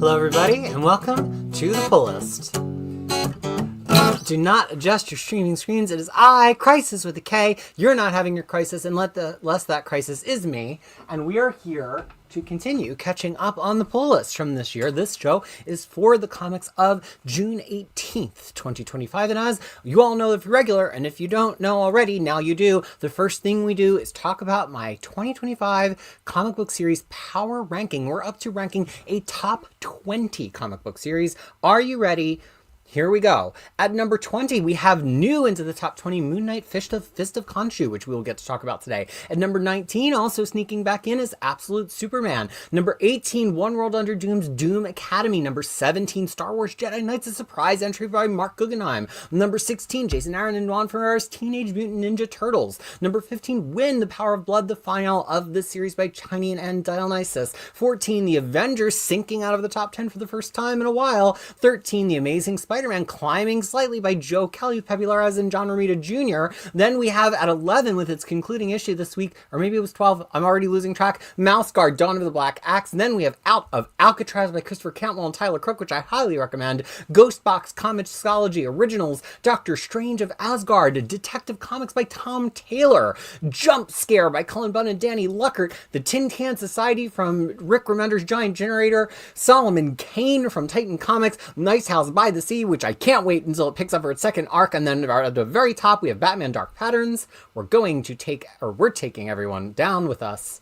Hello everybody, and welcome to the pull list. Do not adjust your streaming screens. It is I, Krisis with a K. You're not having your crisis unless that crisis is me. And we are here to continue catching up on the pull list from this year. This show is for the comics of June 18th, 2025. And as you all know, if you're regular, and if you don't know already, now you do, the first thing we do is talk about my 2025 comic book series power ranking. We're up to ranking a top 20 comic book series. Are you ready? Here we go. At number 20, we have new into the top 20, Moon Knight Fist of Khonshu, which we will get to talk about today. At number 19, also sneaking back in, is Absolute Superman. Number 18, One World Under Doom's Doom Academy. Number 17, Star Wars Jedi Knights, a surprise entry by Mark Guggenheim. Number 16, Jason Aaron and Juan Ferrera's Teenage Mutant Ninja Turtles. Number 15, Win, The Power of Blood, the final of this series by Chinian and Dionysus. 14, The Avengers, sinking out of the top 10 for the first time in a while. 13, The Amazing Spider-Man, climbing slightly by Joe Kelly, Pepe Larraz, and John Romita Jr. Then we have at 11, with its concluding issue this week, or maybe it was 12, I'm already losing track, Mouse Guard, Dawn of the Black Axe. And then we have Out of Alcatraz by Christopher Cantwell and Tyler Crook, which I highly recommend. Ghostbox Comicsology Originals, Doctor Strange of Asgard, Detective Comics by Tom Taylor, Jump Scare by Cullen Bunn and Danny Luckert, The Tin Can Society from Rick Remender's Giant Generator, Solomon Kane from Titan Comics, Nice House by the Sea, which I can't wait until it picks up for its second arc. And then at the very top, we have Batman Dark Patterns. We're taking everyone down with us.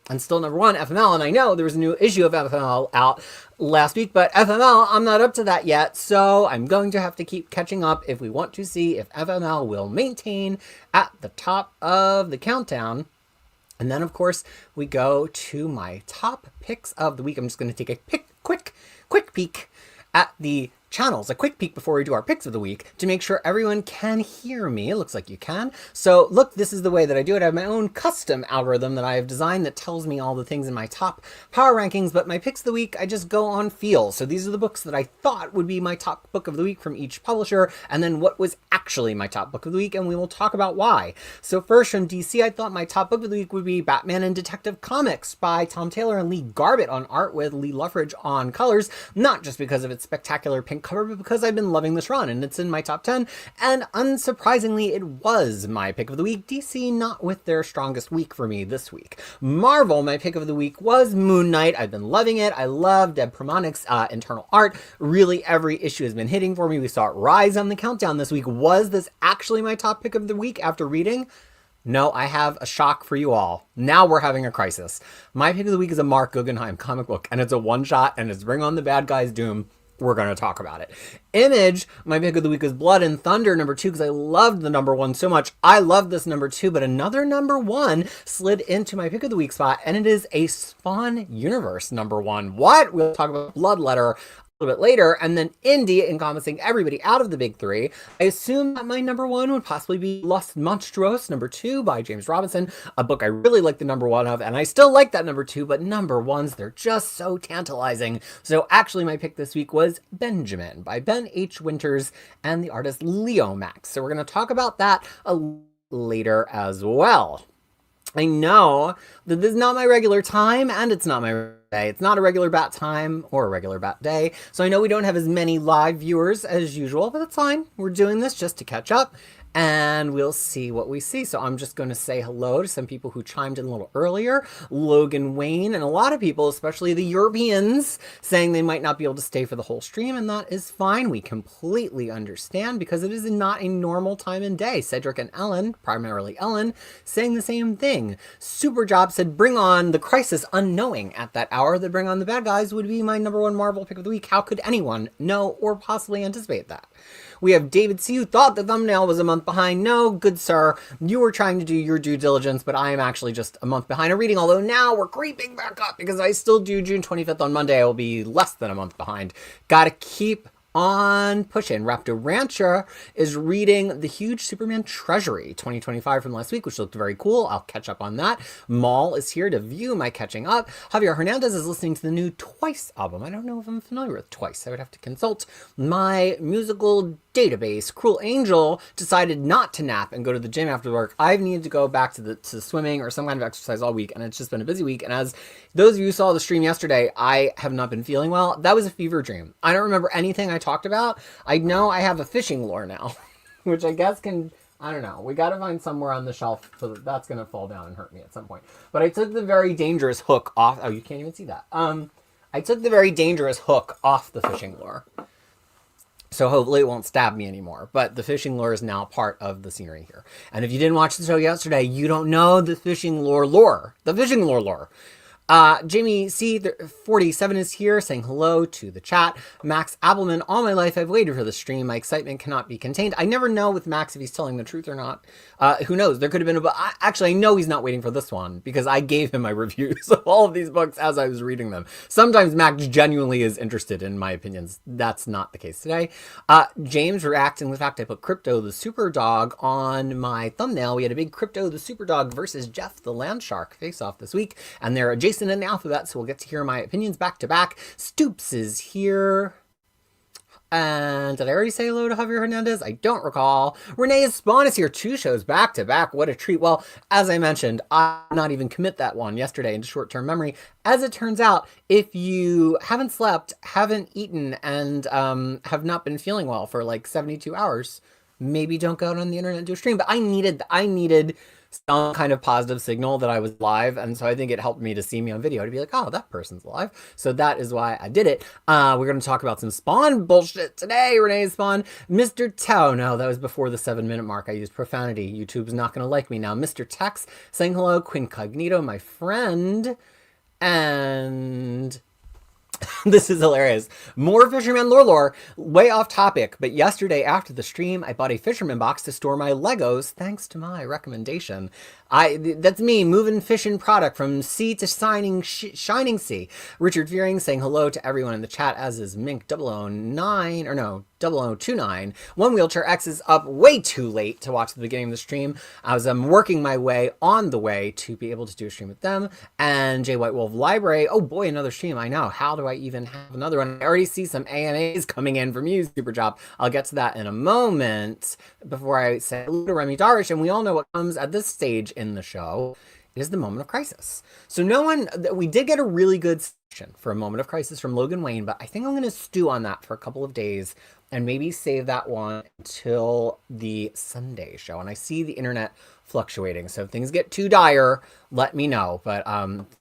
And still number one, FML. And I know there was a new issue of FML out last week, but FML, I'm not up to that yet. So I'm going to have to keep catching up if we want to see if FML will maintain at the top of the countdown. And then, of course, we go to my top picks of the week. I'm just going to take a quick peek at the channels, a quick peek before we do our picks of the week to make sure everyone can hear me. It looks like you can. So look, this is the way that I do it. I have my own custom algorithm that I have designed that tells me all the things in my top power rankings, but my picks of the week, I just go on feel. So these are the books that I thought would be my top book of the week from each publisher, and then what was actually my top book of the week, and we will talk about why. So first, from DC, I thought my top book of the week would be Batman and Detective Comics by Tom Taylor and Lee Garbett on art with Lee Luffridge on colors, not just because of its spectacular pink cover, but because I've been loving this run and it's in my top 10. And unsurprisingly, it was my pick of the week. DC not with their strongest week for me this week. Marvel, my pick of the week was Moon Knight. I've been loving it. I love Deb Pramanik's internal art. Really, every issue has been hitting for me. We saw it rise on the countdown this week. Was this actually my top pick of the week after reading? No, I have a shock for you all. Now we're having a crisis. My pick of the week is a Mark Guggenheim comic book, and it's a one-shot, and it's Bring on the Bad Guys Doom. We're going to talk about it. Image, my pick of the week is Blood and Thunder, number 2, because I loved the number 1 so much. I love this number 2, but another number 1 slid into my pick of the week spot, and it is a Spawn Universe number 1. What? We'll talk about Bloodletter a little bit later, and then Indie encompassing everybody out of the big 3. I assume that my number 1 would possibly be Los Monstruos number 2 by James Robinson, a book I really like the number 1 of, and I still like that number 2, but number 1s, they're just so tantalizing. So actually my pick this week was Benjamin by Ben H. Winters and the artist Leo Max. So we're going to talk about that later as well. I know that this is not my regular time, and it's not my day. It's not a regular bat time or a regular bat day. So I know we don't have as many live viewers as usual, but that's fine. We're doing this just to catch up, and we'll see what we see. So I'm just going to say hello to some people who chimed in a little earlier. Logan Wayne, and a lot of people, especially the Europeans, saying they might not be able to stay for the whole stream, and that is fine. We completely understand because it is not a normal time and day. Cedric and Ellen, primarily Ellen, saying the same thing. Superjob said, bring on the crisis, unknowing at that hour that Bring on the Bad Guys would be my number 1 Marvel pick of the week. How could anyone know or possibly anticipate that? We have David C., who thought the thumbnail was a month behind. No, good sir, you were trying to do your due diligence, but I am actually just a month behind a reading, although now we're creeping back up because I still do June 25th on Monday. I will be less than a month behind. Gotta keep on pushing. Raptor Rancher is reading The Huge Superman Treasury 2025 from last week, which looked very cool. I'll catch up on that. Maul is here to view my catching up. Javier Hernandez is listening to the new Twice album. I don't know if I'm familiar with Twice. I would have to consult my musical database. Cruel Angel decided not to nap and go to the gym after work. I've needed to go back to swimming or some kind of exercise all week, and it's just been a busy week. And as those of you who saw the stream yesterday, I have not been feeling well. That was a fever dream. I don't remember anything I talked about. I know I have a fishing lure now, which I guess can... I don't know. We got to find somewhere on the shelf so that that's going to fall down and hurt me at some point. But I took the very dangerous hook off. Oh, you can't even see that. I took the very dangerous hook off the fishing lure. So hopefully it won't stab me anymore. But the fishing lure is now part of the scenery here. And if you didn't watch the show yesterday, you don't know the fishing lure lore. The fishing lure lore. Jamie C47 is here saying hello to the chat. Max Appelman, all my life I've waited for the stream. My excitement cannot be contained. I never know with Max if he's telling the truth or not. Who knows? There could have been actually, I know he's not waiting for this one because I gave him my reviews of all of these books as I was reading them. Sometimes Max genuinely is interested in my opinions. That's not the case today. James reacting with the fact I put Crypto the Super Dog on my thumbnail. We had a big Crypto the Super Dog versus Jeff the Land Shark face-off this week. And they're adjacent in the alphabet, so we'll get to hear my opinions back to back. Stoops is here. And did I already say hello to Javier Hernandez? I don't recall. Renee Spawn is here. 2 shows back to back. What a treat. Well, as I mentioned, I did not even commit that one yesterday into short-term memory. As it turns out, if you haven't slept, haven't eaten, and have not been feeling well for like 72 hours, maybe don't go out on the internet and do a stream. But I needed some kind of positive signal that I was live, and so I think it helped me to see me on video to be like, oh, that person's alive. So that is why I did it. We're going to talk about some Spawn bullshit today. Renee Spawn. Mr. Tao. No, that was before the 7-minute mark. I used profanity. YouTube's not going to like me now. Mr. Tex saying hello. Quincognito, my friend. And... this is hilarious. More Fisherman lore, way off topic, but yesterday after the stream, I bought a Fisherman box to store my Legos, thanks to my recommendation. That's me, moving fishing product from sea to shining sea. Richard Fearing saying hello to everyone in the chat, as is Mink 009, or no, 0029. One Wheelchair X is up way too late to watch the beginning of the stream. I was working my way on the way to be able to do a stream with them. And J White Wolf Library. Oh boy, another stream. I know. How do I even have another one? I already see some AMAs coming in from you, Super Job. I'll get to that in a moment. Before I say hello to Remy Darish, and we all know what comes at this stage in the show is the Moment of Krisis. So we did get a really good session for a Moment of Krisis from Logan Wayne, but I think I'm going to stew on that for a couple of days and maybe save that one until the Sunday show. And I see the internet fluctuating, so if things get too dire, let me know. But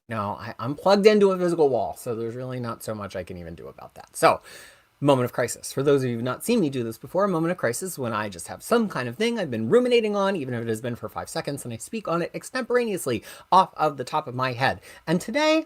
no, I'm plugged into a physical wall, so there's really not so much I can even do about that. So, Moment of Krisis. For those of you who've not seen me do this before, a Moment of Krisis, when I just have some kind of thing I've been ruminating on, even if it has been for 5 seconds, and I speak on it extemporaneously off of the top of my head. And today,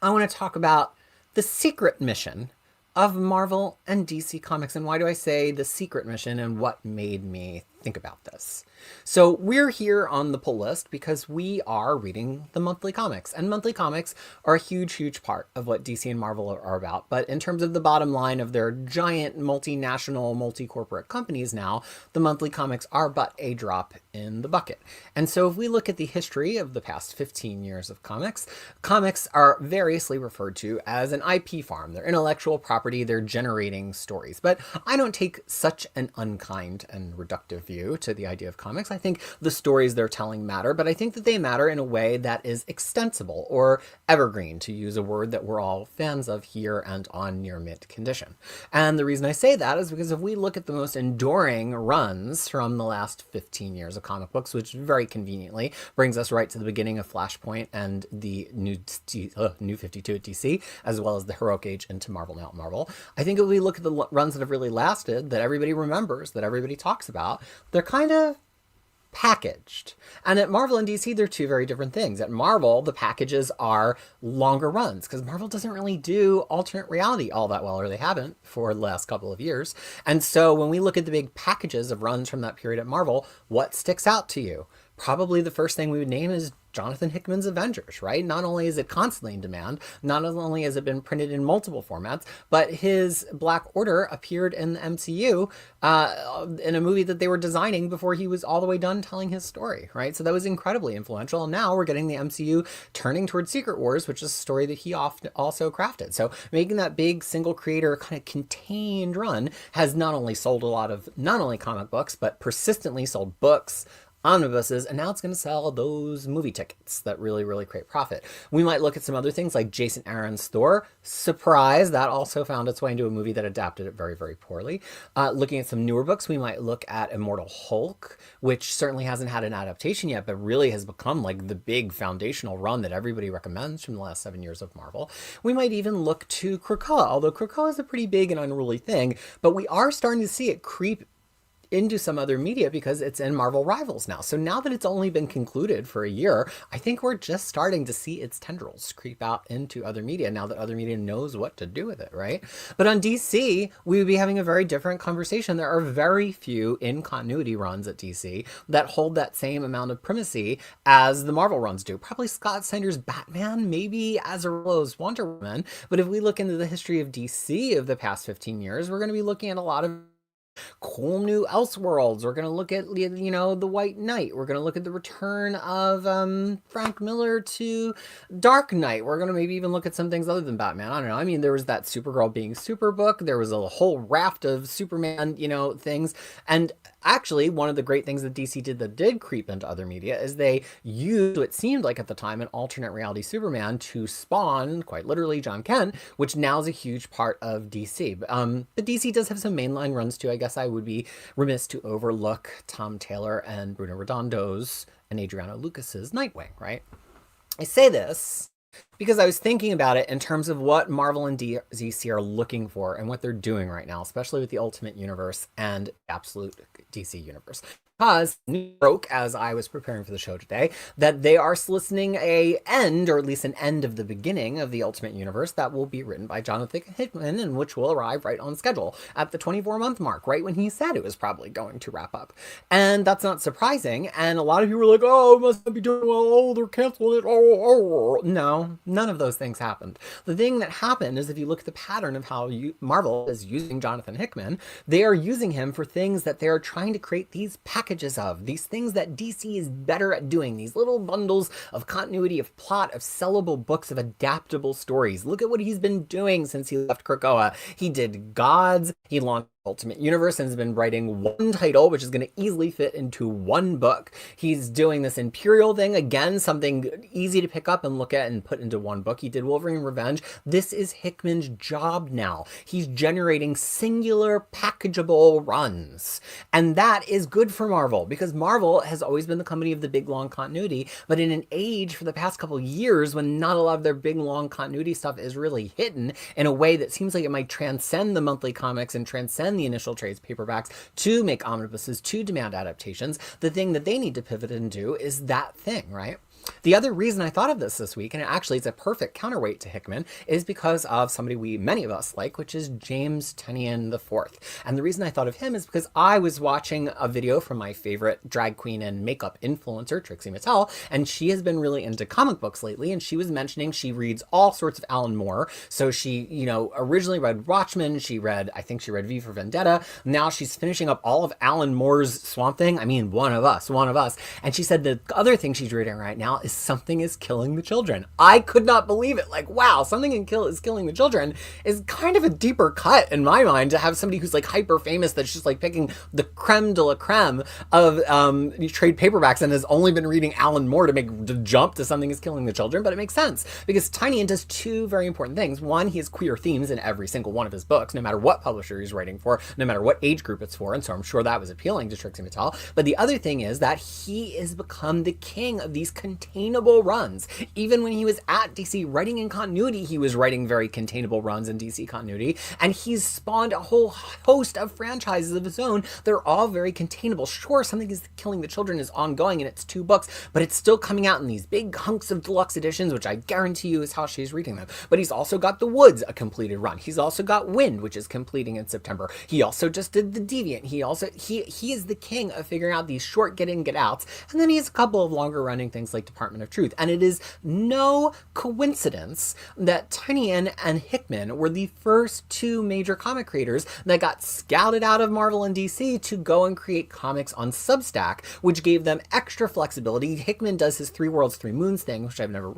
I want to talk about the secret mission of Marvel and DC Comics. And why do I say the secret mission and what made me think about this? So we're here on the pull list because we are reading the monthly comics, and monthly comics are a huge part of what DC and Marvel are about. But in terms of the bottom line of their giant multinational, multi-corporate companies now, the monthly comics are but a drop in the bucket. And so if we look at the history of the past 15 years of comics, comics are variously referred to as an IP farm. They're intellectual property, they're generating stories. But I don't take such an unkind and reductive view to the idea of comics. I think the stories they're telling matter, but I think that they matter in a way that is extensible or evergreen, to use a word that we're all fans of here and on near mint condition. And the reason I say that is because if we look at the most enduring runs from the last 15 years of comic books, which very conveniently brings us right to the beginning of Flashpoint and the New 52 at DC, as well as the Heroic Age into Marvel Now at Marvel, I think if we look at the runs that have really lasted, that everybody remembers, that everybody talks about, they're kind of packaged. And at Marvel and DC, they're two very different things. At Marvel, the packages are longer runs because Marvel doesn't really do alternate reality all that well, or they haven't for the last couple of years. And so when we look at the big packages of runs from that period at Marvel, what sticks out to you? probably the first thing we would name is Jonathan Hickman's Avengers, right? Not only is it constantly in demand, not only has it been printed in multiple formats, but his Black Order appeared in the MCU in a movie that they were designing before he was all the way done telling his story, right? So that was incredibly influential. And now we're getting the MCU turning towards Secret Wars, which is a story that he often also crafted. So making that big single creator kind of contained run has not only sold a lot of not only comic books, but persistently sold books, omnibuses, and now it's going to sell those movie tickets that really, really create profit. We might look at some other things like Jason Aaron's Thor. Surprise, that also found its way into a movie that adapted it very, very poorly. Looking at some newer books, we might look at Immortal Hulk, which certainly hasn't had an adaptation yet, but really has become like the big foundational run that everybody recommends from the last 7 years of Marvel. We might even look to Krakoa, although Krakoa is a pretty big and unruly thing, but we are starting to see it creep into some other media because it's in Marvel Rivals now. So now that it's only been concluded for a year, I think we're just starting to see its tendrils creep out into other media now that other media knows what to do with it, right? But on DC, we would be having a very different conversation. There are very few in-continuity runs at DC that hold that same amount of primacy as the Marvel runs do. Probably Scott Snyder's Batman, maybe Azzarello's Wonder Woman. But if we look into the history of DC of the past 15 years, we're going to be looking at a lot of cool new Elseworlds. We're going to look at, you know, The White Knight. We're going to look at the return of Frank Miller to Dark Knight. We're going to maybe even look at some things other than Batman. I don't know. I mean, there was that Supergirl being Super book. There was a whole raft of Superman, you know, things. And actually, one of the great things that DC did that did creep into other media is they used, it seemed like at the time, an alternate reality Superman to spawn, quite literally, John Kent, which now is a huge part of DC. But DC does have some mainline runs too. I guess I would be remiss to overlook Tom Taylor and Bruno Redondo's and Adriano Lucas's Nightwing, right? I say this because I was thinking about it in terms of what Marvel and DC are looking for and what they're doing right now, especially with the Ultimate Universe and Absolute DC Universe. Because news broke as I was preparing for the show today that they are soliciting a end, or at least an end of the beginning of the Ultimate Universe that will be written by Jonathan Hickman, and which will arrive right on schedule at the 24-month mark, right when he said it was probably going to wrap up. And that's not surprising. And a lot of you were like, "Oh, it must not be doing well. Oh, they're canceling it. Oh." No, none of those things happened. The thing that happened is if you look at the pattern of how Marvel is using Jonathan Hickman, they are using him for things that they are trying to create these packages of, these things that DC is better at doing, these little bundles of continuity, of plot, of sellable books, of adaptable stories. Look at what he's been doing since he left Krakoa. He did Gods, he launched Ultimate Universe and has been writing one title, which is going to easily fit into one book. He's doing this Imperial thing, again, something easy to pick up and look at and put into one book. He did Wolverine Revenge. This is Hickman's job now. He's generating singular packageable runs. And that is good for Marvel, because Marvel has always been the company of the big, long continuity, but in an age for the past couple of years when not a lot of their big, long continuity stuff is really hidden in a way that seems like it might transcend the monthly comics and transcend the initial trades paperbacks to make omnibuses, to demand adaptations, the thing that they need to pivot and do is that thing, right? The other reason I thought of this week, and actually it's a perfect counterweight to Hickman, is because of somebody many of us like, which is James Tynion IV. And the reason I thought of him is because I was watching a video from my favorite drag queen and makeup influencer, Trixie Mattel, and she has been really into comic books lately, and she was mentioning she reads all sorts of Alan Moore. So she, you know, originally read Watchmen, I think she read V for Vendetta, now she's finishing up all of Alan Moore's Swamp Thing. I mean, one of us. And she said the other thing she's reading right now is Something is Killing the Children. I could not believe it. Like, wow, Something is Killing the Children is kind of a deeper cut in my mind to have somebody who's like hyper famous that's just like picking the creme de la creme of trade paperbacks and has only been reading Alan Moore to make the jump to Something is Killing the Children. But it makes sense because Tynion does two very important things. One, he has queer themes in every single one of his books, no matter what publisher he's writing for, no matter what age group it's for. And so I'm sure that was appealing to Trixie Mattel. But the other thing is that he has become the king of these containable runs. Even when he was at DC writing in continuity, he was writing very containable runs in DC continuity, and he's spawned a whole host of franchises of his own. They're all very containable. Sure, Something is Killing the Children is ongoing and it's 2 books, but it's still coming out in these big hunks of deluxe editions, which I guarantee you is how she's reading them. But he's also got The Woods, a completed run. He's also got Wind, which is completing in September. He also just did The Deviant. He is the king of figuring out these short get in, get outs. And then he has a couple of longer running things like Department of Truth. And it is no coincidence that Tynion and Hickman were the first two major comic creators that got scouted out of Marvel and DC to go and create comics on Substack, which gave them extra flexibility. Hickman does his 3 Worlds, 3 Moons thing, which I've never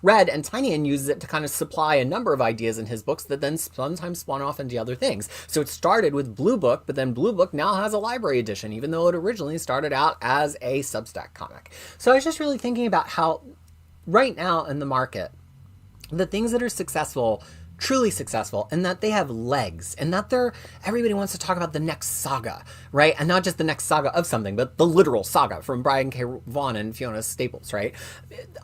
read, and Tynion uses it to kind of supply a number of ideas in his books that then sometimes spawn off into other things. So it started with Blue Book, but then Blue Book now has a library edition, even though it originally started out as a Substack comic. So I was just really thinking about how right now in the market, the things that are successful, truly successful, and that they have legs, and that everybody wants to talk about the next saga, right? And not just the next saga of something, but the literal saga from Brian K. Vaughan and Fiona Staples, right?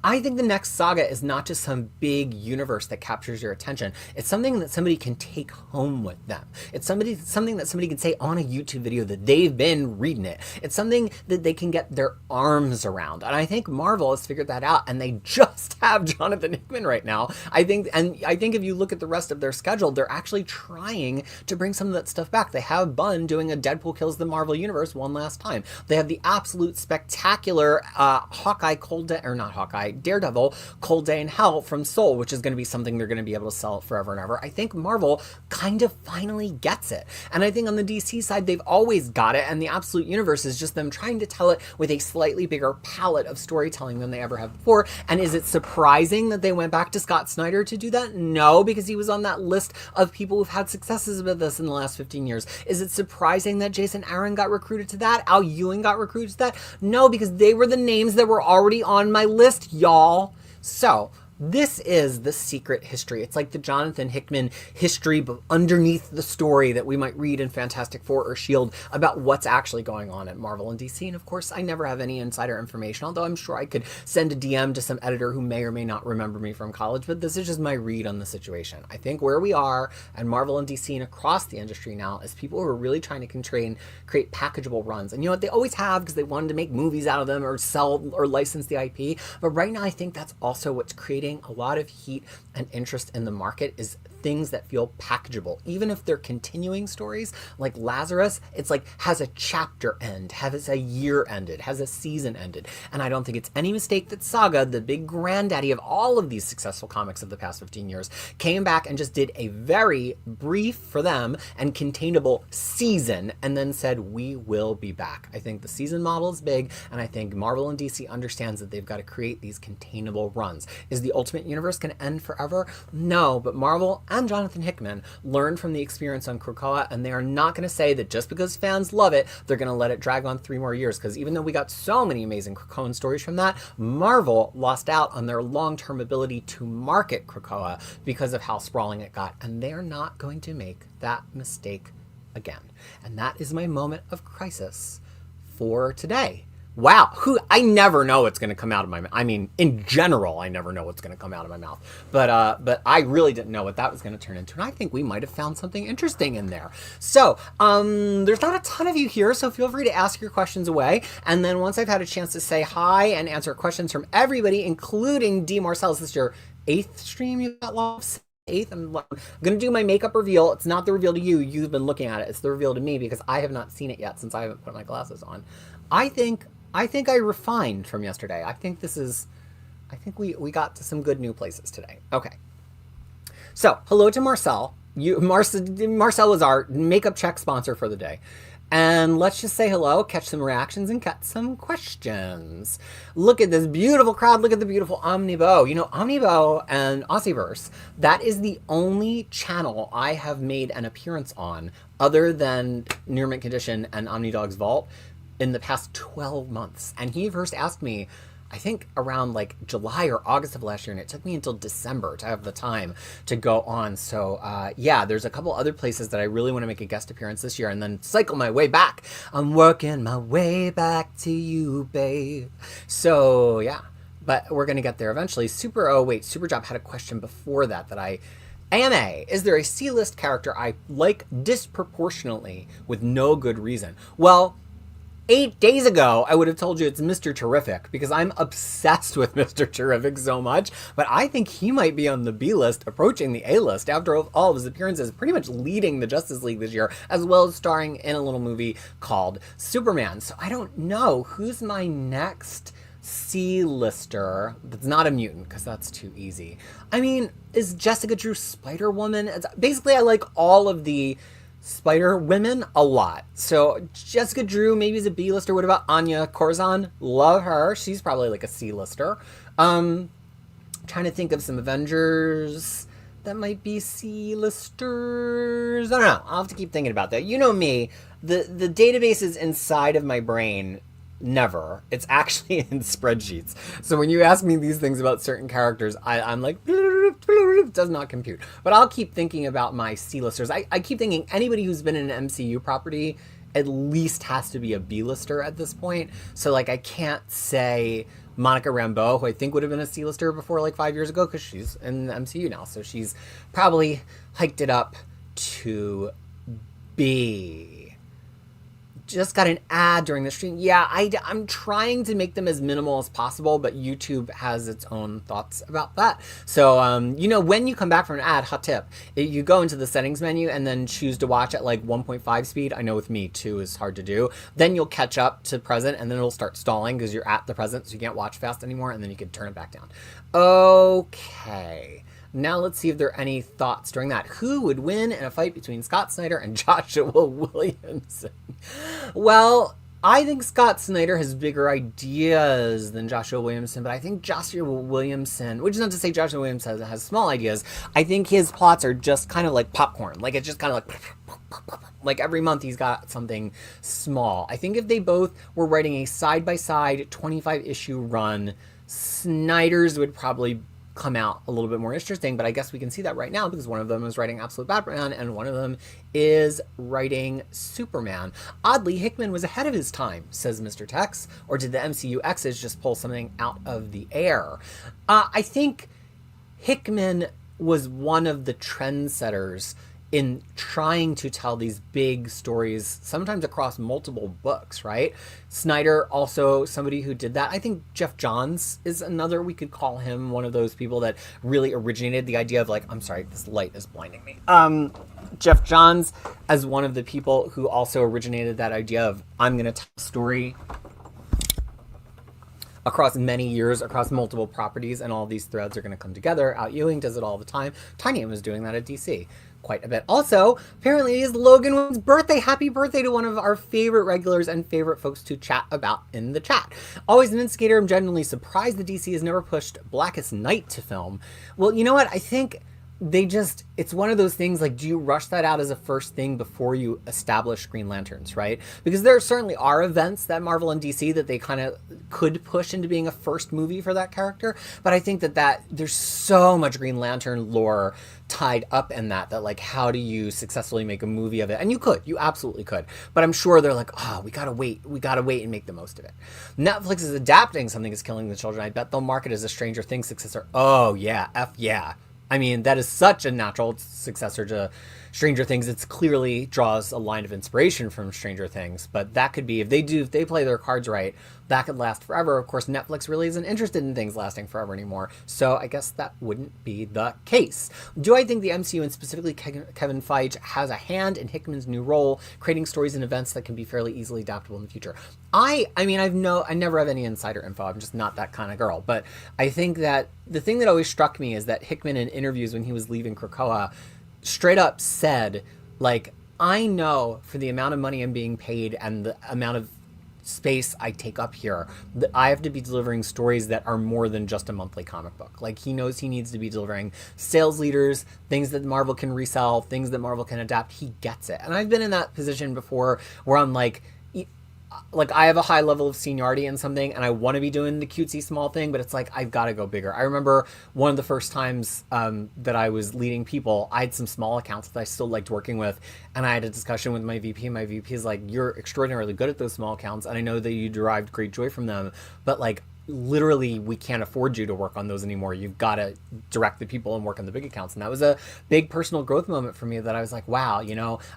I think the next saga is not just some big universe that captures your attention. It's something that somebody can take home with them. It's something that somebody can say on a YouTube video that they've been reading it. It's something that they can get their arms around. And I think Marvel has figured that out, and they just have Jonathan Hickman right now. I think if you look at the rest of their schedule, they're actually trying to bring some of that stuff back. They have Bunn doing a Deadpool Kills the Marvel Universe one last time. They have the absolute spectacular Daredevil Cold Day in Hell from Soul, which is going to be something they're going to be able to sell forever and ever. I think Marvel kind of finally gets it. And I think on the DC side, they've always got it, and the Absolute Universe is just them trying to tell it with a slightly bigger palette of storytelling than they ever have before. And is it surprising that they went back to Scott Snyder to do that? No, because he was on that list of people who've had successes with this in the last 15 years. Is it surprising that Jason Aaron got recruited to that? Al Ewing got recruited to that? No, because they were the names that were already on my list, y'all. So this is the secret history. It's like the Jonathan Hickman history, but underneath the story that we might read in Fantastic Four or S.H.I.E.L.D. about what's actually going on at Marvel and DC. And of course, I never have any insider information, although I'm sure I could send a DM to some editor who may or may not remember me from college, but this is just my read on the situation. I think where we are and Marvel and DC and across the industry now is people who are really trying to create packageable runs. And you know what? They always have, because they wanted to make movies out of them or sell or license the IP. But right now, I think that's also what's creating a lot of heat and interest in the market, is things that feel packageable. Even if they're continuing stories, like Lazarus, it's like has a chapter end, has a year ended, has a season ended. And I don't think it's any mistake that Saga, the big granddaddy of all of these successful comics of the past 15 years, came back and just did a very brief, for them, and containable season, and then said, we will be back. I think the season model is big, and I think Marvel and DC understands that they've got to create these containable runs. Is the Ultimate Universe going to end forever? No, but Marvel and Jonathan Hickman learned from the experience on Krakoa, and they are not going to say that just because fans love it, they're going to let it drag on 3 more years, because even though we got so many amazing Krakoan stories from that, Marvel lost out on their long-term ability to market Krakoa because of how sprawling it got, and they're not going to make that mistake again. And that is my moment of crisis for today. Wow, I never know what's going to come out of my mouth. I mean, in general, I never know what's going to come out of my mouth. But I really didn't know what that was going to turn into. And I think we might have found something interesting in there. So, there's not a ton of you here, so feel free to ask your questions away. And then once I've had a chance to say hi and answer questions from everybody, including D. Marcellus, this is your 8th stream you got lost? 8th. I'm going to do my makeup reveal. It's not the reveal to you. You've been looking at it. It's the reveal to me because I have not seen it yet since I haven't put my glasses on. I think I refined from yesterday. I think we got to some good new places today. Okay. So, hello to Marcel. Marcel was our makeup check sponsor for the day. And let's just say hello, catch some reactions, and get some questions. Look at this beautiful crowd. Look at the beautiful Omnibo. You know, Omnibo and Aussieverse, that is the only channel I have made an appearance on other than Near Mint Condition and Omnidog's Vault in the past 12 months. And he first asked me, I think around like July or August of last year, and it took me until December to have the time to go on. So yeah, there's a couple other places that I really want to make a guest appearance this year and then cycle my way back. I'm working my way back to you, babe. So yeah, but we're going to get there eventually. Superjob had a question before that AMA, is there a C-list character I like disproportionately with no good reason? Well, 8 days ago, I would have told you it's Mr. Terrific because I'm obsessed with Mr. Terrific so much, but I think he might be on the B list, approaching the A list after all of his appearances, pretty much leading the Justice League this year, as well as starring in a little movie called Superman. So I don't know who's my next C-lister that's not a mutant, because that's too easy. I mean, is Jessica Drew Spider-Woman? Basically, I like all of the Spider Women a lot. So Jessica Drew maybe is a B-lister. What about Anya Corzon? Love her. She's probably like a C-lister. Trying to think of some Avengers that might be C-listers. I don't know. I'll have to keep thinking about that. You know me. The database is inside of my brain. Never. It's actually in spreadsheets. So when you ask me these things about certain characters, I'm like, does not compute. But I'll keep thinking about my C-listers. I keep thinking anybody who's been in an MCU property at least has to be a B-lister at this point. So like I can't say Monica Rambeau, who I think would have been a C-lister before like 5 years ago, because she's in the MCU now. So she's probably hiked it up to B. Just got an ad during the stream. Yeah, I'm trying to make them as minimal as possible, but YouTube has its own thoughts about that. So, when you come back from an ad, hot tip, you go into the settings menu and then choose to watch at like 1.5 speed. I know with me, 2 is hard to do. Then you'll catch up to present, and then it'll start stalling because you're at the present, so you can't watch fast anymore, and then you can turn it back down. Okay. Now let's see if there are any thoughts during that. Who would win in a fight between Scott Snyder and Joshua Williamson? Well, I think Scott Snyder has bigger ideas than Joshua Williamson, but I think Joshua Williamson, which is not to say Joshua Williamson has small ideas, I think his plots are just kind of like popcorn. Like, it's just kind of like every month he's got something small. I think if they both were writing a side-by-side 25-issue run, Snyder's would probably come out a little bit more interesting, but I guess we can see that right now because one of them is writing Absolute Batman and one of them is writing Superman. Oddly, Hickman was ahead of his time, says Mr. Tex, or did the MCU X's just pull something out of the air? I think Hickman was one of the trendsetters in trying to tell these big stories, sometimes across multiple books, right? Snyder, also somebody who did that. I think Jeff Johns is another, we could call him one of those people that really originated the idea of like, I'm sorry, this light is blinding me. Jeff Johns as one of the people who also originated that idea of, I'm going to tell a story across many years, across multiple properties, and all these threads are going to come together. Al Ewing does it all the time. Tynion was doing that at DC quite a bit. Also, apparently it's Logan's birthday. Happy birthday to one of our favorite regulars and favorite folks to chat about in the chat. Always an instigator. I'm genuinely surprised the DC has never pushed Blackest Night to film. Well, you know what? I think it's one of those things, like, do you rush that out as a first thing before you establish Green Lanterns, right? Because there certainly are events that Marvel and DC that they kind of could push into being a first movie for that character, but I think that there's so much Green Lantern lore tied up in that like, how do you successfully make a movie of it? And you absolutely could, but I'm sure they're like, we gotta wait and make the most of it. Netflix is adapting Something Is Killing the Children. I bet they'll market it as a Stranger Things successor. Oh yeah, yeah. I mean, that is such a natural successor to Stranger Things. It's clearly draws a line of inspiration from Stranger Things, but that could be, if they play their cards right, that could last forever. Of course, Netflix really isn't interested in things lasting forever anymore, so I guess that wouldn't be the case. Do I think the MCU, and specifically Kevin Feige, has a hand in Hickman's new role, creating stories and events that can be fairly easily adaptable in the future? I never have any insider info. I'm just not that kind of girl, but I think that the thing that always struck me is that Hickman, in interviews when he was leaving Krakoa, straight up said, like, I know for the amount of money I'm being paid and the amount of space I take up here, that I have to be delivering stories that are more than just a monthly comic book. Like, he knows he needs to be delivering sales leaders, things that Marvel can resell, things that Marvel can adapt. He gets it. And I've been in that position before where I'm like I have a high level of seniority in something and I want to be doing the cutesy small thing, but it's like, I've got to go bigger. I remember one of the first times that I was leading people, I had some small accounts that I still liked working with, and I had a discussion with my VP, and my VP is like, you're extraordinarily good at those small accounts, and I know that you derived great joy from them, but like, literally we can't afford you to work on those anymore. You've got to direct the people and work on the big accounts. And that was a big personal growth moment for me, that I was like, wow,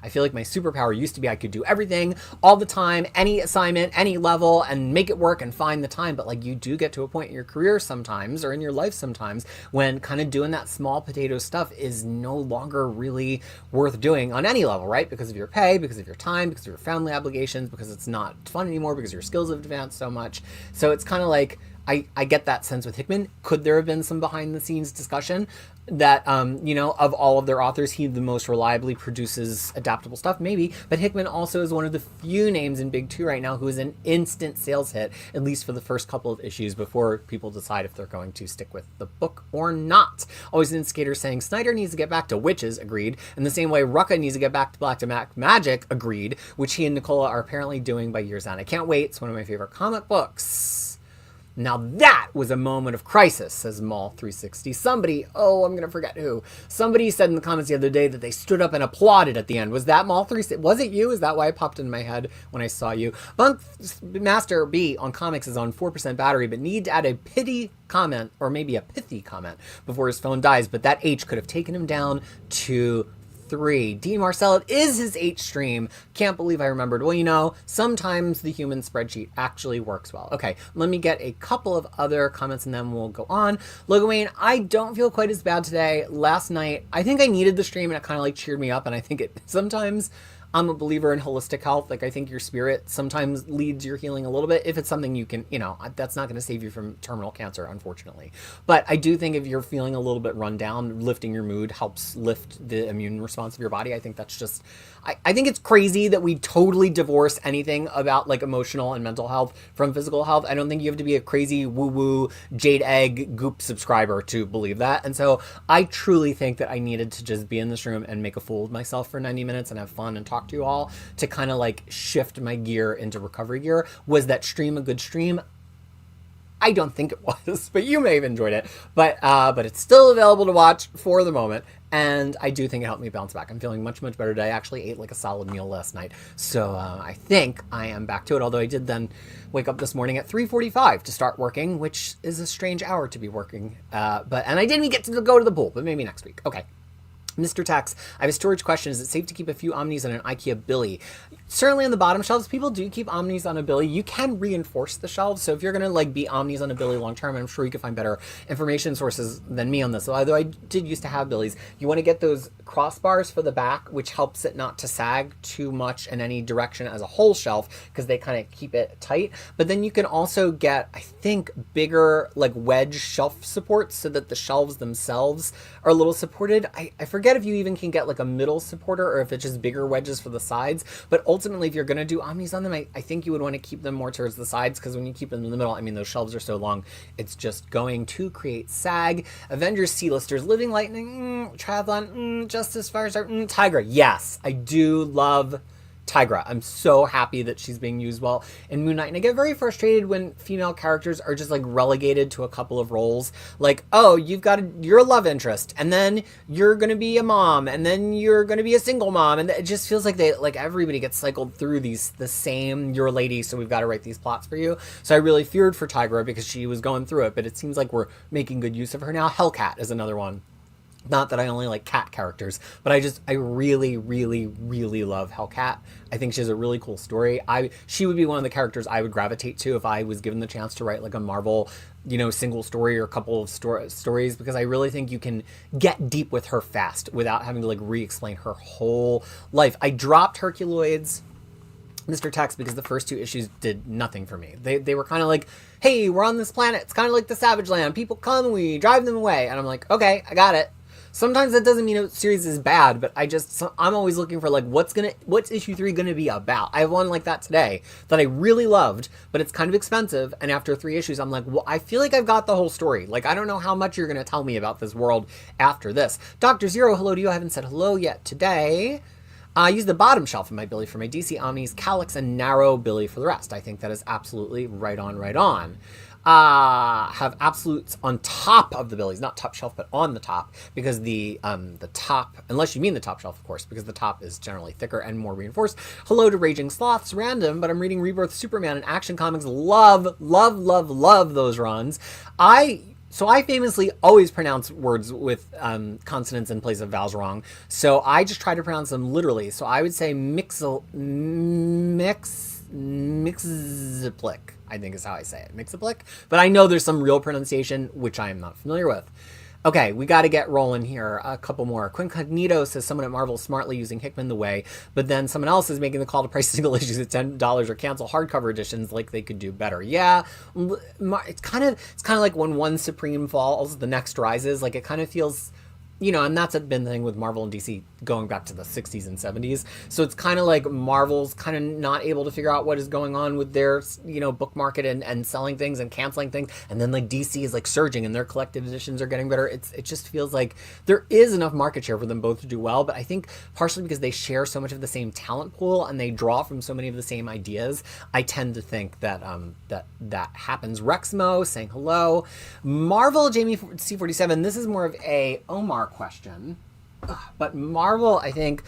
I feel like my superpower used to be I could do everything all the time, any assignment, any level, and make it work and find the time. But like, you do get to a point in your career sometimes, or in your life sometimes, when kind of doing that small potato stuff is no longer really worth doing on any level, right? Because of your pay, because of your time, because of your family obligations, because it's not fun anymore, because your skills have advanced so much. So it's kind of like, I get that sense with Hickman. Could there have been some behind the scenes discussion that, of all of their authors, he the most reliably produces adaptable stuff? Maybe. But Hickman also is one of the few names in Big Two right now who is an instant sales hit, at least for the first couple of issues, before people decide if they're going to stick with the book or not. Always in Skater saying Snyder needs to get back to witches, agreed. In the same way, Rucka needs to get back to Black Magic, agreed, which he and Nicola are apparently doing by year's end. I can't wait. It's one of my favorite comic books. Now that was a moment of crisis, says Mall360. Somebody, I'm going to forget who. Somebody said in the comments the other day that they stood up and applauded at the end. Was that Mall360? Was it you? Is that why it popped in my head when I saw you? Bunk Master B on comics is on 4% battery, but need to add a pity comment, or maybe a pithy comment, before his phone dies. But that H could have taken him down to 3. Dean Marcel, it is his H stream. Can't believe I remembered. Well, sometimes the human spreadsheet actually works well. Okay, let me get a couple of other comments and then we'll go on. Logan Wayne, I don't feel quite as bad today. Last night, I think I needed the stream and it kind of like cheered me up, and I think it sometimes, I'm a believer in holistic health. Like, I think your spirit sometimes leads your healing a little bit. If it's something you can, that's not going to save you from terminal cancer, unfortunately. But I do think if you're feeling a little bit run down, lifting your mood helps lift the immune response of your body. I think that's just, I think it's crazy that we totally divorce anything about like emotional and mental health from physical health. I don't think you have to be a crazy woo-woo jade egg goop subscriber to believe that. And so I truly think that I needed to just be in this room and make a fool of myself for 90 minutes and have fun and talk to you all to kind of like shift my gear into recovery gear. Was that stream a good stream? I don't think it was, but you may have enjoyed it. But it's still available to watch for the moment, and I do think it helped me bounce back. I'm feeling much, much better today. I actually ate like a solid meal last night, so I think I am back to it, although I did then wake up this morning at 3:45 to start working, which is a strange hour to be working. And I didn't even get to go to the pool, but maybe next week. Okay. Mr. Tax, I have a storage question. Is it safe to keep a few Omnis on an IKEA Billy? Certainly on the bottom shelves, people do keep Omnis on a Billy. You can reinforce the shelves. So if you're going to like be Omnis on a Billy long term, I'm sure you can find better information sources than me on this. So although I did used to have Billies, you want to get those crossbars for the back, which helps it not to sag too much in any direction as a whole shelf, because they kind of keep it tight. But then you can also get, I think, bigger like wedge shelf supports so that the shelves themselves are a little supported. I forget if you even can get like a middle supporter or if it's just bigger wedges for the sides. But ultimately, if you're going to do Omnis on them, I think you would want to keep them more towards the sides, because when you keep them in the middle, I mean, those shelves are so long, it's just going to create sag. Avengers, C-listers, Living Lightning, Triathlon, Justice, Firestar, Tigra. Yes, I do love Tigra. I'm so happy that she's being used well in Moon Knight. And I get very frustrated when female characters are just like relegated to a couple of roles. Like, oh, you're a love interest, and then you're going to be a mom, and then you're going to be a single mom. And it just feels like everybody gets cycled through the same, you're a lady, so we've got to write these plots for you. So I really feared for Tigra because she was going through it, but it seems like we're making good use of her now. Hellcat is another one. Not that I only like cat characters, but I really, really, really love Hellcat. I think she has a really cool story. She would be one of the characters I would gravitate to if I was given the chance to write like a Marvel, single story or a couple of stories, because I really think you can get deep with her fast without having to like re-explain her whole life. I dropped Herculoids, Mr. Tex, because the first 2 issues did nothing for me. They were kind of like, hey, we're on this planet. It's kind of like the Savage Land. People come, we drive them away. And I'm like, okay, I got it. Sometimes that doesn't mean a series is bad, but I'm always looking for like, what's issue 3 going to be about? I have one like that today that I really loved, but it's kind of expensive. And after 3 issues, I'm like, well, I feel like I've got the whole story. Like, I don't know how much you're going to tell me about this world after this. Dr. Zero, hello to you. I haven't said hello yet today. I use the bottom shelf of my Billy for my DC Omnis, Calyx, and Narrow Billy for the rest. I think that is absolutely right on, right on. have absolutes on top of the billies, not top shelf, but on the top, because the top, unless you mean the top shelf, of course, because the top is generally thicker and more reinforced. Hello to Raging Sloths, random, but I'm reading Rebirth Superman and Action Comics. Love those runs. So I famously always pronounce words with consonants in place of vowels wrong. So I just try to pronounce them literally. So I would say Mixaplick, I think is how I say it. Mixaplick. But I know there's some real pronunciation, which I am not familiar with. Okay, we got to get rolling here. A couple more. Quincognito says someone at Marvel smartly using Hickman the way, but then someone else is making the call to price single issues at $10 or cancel hardcover editions like they could do better. Yeah, it's kind of like when one Supreme falls, the next rises. Like it kind of feels, and that's been the thing with Marvel and DC going back to the 60s and 70s. So it's kind of like Marvel's kind of not able to figure out what is going on with their, book market and selling things and canceling things. And then like DC is like surging and their collected editions are getting better. It just feels like there is enough market share for them both to do well. But I think partially because they share so much of the same talent pool and they draw from so many of the same ideas, I tend to think that that happens. Rexmo saying hello. Marvel, Jamie C47, this is more of a Omar question. But Marvel, I think,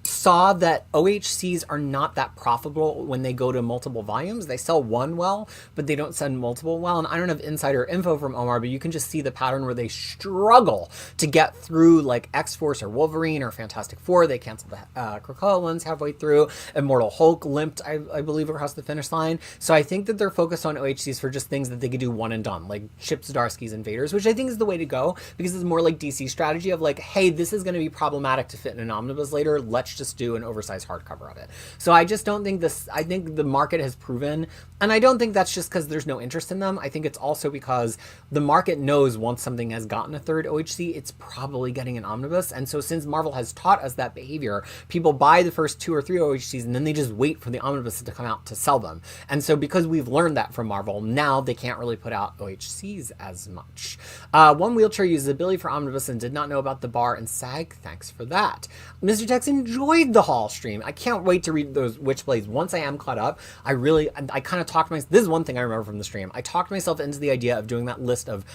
saw that OHCs are not that profitable when they go to multiple volumes. They sell one well, but they don't sell multiple well. And I don't have insider info from Omar, but you can just see the pattern where they struggle to get through like X-Force or Wolverine or Fantastic Four. They canceled the Krakoa ones halfway through. Immortal Hulk limped, I believe, across the finish line. So I think that they're focused on OHCs for just things that they could do one and done, like Chip Zdarsky's Invaders, which I think is the way to go because it's more like DC strategy of like, hey, this is going to be problematic to fit in an omnibus later. Let's just do an oversized hardcover of it. So I just don't think I think the market has proven, and I don't think that's just because there's no interest in them. I think it's also because the market knows once something has gotten a third OHC, it's probably getting an omnibus. And so since Marvel has taught us that behavior, people buy the first 2 or 3 OHCs and then they just wait for the omnibus to come out to sell them. And so because we've learned that from Marvel, now they can't really put out OHCs as much. One Wheelchair uses a Billy for omnibus and did not know about the bar and SAG. Thanks for that. Mr. Tex enjoyed the Hall stream. I can't wait to read those Witchblades. Once I am caught up, I kind of talked myself, this is one thing I remember from the stream, I talked myself into the idea of doing that list of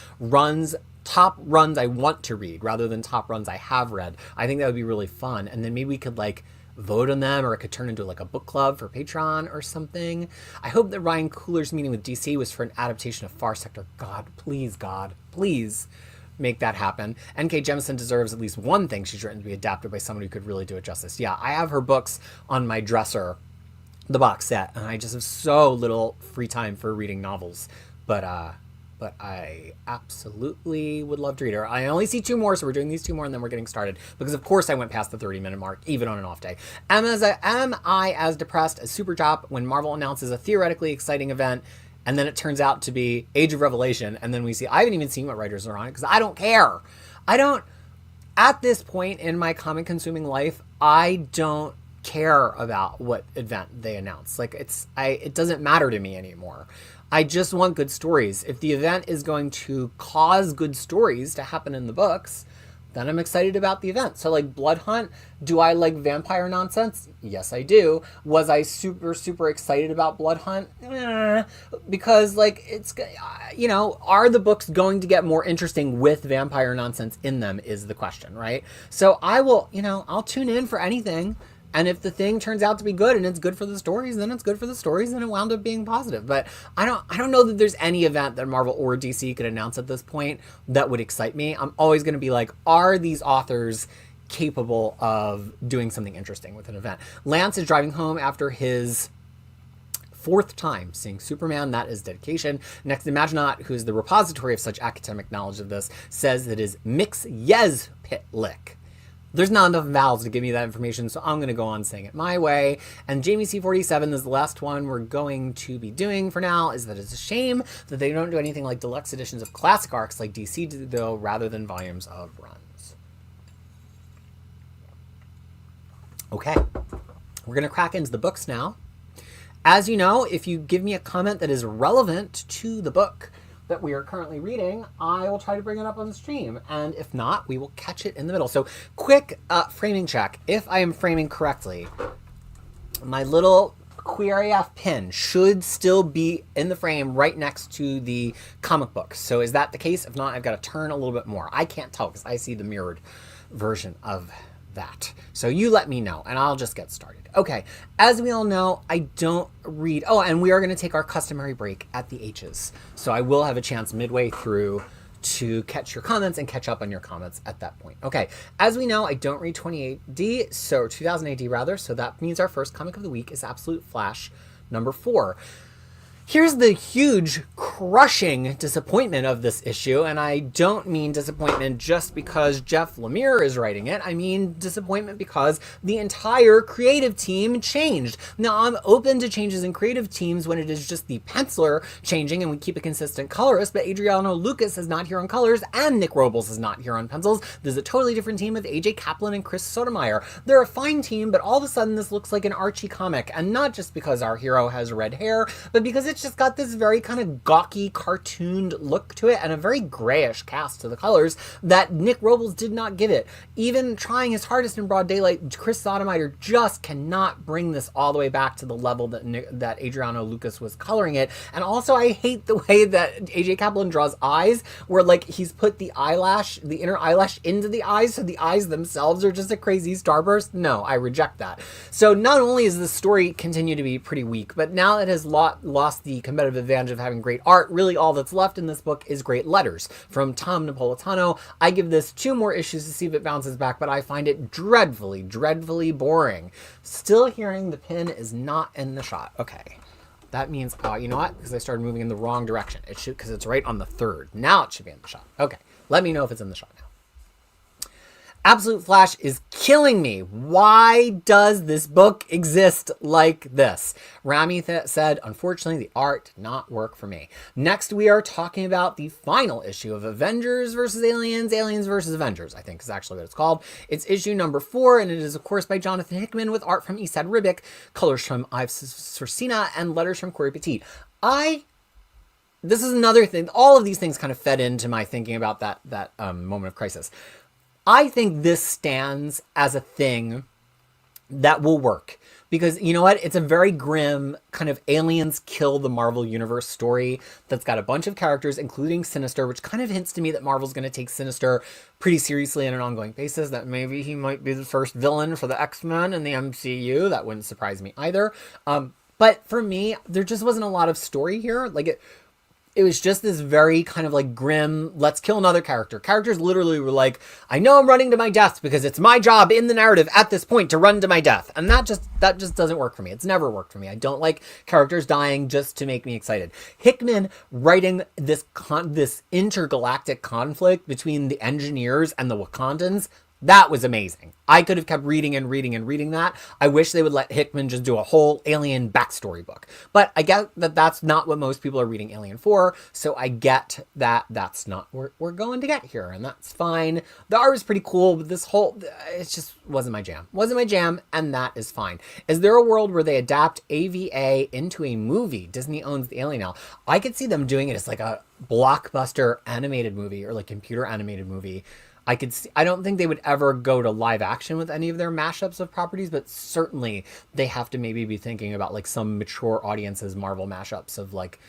top runs I want to read rather than top runs I have read. I think that would be really fun. And then maybe we could like vote on them, or it could turn into like a book club for Patreon or something. I hope that Ryan Coogler's meeting with DC was for an adaptation of Far Sector. God, please make that happen. N.K. Jemisin deserves at least one thing she's written to be adapted by someone who could really do it justice. Yeah, I have her books on my dresser, the box set, and I just have so little free time for reading novels. But I absolutely would love to read her. I only see 2 more, so we're doing these 2 more, and then we're getting started. Because, of course, I went past the 30-minute mark, even on an off day. Am I as depressed as Super Chop when Marvel announces a theoretically exciting event, and then it turns out to be Age of Revelation, and then we see, I haven't even seen what writers are on it, because I don't care. At this point in my comic consuming life, I don't care about what event they announce. Like, it doesn't matter to me anymore. I just want good stories. If the event is going to cause good stories to happen in the books, then I'm excited about the event. So like Blood Hunt, do I like vampire nonsense? Yes, I do. Was I super excited about Blood Hunt? Because like it's, are the books going to get more interesting with vampire nonsense in them is the question, right? So I will, I'll tune in for anything. And if the thing turns out to be good and it's good for the stories, then it's good for the stories and it wound up being positive. But I don't know that there's any event that Marvel or DC could announce at this point that would excite me. I'm always going to be like, are these authors capable of doing something interesting with an event? Lance is driving home after his 4th time seeing Superman. That is dedication. Next, Imaginaut, who is the repository of such academic knowledge of this, says that is Mix Yez Pitlick. There's not enough vowels to give me that information, so I'm going to go on saying it my way. And Jamie C47 is the last one we're going to be doing for now, is that it's a shame that they don't do anything like deluxe editions of classic arcs like DC did, though, rather than volumes of runs. Okay, we're going to crack into the books now. As you know, if you give me a comment that is relevant to the book that we are currently reading, I will try to bring it up on the stream. And if not, we will catch it in the middle. So quick framing check. If I am framing correctly, my little Queer AF pin should still be in the frame right next to the comic book. So is that the case? If not, I've got to turn a little bit more. I can't tell because I see the mirrored version of that. So you let me know and I'll just get started. Okay, as we all know, I don't read. Oh, and we are going to take our customary break at the H's. So I will have a chance midway through to catch your comments and catch up on your comments at that point. Okay, as we know, I don't read 20 AD, so 2000 AD rather, so that means our first comic of the week is Absolute Flash number 4. Here's the huge, crushing disappointment of this issue, and I don't mean disappointment just because Jeff Lemire is writing it. I mean disappointment because the entire creative team changed. Now, I'm open to changes in creative teams when it is just the penciler changing and we keep a consistent colorist, but Adriano Lucas is not here on colors, and Nick Robles is not here on pencils. This is a totally different team with AJ Kaplan and Chris Sotomayor. They're a fine team, but all of a sudden this looks like an Archie comic, and not just because our hero has red hair, but because it's just got this very kind of gawky, cartooned look to it and a very grayish cast to the colors that Nick Robles did not give it. Even trying his hardest in broad daylight, Chris Sotomayor just cannot bring this all the way back to the level that Adriano Lucas was coloring it. And also, I hate the way that AJ Kaplan draws eyes, where like he's put the eyelash, the inner eyelash into the eyes, so the eyes themselves are just a crazy starburst. No, I reject that. So not only is this story continue to be pretty weak, but now it has lost the competitive advantage of having great art. Really all that's left in this book is great letters from Tom Napolitano. I give this 2 more issues to see if it bounces back, but I find it dreadfully, dreadfully boring. Still hearing the pin is not in the shot. Okay. That means, you know what? Because I started moving in the wrong direction. It should, because it's right on the 3rd. Now it should be in the shot. Okay. Let me know if it's in the shot now. Absolute Flash is killing me. Why does this book exist like this? Rami said, unfortunately, the art did not work for me. Next, we are talking about the final issue of Avengers versus Aliens, Aliens versus Avengers, I think is actually what it's called. It's issue number 4, and it is, of course, by Jonathan Hickman with art from Esad Ribic, colors from Yves Sorsina, and letters from Corey Petit. This is another thing. All of these things kind of fed into my thinking about that Moment of Krisis. I think this stands as a thing that will work because, you know what? It's a very grim kind of aliens kill the Marvel Universe story that's got a bunch of characters, including Sinister, which kind of hints to me that Marvel's going to take Sinister pretty seriously on an ongoing basis, that maybe he might be the first villain for the X-Men in the MCU. That wouldn't surprise me either. But for me, there just wasn't a lot of story here. Like it was just this very kind of like grim, let's kill another character. Characters literally were like, I know I'm running to my death because it's my job in the narrative at this point to run to my death. And that just doesn't work for me. It's never worked for me. I don't like characters dying just to make me excited. Hickman writing this intergalactic conflict between the engineers and the Wakandans, that was amazing. I could have kept reading and reading and reading that. I wish they would let Hickman just do a whole alien backstory book. But I get that that's not what most people are reading Alien for, so I get that that's not what we're going to get here, and that's fine. The art was pretty cool, but it just wasn't my jam. Wasn't my jam, and that is fine. Is there a world where they adapt AVA into a movie? Disney owns the Alien now. I could see them doing it as like a blockbuster animated movie or like computer animated movie. I don't think they would ever go to live action with any of their mashups of properties, but certainly they have to maybe be thinking about like some mature audiences Marvel mashups of like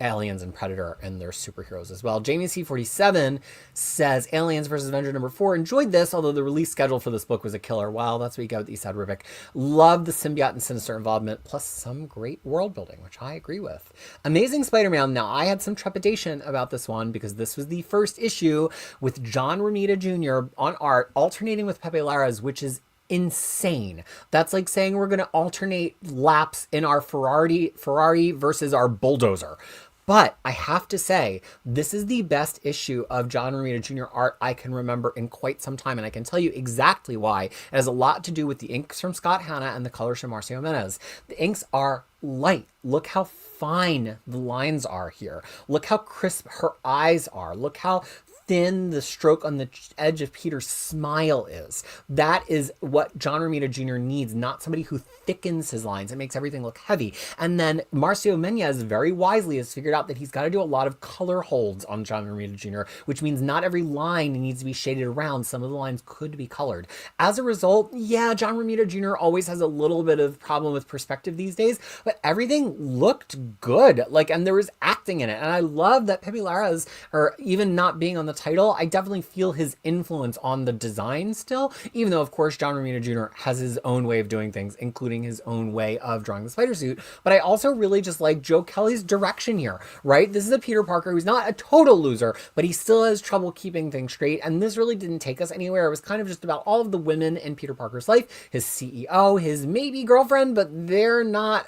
Aliens and Predator and their superheroes as well. Jamie C47 says, Aliens versus Avenger number 4. Enjoyed this, although the release schedule for this book was a killer. Wow, that's what you got with Esad Ribic. Love the symbiote and Sinister involvement, plus some great world building, which I agree with. Amazing Spider-Man. Now, I had some trepidation about this one because this was the first issue with John Romita Jr. on art, alternating with Pepe Larraz, which is insane. That's like saying we're going to alternate laps in our Ferrari versus our bulldozer. But I have to say, this is the best issue of John Romita Jr. art I can remember in quite some time, and I can tell you exactly why. It has a lot to do with the inks from Scott Hanna and the colors from Marcio Menez. The inks are light. Look how fine the lines are here. Look how crisp her eyes are. Look how thin the stroke on the edge of Peter's smile is. That is what John Romita Jr. needs, not somebody who thickens his lines and makes everything look heavy. And then Marcio Menez very wisely has figured out that he's got to do a lot of color holds on John Romita Jr., which means not every line needs to be shaded around. Some of the lines could be colored. As a result, yeah, John Romita Jr. always has a little bit of problem with perspective these days, but everything looked good. Like, and there was acting in it. And I love that Pepe Larraz, or even not being on the title, I definitely feel his influence on the design still, even though, of course, John Romita Jr. has his own way of doing things, including his own way of drawing the spider suit. But I also really just like Joe Kelly's direction here, right? This is a Peter Parker who's not a total loser, but he still has trouble keeping things straight. And this really didn't take us anywhere. It was kind of just about all of the women in Peter Parker's life, his CEO, his maybe girlfriend, but they're not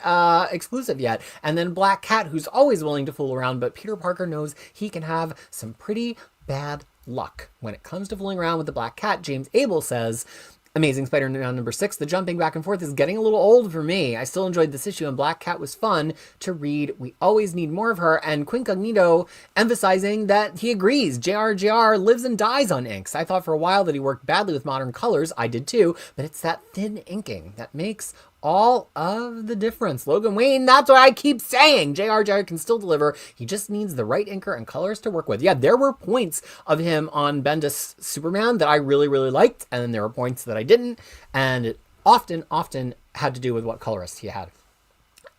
exclusive yet. And then Black Cat, who's always willing to fool around, but Peter Parker knows he can have some pretty bad luck when it comes to fooling around with the Black Cat. James Abel says, Amazing Spider-Man number 6, the jumping back and forth is getting a little old for me. I still enjoyed this issue, and Black Cat was fun to read. We always need more of her. And Quincognito emphasizing that he agrees. JR lives and dies on inks. I thought for a while that he worked badly with modern colors. I did too, but it's that thin inking that makes all of the difference. Logan Wayne, that's what I keep saying. JR can still deliver. He just needs the right inker and colors to work with. Yeah, there were points of him on Bendis Superman that I really, really liked, and then there were points that I didn't, and it often had to do with what colorist he had.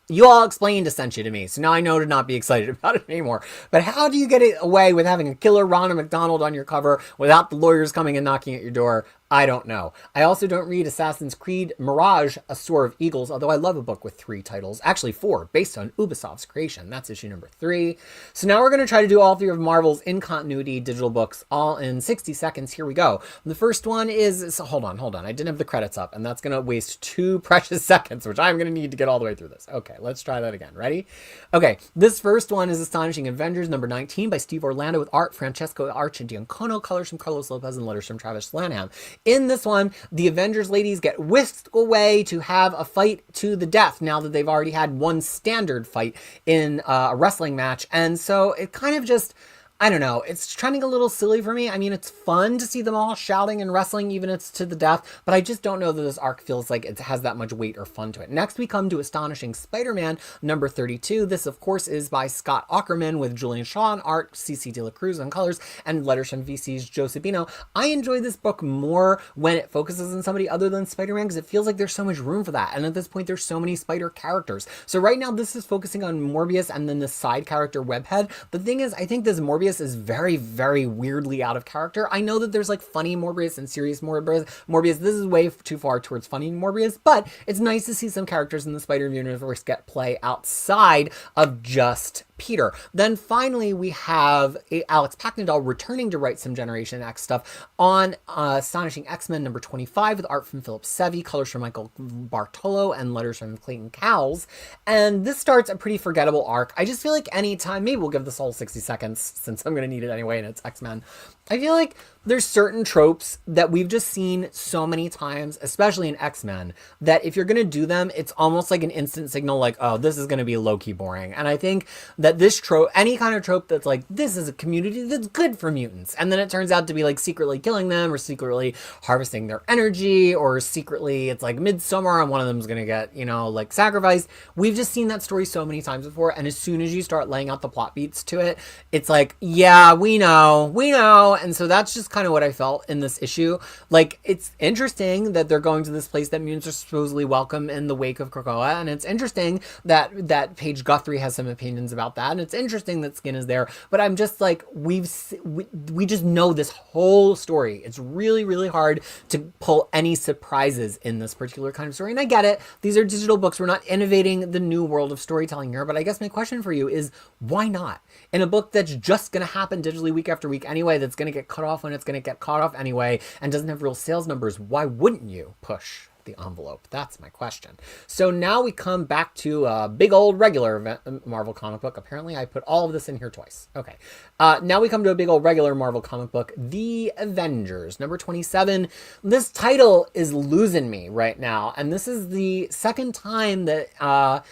You all explained Essentia to me, so now I know to not be excited about it anymore. But how do you get it away with having a killer Ronald McDonald on your cover without the lawyers coming and knocking at your door? I don't know. I also don't read Assassin's Creed Mirage, A Soar of Eagles, although I love a book with 3 titles. Actually 4, based on Ubisoft's creation. That's issue number 3. So now we're going to try to do all 3 of Marvel's in-continuity digital books all in 60 seconds. Here we go. The first one is... Hold on. I didn't have the credits up, and that's going to waste 2 precious seconds, which I'm going to need to get all the way through this. Okay, let's try that again. Ready? Okay, this first one is Astonishing Avengers number 19 by Steve Orlando with art Francesco Argentiano, colors from Carlos Lopez, and letters from Travis Lanham. In this one, the Avengers ladies get whisked away to have a fight to the death now that they've already had one standard fight in a wrestling match. And so it kind of just... I don't know, it's trending a little silly for me. I mean, it's fun to see them all shouting and wrestling, even if it's to the death, but I just don't know that this arc feels like it has that much weight or fun to it. Next, we come to Astonishing Spider-Man number 32. This, of course, is by Scott Aukerman with Julian Shaw on art, CC De La Cruz on colors, and letters from VC's Joe Sabino. I enjoy this book more when it focuses on somebody other than Spider-Man, because it feels like there's so much room for that, and at this point, there's so many Spider characters. So right now, this is focusing on Morbius and then the side character Webhead. The thing is, I think this Morbius is very, very weirdly out of character. I know that there's like funny Morbius and serious Morbius. This is way too far towards funny Morbius, but it's nice to see some characters in the Spider-Universe get play outside of just Peter. Then finally, we have Alex Packnadal returning to write some Generation X stuff on Astonishing X-Men number 25 with art from Philip Sevy, colors from Michael Bartolo, and letters from Clayton Cowles. And this starts a pretty forgettable arc. I just feel like anytime, maybe we'll give this all 60 seconds since I'm going to need it anyway and it's X-Men. I feel like there's certain tropes that we've just seen so many times, especially in X-Men, that if you're going to do them, it's almost like an instant signal like, oh, this is going to be low-key boring. And I think that this trope, any kind of trope that's like, this is a community that's good for mutants, and then it turns out to be like secretly killing them or secretly harvesting their energy, or secretly it's like Midsummer and one of them is going to get, you know, like sacrificed. We've just seen that story so many times before, and as soon as you start laying out the plot beats to it, it's like, yeah, we know. And so that's just kind of what I felt in this issue. Like, it's interesting that they're going to this place that mutants are supposedly welcome in the wake of Krakoa, and it's interesting that Paige Guthrie has some opinions about that, and it's interesting that Skin is there, but I'm just like, we just know this whole story. It's really, really hard to pull any surprises in this particular kind of story, and I get it. These are digital books. We're not innovating the new world of storytelling here, but I guess my question for you is, why not? In a book that's just going to happen digitally week after week anyway, that's going to get cut off when it's going to get cut off anyway, and doesn't have real sales numbers, why wouldn't you push the envelope? That's my question. So now we come back to a big old regular Marvel comic book. Apparently I put all of this in here twice. Okay. Now we come to a big old regular Marvel comic book, The Avengers, number 27. This title is losing me right now, and this is the second time that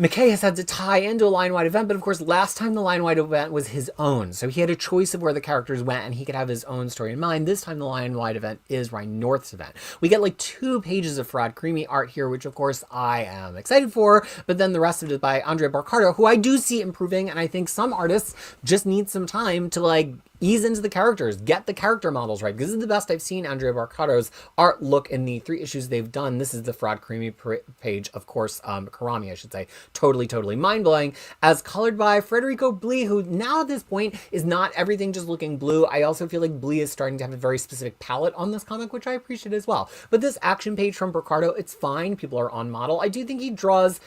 McKay has had to tie into a line-wide event, but of course last time the line-wide event was his own, so he had a choice of where the characters went and he could have his own story in mind. This time the line-wide event is Ryan North's event. We get like 2 pages of Farhad Karimi art here, which of course I am excited for, but then the rest of it is by Andrea Barcardo, who I do see improving, and I think some artists just need some time to like ease into the characters, get the character models right. This is the best I've seen Andrea Barcardo's art look in the 3 issues they've done. This is the Farhad Karimi page, of course, Karami, I should say. Totally mind-blowing. As colored by Federico Blee, who now at this point is not everything just looking blue. I also feel like Blee is starting to have a very specific palette on this comic, which I appreciate as well. But this action page from Barcardo, it's fine. People are on model. I do think he draws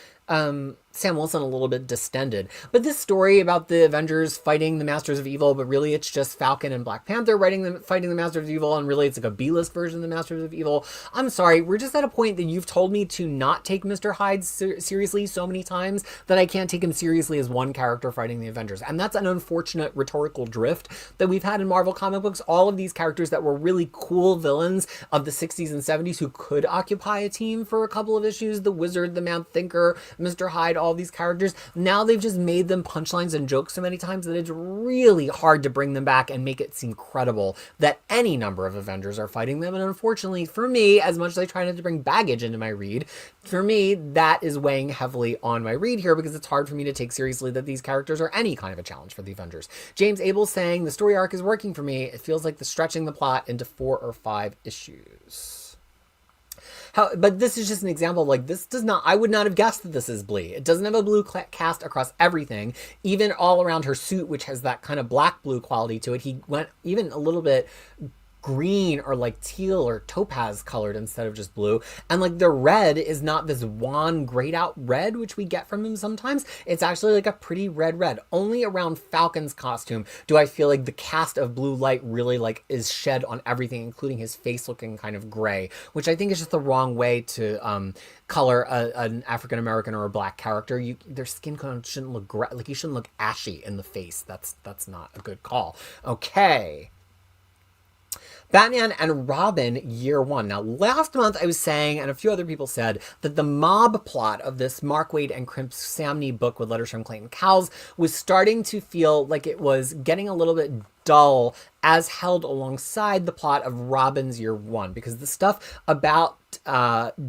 Sam Wilson a little bit distended. But this story about the Avengers fighting the Masters of Evil, but really it's just Falcon and Black Panther fighting the Masters of Evil, and really it's like a B-list version of the Masters of Evil. I'm sorry, we're just at a point that you've told me to not take Mr. Hyde seriously so many times that I can't take him seriously as one character fighting the Avengers. And that's an unfortunate rhetorical drift that we've had in Marvel comic books. All of these characters that were really cool villains of the 60s and 70s who could occupy a team for a couple of issues, the Wizard, the Mad Thinker, Mr. Hyde, all these characters, now they've just made them punchlines and jokes so many times that it's really hard to bring them back and make it seem credible that any number of Avengers are fighting them. And unfortunately for me, as much as I try not to bring baggage into my read, for me that is weighing heavily on my read here, because it's hard for me to take seriously that these characters are any kind of a challenge for the Avengers. James Abel saying, the story arc is working for me. It feels like the stretching the plot into 4 or 5 issues. But this is just an example, like, this does not, I would not have guessed that this is Blee. It doesn't have a blue cast across everything, even all around her suit, which has that kind of black blue quality to it. He went even a little bit green or like teal or topaz colored instead of just blue. And like the red is not this wan grayed out red, which we get from him sometimes. It's actually like a pretty red. Only around Falcon's costume do I feel like the cast of blue light really like is shed on everything, including his face looking kind of gray, which I think is just the wrong way to color an African-American or a black character. Their skin tone shouldn't look like, you shouldn't look ashy in the face. That's not a good call. Okay. Batman and Robin Year 1. Now, last month I was saying, and a few other people said, that the mob plot of this Mark Waid and Chris Samnee book with letters from Clayton Cowles was starting to feel like it was getting a little bit dull as held alongside the plot of Robin's Year 1, because the stuff about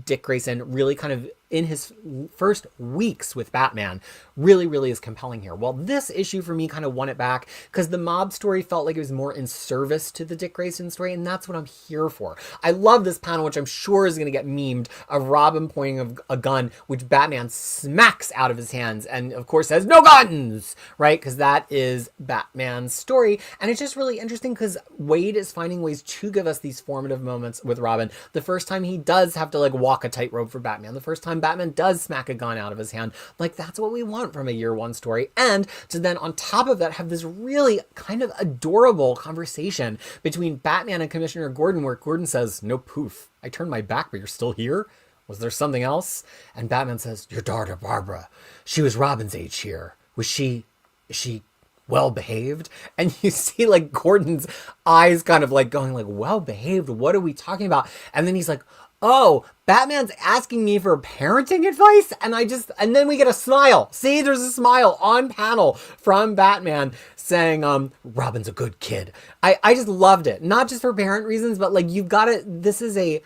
Dick Grayson really kind of in his first weeks with Batman really is compelling here. Well, this issue for me kind of won it back, because the mob story felt like it was more in service to the Dick Grayson story, and that's what I'm here for. I love this panel, which I'm sure is going to get memed, of Robin pointing a gun, which Batman smacks out of his hands and of course says, "No guns!" Right? Because that is Batman's story. And it's just really interesting because Waid is finding ways to give us these formative moments with Robin. The first time he does have to like walk a tightrope for Batman. The first time Batman does smack a gun out of his hand. Like, that's what we want from a Year 1 story. And to then on top of that have this really kind of adorable conversation between Batman and Commissioner Gordon, where Gordon says, "No poof, I turned my back, but you're still here? Was there something else?" And Batman says, "Your daughter Barbara, she was Robin's age here. Is she well behaved?" And you see like Gordon's eyes kind of like going like, well behaved, what are we talking about? And then he's like, "Oh, Batman's asking me for parenting advice?" And then we get a smile. See, there's a smile on panel from Batman saying, "Robin's a good kid." I just loved it. Not just for parent reasons, but like, you've got to, this is a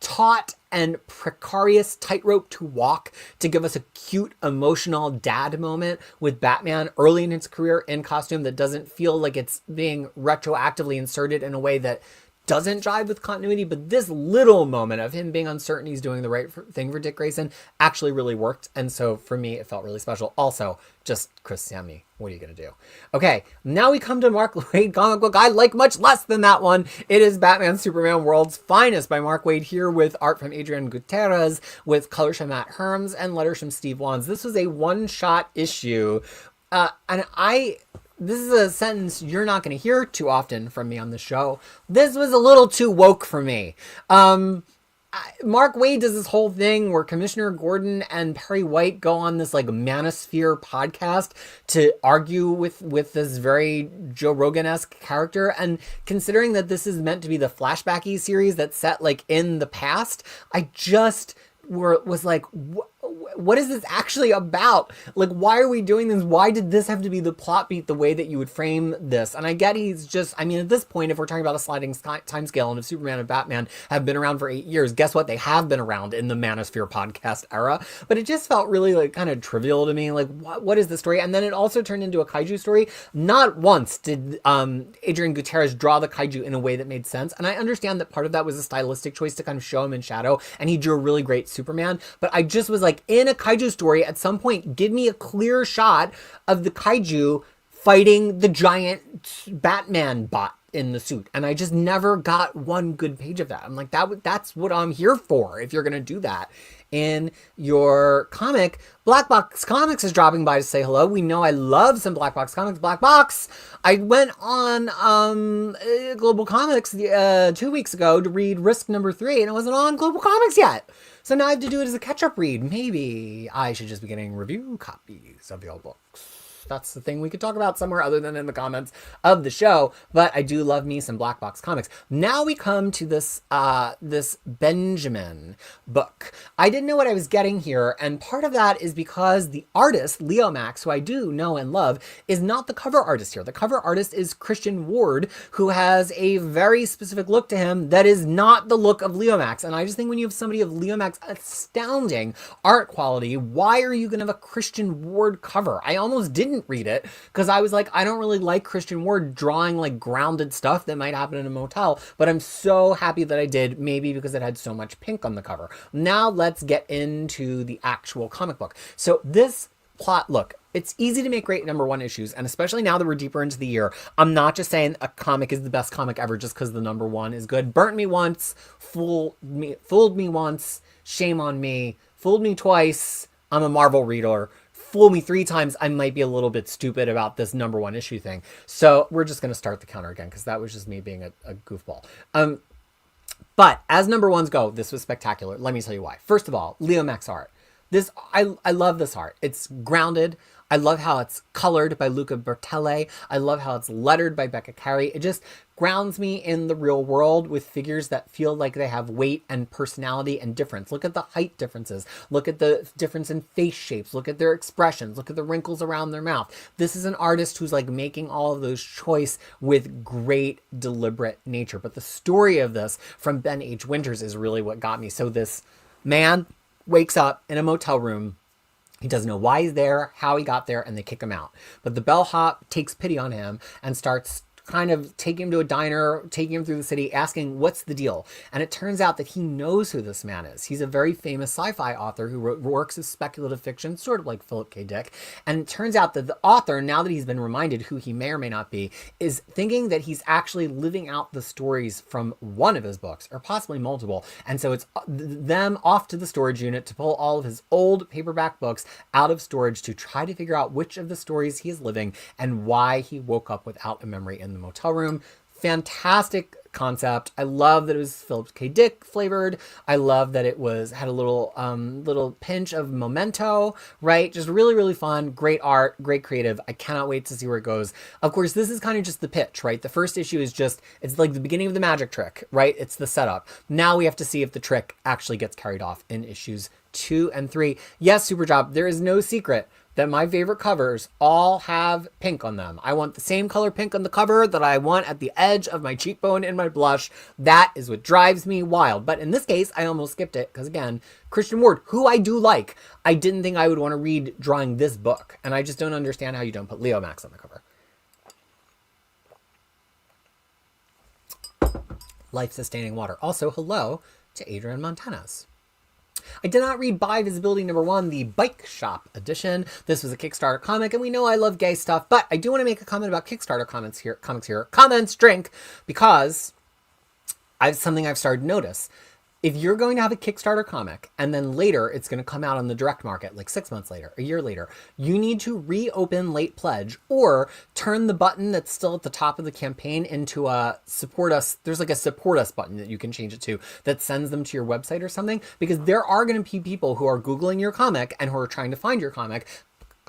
taut and precarious tightrope to walk to give us a cute, emotional dad moment with Batman early in his career in costume that doesn't feel like it's being retroactively inserted in a way that doesn't jive with continuity. But this little moment of him being uncertain he's doing the right thing for Dick Grayson actually really worked. And so for me, it felt really special. Also, just Chris Samnee. What are you going to do? Okay, now we come to Mark Waid comic book I like much less than that one. It is Batman Superman World's Finest by Mark Waid, here with art from Adrian Gutierrez, with colors from Matt Herms and letters from Steve Wands. This was a one-shot issue. This is a sentence you're not going to hear too often from me on the show. This was a little too woke for me. Mark Waid does this whole thing where Commissioner Gordon and Perry White go on this like manosphere podcast to argue with this very Joe Rogan-esque character. And considering that this is meant to be the flashbacky series that's set like in the past, I just was like, what is this actually about? Like, why are we doing this? Why did this have to be the plot beat the way that you would frame this? And I get he's just, I mean, at this point, if we're talking about a sliding time scale and if Superman and Batman have been around for 8 years, guess what? They have been around in the Manosphere podcast era. But it just felt really like kind of trivial to me. Like, what is the story? And then it also turned into a kaiju story. Not once did Adrian Gutierrez draw the kaiju in a way that made sense. And I understand that part of that was a stylistic choice to kind of show him in shadow. And he drew a really great Superman. But I just was like, in a kaiju story, at some point, give me a clear shot of the kaiju fighting the giant Batman bot in the suit. And I just never got one good page of that. I'm like, that's what I'm here for if you're going to do that in your comic. Black Box Comics is dropping by to say hello. We know I love some Black Box Comics. Black Box, I went on Global Comics 2 weeks ago to read Risk number 3, and it wasn't on Global Comics yet. So now I have to do it as a catch-up read. Maybe I should just be getting review copies of the old books. That's the thing we could talk about somewhere other than in the comments of the show. But I do love me some Black Box Comics. Now we come to this this Benjamin book. I didn't know what I was getting here, and part of that is because the artist, Leo Max, who I do know and love, is not the cover artist here. The cover artist is Christian Ward, who has a very specific look to him that is not the look of Leo Max. And I just think when you have somebody of Leo Max astounding art quality, why are you going to have a Christian Ward cover? I almost didn't read it because I was like, I don't really like Christian Ward drawing like grounded stuff that might happen in a motel, but I'm so happy that I did, maybe because it had so much pink on the cover. Now let's get into the actual comic book. So this plot, look, it's easy to make great number one issues, and especially now that we're deeper into the year, I'm not just saying a comic is the best comic ever just because the number one is good. Burnt me once, fooled me once, shame on me, fooled me twice, I'm a Marvel reader. Fool me 3 times, I might be a little bit stupid about this number one issue thing. So we're just going to start the counter again because that was just me being a goofball. But as number ones go, this was spectacular. Let me tell you why. First of all, Leo Max art. I love this art. It's grounded. I love how it's colored by Luca Bertelle. I love how it's lettered by Becca Carey. It just grounds me in the real world with figures that feel like they have weight and personality and difference. Look at the height differences. Look at the difference in face shapes. Look at their expressions. Look at the wrinkles around their mouth. This is an artist who's like making all of those choice with great deliberate nature. But the story of this from Ben H. Winters is really what got me. So this man wakes up in a motel room. He doesn't know why he's there, how he got there, and they kick him out. But the bellhop takes pity on him and starts kind of taking him to a diner, taking him through the city, asking, what's the deal? And it turns out that he knows who this man is. He's a very famous sci-fi author who works as speculative fiction, sort of like Philip K. Dick. And it turns out that the author, now that he's been reminded who he may or may not be, is thinking that he's actually living out the stories from one of his books, or possibly multiple. And so it's them off to the storage unit to pull all of his old paperback books out of storage to try to figure out which of the stories he is living and why he woke up without a memory in the motel room. Fantastic concept. I love that it was Philip K. Dick flavored. I love that it had a little pinch of Memento, right? Just really, really fun. Great art, great creative. I cannot wait to see where it goes. Of course, this is kind of just the pitch, right? The first issue is just, it's like the beginning of the magic trick, right? It's the setup. Now we have to see if the trick actually gets carried off in issues 2 and 3. Yes, Superjob, there is no secret that my favorite covers all have pink on them. I want the same color pink on the cover that I want at the edge of my cheekbone in my blush. That is what drives me wild. But in this case, I almost skipped it because, again, Christian Ward, who I do like, I didn't think I would want to read drawing this book. And I just don't understand how you don't put Leo Max on the cover. Life-sustaining water. Also, hello to Adrian Montanez. I did not read By Visibility number 1, the Bike Shop edition. This was a Kickstarter comic, and we know I love gay stuff, but I do want to make a comment about Kickstarter comics here. Comments, drink, because something I've started to notice. If you're going to have a Kickstarter comic and then later it's going to come out on the direct market, like 6 months later, a year later, you need to reopen late pledge or turn the button that's still at the top of the campaign into a support us. There's like a support us button that you can change it to that sends them to your website or something, because there are going to be people who are Googling your comic and who are trying to find your comic.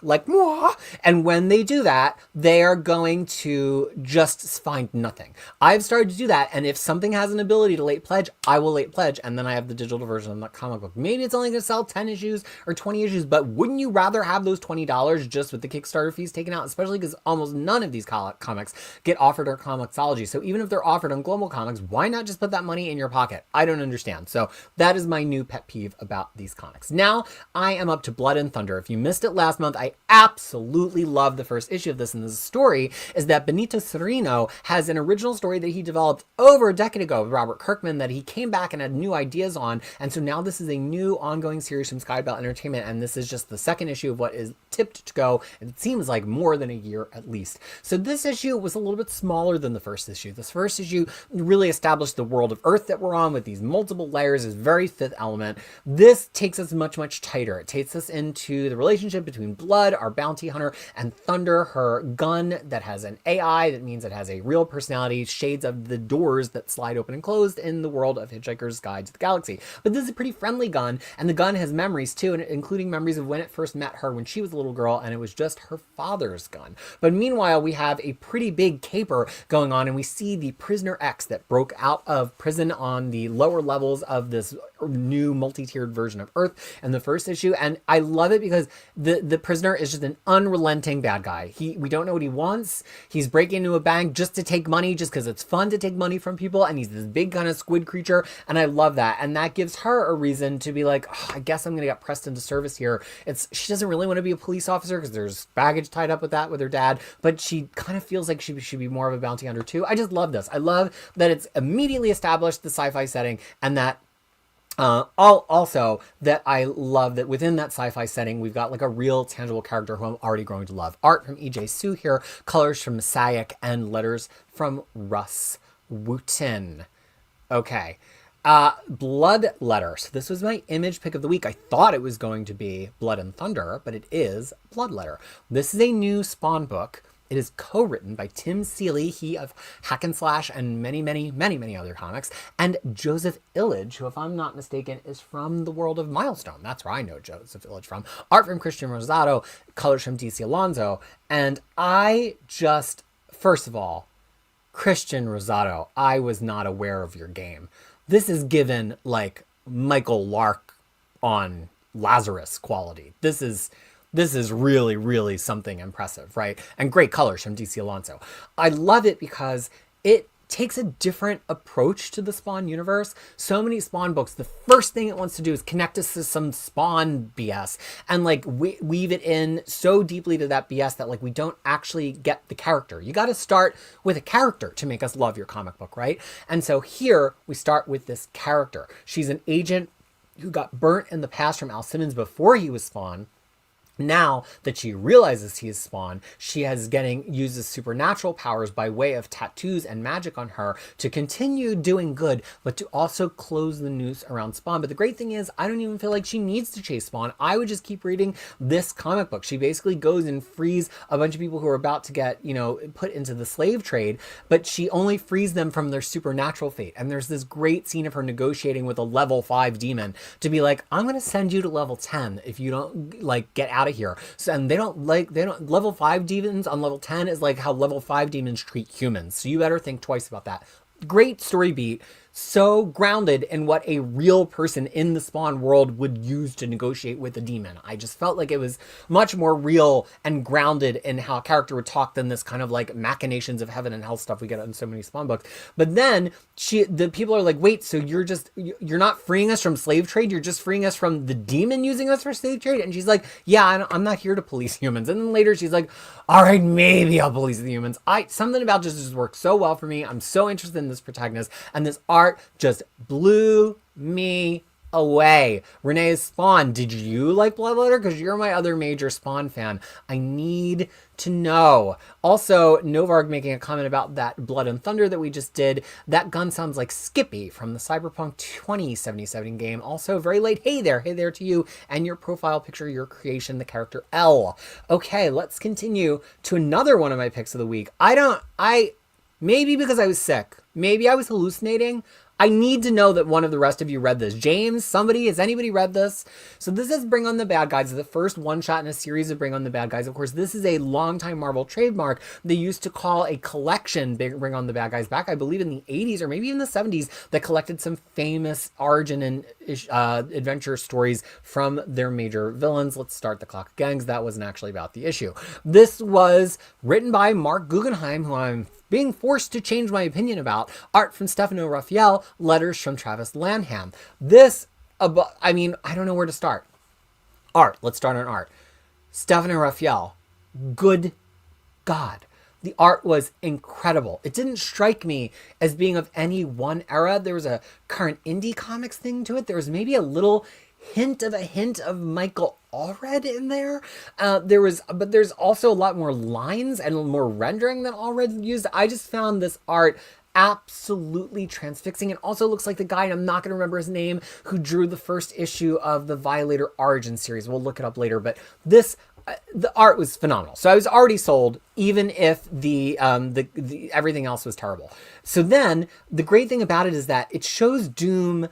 like moi. And when they do that, they are going to just find nothing. I've started to do that, and if something has an ability to late pledge, I will late pledge, and then I have the digital version of that comic book. Maybe it's only going to sell 10 issues or 20 issues, but wouldn't you rather have those $20 just with the Kickstarter fees taken out? Especially because almost none of these comics get offered on Comixology. So even if they're offered on Global Comics, why not just put that money in your pocket? I don't understand. So that is my new pet peeve about these comics. Now I am up to Blood and Thunder. If you missed it last month, I absolutely love the first issue of this. And the story is that Benito Cerino has an original story that he developed over a decade ago with Robert Kirkman that he came back and had new ideas on. And so now this is a new ongoing series from Skybell Entertainment. And this is just the second issue of what is tipped to go. It seems like more than a year at least. So this issue was a little bit smaller than the first issue. This first issue really established the world of Earth that we're on with these multiple layers, is very Fifth Element. This takes us much, much tighter. It takes us into the relationship between Blood, our bounty hunter, and Thunder, her gun that has an AI. That means it has a real personality, shades of the doors that slide open and closed in the world of Hitchhiker's Guide to the Galaxy. But this is a pretty friendly gun, and the gun has memories too, and including memories of when it first met her when she was a little girl, and it was just her father's gun. But meanwhile, we have a pretty big caper going on, and we see the Prisoner X that broke out of prison on the lower levels of this new multi-tiered version of Earth in the first issue. And I love it because the prisoner is just an unrelenting bad guy. We don't know what he wants. He's breaking into a bank just to take money, just because it's fun to take money from people, and he's this big kind of squid creature, and I love that. And that gives her a reason to be like, oh, I guess I'm gonna get pressed into service here. She doesn't really want to be a police officer because there's baggage tied up with that with her dad, but she kind of feels like she should be more of a bounty hunter too. I just love this. I love that it's immediately established the sci-fi setting, and that also that I love that within that sci-fi setting, we've got like a real tangible character who I'm already growing to love. Art from E.J. Su here, colors from Sayak, and letters from Russ Wooten. Okay. Blood Letter. So this was my image pick of the week. I thought it was going to be Blood and Thunder, but it is Blood Letter. This is a new Spawn book. It is co-written by Tim Seeley, he of Hack and Slash and many, many, many, many other comics, and Joseph Illidge, who, if I'm not mistaken, is from the world of Milestone. That's where I know Joseph Illidge from. Art from Christian Rosado, colors from DC Alonso, and I just, first of all, Christian Rosado, I was not aware of your game. This is given like Michael Lark on Lazarus quality. This is really, really something impressive, right? And great colors from DC Alonso. I love it because it takes a different approach to the Spawn universe. So many Spawn books, the first thing it wants to do is connect us to some Spawn BS and like weave it in so deeply to that BS that like we don't actually get the character. You got to start with a character to make us love your comic book, right? And so here we start with this character. She's an agent who got burnt in the past from Al Simmons before he was Spawn. Now that she realizes he is Spawn, she uses supernatural powers by way of tattoos and magic on her to continue doing good, but to also close the noose around Spawn. But the great thing is, I don't even feel like she needs to chase Spawn. I would just keep reading this comic book. She basically goes and frees a bunch of people who are about to get, put into the slave trade, but she only frees them from their supernatural fate. And there's this great scene of her negotiating with a level 5 demon to be like, I'm going to send you to level 10 if you don't get out of here. So, and they don't level 5 demons on level 10 is like how level 5 demons treat humans. So you better think twice about that. Great story beat. So grounded in what a real person in the Spawn world would use to negotiate with a demon. I just felt like it was much more real and grounded in how a character would talk than this kind of like machinations of heaven and hell stuff we get in so many Spawn books. But then the people are like, wait, so you're not freeing us from slave trade? You're just freeing us from the demon using us for slave trade? And she's like, yeah, I'm not here to police humans. And then later she's like, all right, maybe I'll police the humans. Something about just worked so well for me. I'm so interested in this protagonist, and this art just blew me away. Renee's Spawn, did you like Bloodletter? Because you're my other major Spawn fan. I need to know. Also, Novarg making a comment about that Blood and Thunder that we just did. That gun sounds like Skippy from the Cyberpunk 2077 game. Also, very late. Hey there to you and your profile picture, your creation, the character L. Okay, let's continue to another one of my picks of the week. Maybe because I was sick. Maybe I was hallucinating. I need to know that one of the rest of you read this. James, somebody, has anybody read this? So this is Bring on the Bad Guys, the first one-shot in a series of Bring on the Bad Guys. Of course, this is a longtime Marvel trademark. They used to call a collection Bring on the Bad Guys back, I believe, in the 80s or maybe even the 70s, that collected some famous origin and adventure stories from their major villains. Let's start the clock again, because that wasn't actually about the issue. This was written by Mark Guggenheim, who I'm being forced to change my opinion about. Art from Stefano Raffaele, letters from Travis Lanham. This, I mean, I don't know where to start. Art, let's start on art. Stefano Raffaele, good God. The art was incredible. It didn't strike me as being of any one era. There was a current indie comics thing to it. There was maybe a little hint of Michael Allred in there. But there's also a lot more lines and more rendering than Allred used. I just found this art absolutely transfixing. It also looks like the guy, and I'm not going to remember his name, who drew the first issue of the Violator Origin series. We'll look it up later, but the art was phenomenal. So I was already sold, even if the everything else was terrible. So then the great thing about it is that it shows Doom.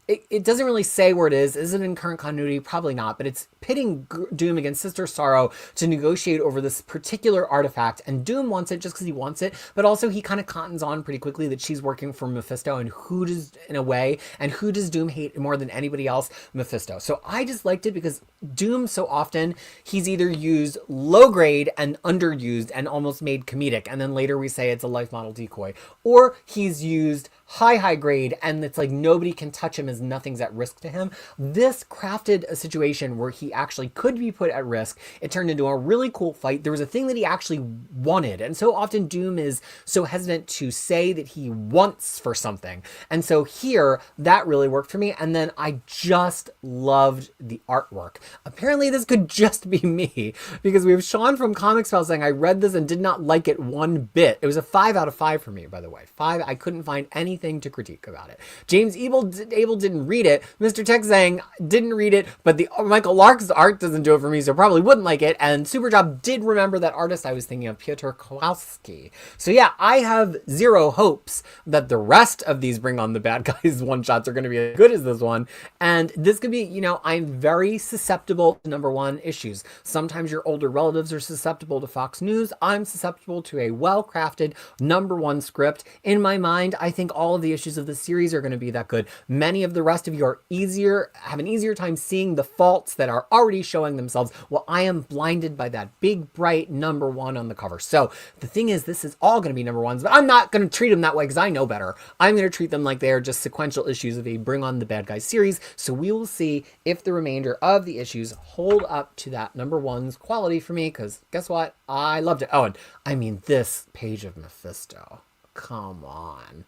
It doesn't really say where it is. Is it in current continuity? Probably not, but it's pitting Doom against Sister Sorrow to negotiate over this particular artifact, and Doom wants it just because he wants it, but also he kind of cottons on pretty quickly that she's working for Mephisto, and who does Doom hate more than anybody else? Mephisto. So I just liked it because Doom, so often, he's either used low grade and underused and almost made comedic, and then later we say it's a life model decoy, or he's used high grade and it's like nobody can touch him as nothing's at risk to him. This crafted a situation where he actually could be put at risk. It turned into a really cool fight. There was a thing that he actually wanted, and so often Doom is so hesitant to say that he wants for something, and so here that really worked for me. And then I just loved the artwork. Apparently this could just be me, because we have Sean from Comics Pal saying I read this and did not like it one bit. It was a 5 out of 5 for me, by the way. 5. I couldn't find anything to critique about it. James Abel didn't read it. Mr. Tech saying didn't read it, but the Michael Lark's art doesn't do it for me, so probably wouldn't like it. And Superjob did remember that artist I was thinking of, Piotr Kowalski. So yeah, I have zero hopes that the rest of these Bring on the Bad Guys one-shots are going to be as good as this one. And this could be, I'm very susceptible to #1 issues. Sometimes your older relatives are susceptible to Fox News. I'm susceptible to a well-crafted #1 script. In my mind, I think all of the issues of the series are going to be that good. Many of the rest of you have an easier time seeing the faults that are already showing themselves, while I am blinded by that big, bright #1 on the cover. So the thing is, this is all going to be #1s, but I'm not going to treat them that way because I know better. I'm going to treat them like they are just sequential issues of a Bring on the Bad Guys series. So we will see if the remainder of the issues hold up to that #1's quality for me, because guess what? I loved it. Oh, and I mean, this page of Mephisto. Come on.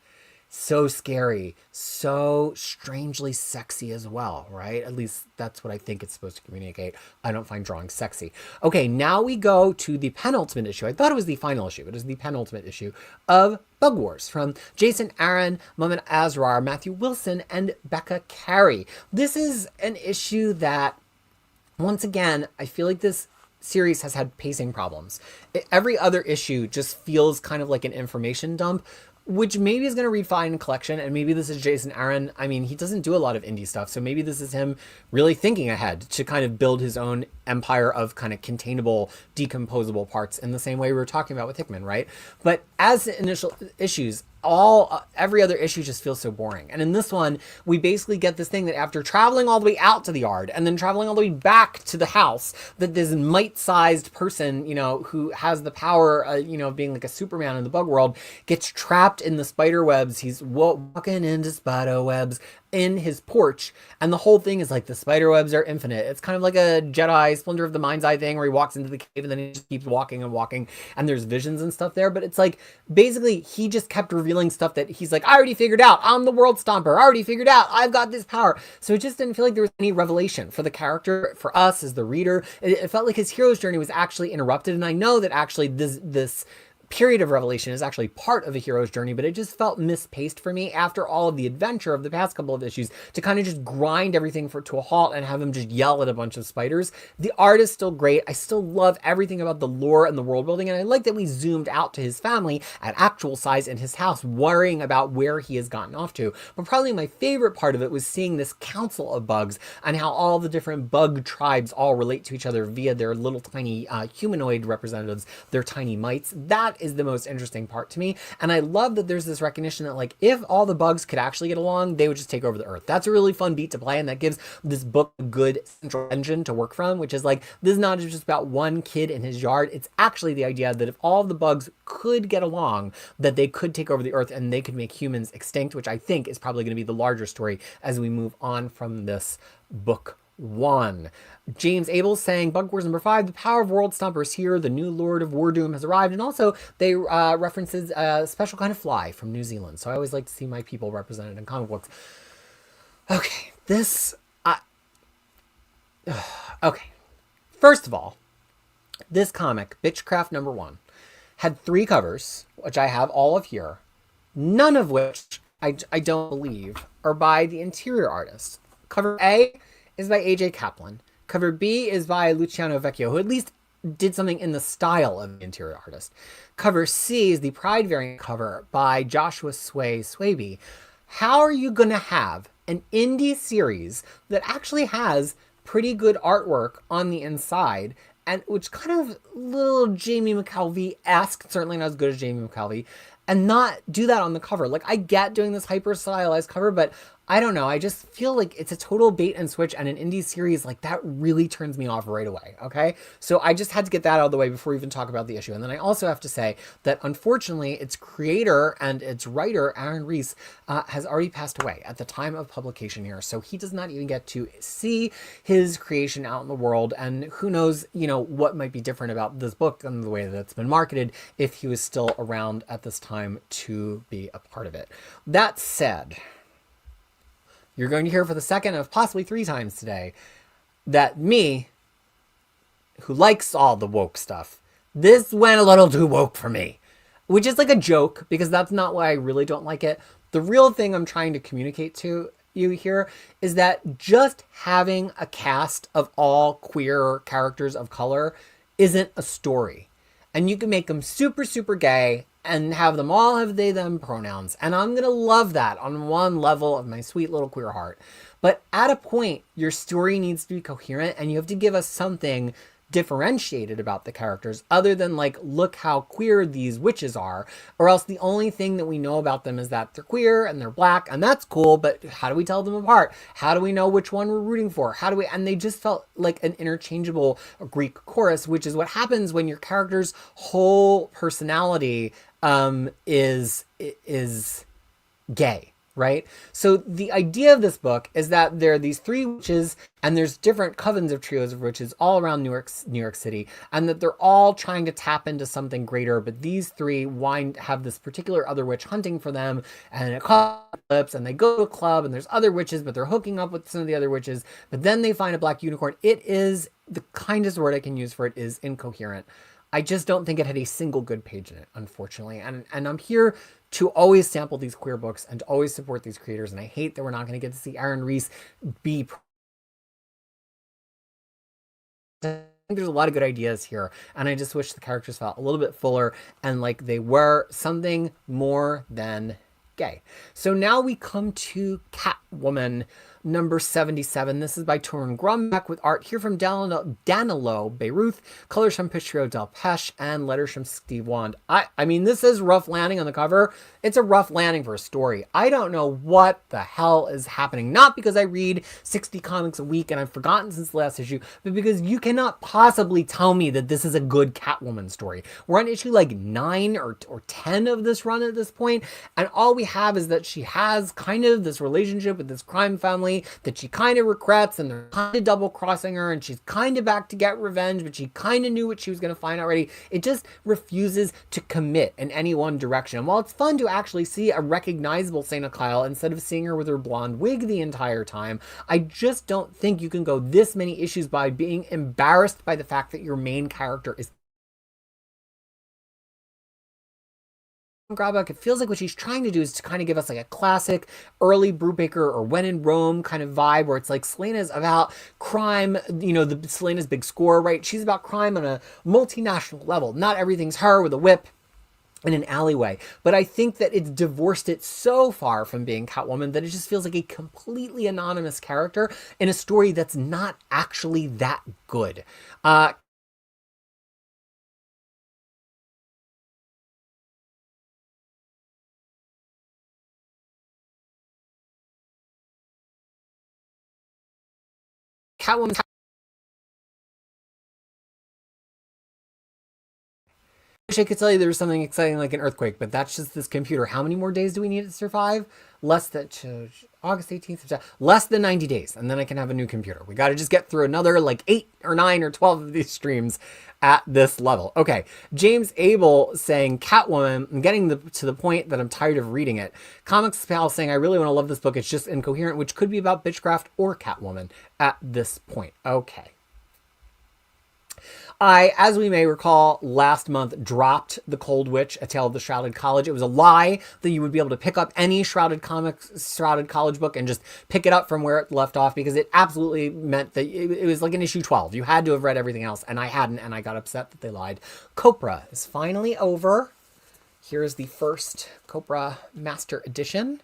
So scary, so strangely sexy as well, right? At least that's what I think it's supposed to communicate. I don't find drawing sexy. Okay, now we go to the penultimate issue. I thought it was the final issue, but it is the penultimate issue of Bug Wars from Jason Aaron, Moment Asrar, Matthew Wilson, and Becca Carey. This is an issue that, once again, I feel like this series has had pacing problems. Every other issue just feels kind of like an information dump, which maybe is going to read fine in collection, and maybe this is Jason Aaron. I mean, he doesn't do a lot of indie stuff, so maybe this is him really thinking ahead to kind of build his own empire of kind of containable, decomposable parts in the same way we were talking about with Hickman, right? But as initial issues, every other issue just feels so boring. And in this one, we basically get this thing that after traveling all the way out to the yard and then traveling all the way back to the house, that this mite-sized person, who has the power, of being like a Superman in the bug world, gets trapped in the spider webs. He's walking into spider webs in his porch, and the whole thing is like the spider webs are infinite. It's kind of like a Jedi Splinter of the Mind's Eye thing where he walks into the cave and then he just keeps walking and walking, and there's visions and stuff there. But it's like basically he just kept revealing stuff that he's like, I already figured out, I'm the world stomper, I already figured out, I've got this power. So it just didn't feel like there was any revelation for the character, for us as the reader. It felt like his hero's journey was actually interrupted. And I know that actually this period of revelation is actually part of a hero's journey, but it just felt mispaced for me after all of the adventure of the past couple of issues to kind of just grind everything to a halt and have him just yell at a bunch of spiders. The art is still great. I still love everything about the lore and the world building, and I like that we zoomed out to his family at actual size in his house, worrying about where he has gotten off to. But probably my favorite part of it was seeing this council of bugs and how all the different bug tribes all relate to each other via their little tiny humanoid representatives, their tiny mites. That is the most interesting part to me. And I love that there's this recognition that, like, if all the bugs could actually get along, they would just take over the earth. That's a really fun beat to play, and that gives this book a good central engine to work from, which is like, this is not just about one kid in his yard. It's actually the idea that if all the bugs could get along, that they could take over the earth and they could make humans extinct, which I think is probably going to be the larger story as we move on from this book 1. James Abel saying, Bug Wars number 5, the power of World Stomper is here, the new Lord of Wardoom has arrived, and also they references a special kind of fly from New Zealand, so I always like to see my people represented in comic books. Okay, okay, first of all, this comic, Bitchcraft number 1, had 3 covers, which I have all of here, none of which I don't believe are by the interior artist. Cover A is by AJ Kaplan. Cover B is by Luciano Vecchio, who at least did something in the style of the interior artist. Cover C is the Pride variant cover by Joshua Swaby. How are you going to have an indie series that actually has pretty good artwork on the inside, and which kind of little Jamie McKelvey-esque, certainly not as good as Jamie McKelvey, and not do that on the cover? Like, I get doing this hyper stylized cover, but I don't know. I just feel like it's a total bait and switch, and an indie series like that really turns me off right away. Okay. So I just had to get that out of the way before we even talk about the issue. And then I also have to say that unfortunately its creator and its writer, Aaron Reese, has already passed away at the time of publication here. So he does not even get to see his creation out in the world. And who knows, you know, what might be different about this book and the way that it's been marketed if he was still around at this time to be a part of it. That said, you're going to hear for the second of possibly 3 times today that me, who likes all the woke stuff, this went a little too woke for me. Which is like a joke, because that's not why I really don't like it. The real thing I'm trying to communicate to you here is that just having a cast of all queer characters of color isn't a story. And you can make them super, super gay and have them all have they, them pronouns. And I'm going to love that on one level of my sweet little queer heart. But at a point, your story needs to be coherent, and you have to give us something differentiated about the characters other than like, look how queer these witches are, or else the only thing that we know about them is that they're queer and they're black, and that's cool, but how do we tell them apart? How do we know which one we're rooting for? How do we? And they just felt like an interchangeable Greek chorus, which is what happens when your character's whole personality is gay, right? So the idea of this book is that there are these 3 witches, and there's different covens of trios of witches all around New York City, and that they're all trying to tap into something greater, but these 3 have this particular other witch hunting for them, and it causes, and they go to a club, and there's other witches, but they're hooking up with some of the other witches, but then they find a black unicorn. It is, the kindest word I can use for it is incoherent. I just don't think it had a single good page in it, unfortunately. And I'm here to always sample these queer books and to always support these creators. And I hate that we're not going to get to see Aaron Reese be. I think there's a lot of good ideas here. And I just wish the characters felt a little bit fuller and like they were something more than gay. So now we come to Catwoman number 77. This is by Torun Grumback with art here from Danilo Beyruth, colors from Pietro Del Pesce, and letters from Steve Wand. I mean, this is rough landing on the cover. It's a rough landing for a story. I don't know what the hell is happening. Not because I read 60 comics a week and I've forgotten since the last issue, but because you cannot possibly tell me that this is a good Catwoman story. We're on issue like 9 or 10 of this run at this point, and all we have is that she has kind of this relationship with this crime family that she kind of regrets, and they're kind of double crossing her, and she's kind of back to get revenge, but she kind of knew what she was going to find already. It just refuses to commit in any one direction. And while it's fun to actually see a recognizable Sana Kyle instead of seeing her with her blonde wig the entire time, I just don't think you can go this many issues by being embarrassed by the fact that your main character is Graubuck, it feels like what she's trying to do is to kind of give us like a classic early Brubaker or When in Rome kind of vibe, where it's like Selena's about crime, Selena's big score, right? She's about crime on a multinational level. Not everything's her with a whip in an alleyway. But I think that it's divorced it so far from being Catwoman that it just feels like a completely anonymous character in a story that's not actually that good. Catwoman, wish I could tell you there was something exciting like an earthquake, but that's just this computer. How many more days do we need to survive? Less than August 18th, less than 90 days, and then I can have a new computer. We got to just get through another like 8 or 9 or 12 of these streams at this level. Okay, James Abel saying Catwoman. I'm getting to the point that I'm tired of reading it. Comics Pal saying I really want to love this book. It's just incoherent, which could be about Bitchcraft or Catwoman at this point. Okay. I, as we may recall, last month dropped The Cold Witch, A Tale of the Shrouded College. It was a lie that you would be able to pick up any Shrouded College book and just pick it up from where it left off, because it absolutely meant that it was like an issue 12. You had to have read everything else, and I hadn't, and I got upset that they lied. Copra is finally over. Here's the first Copra Master Edition.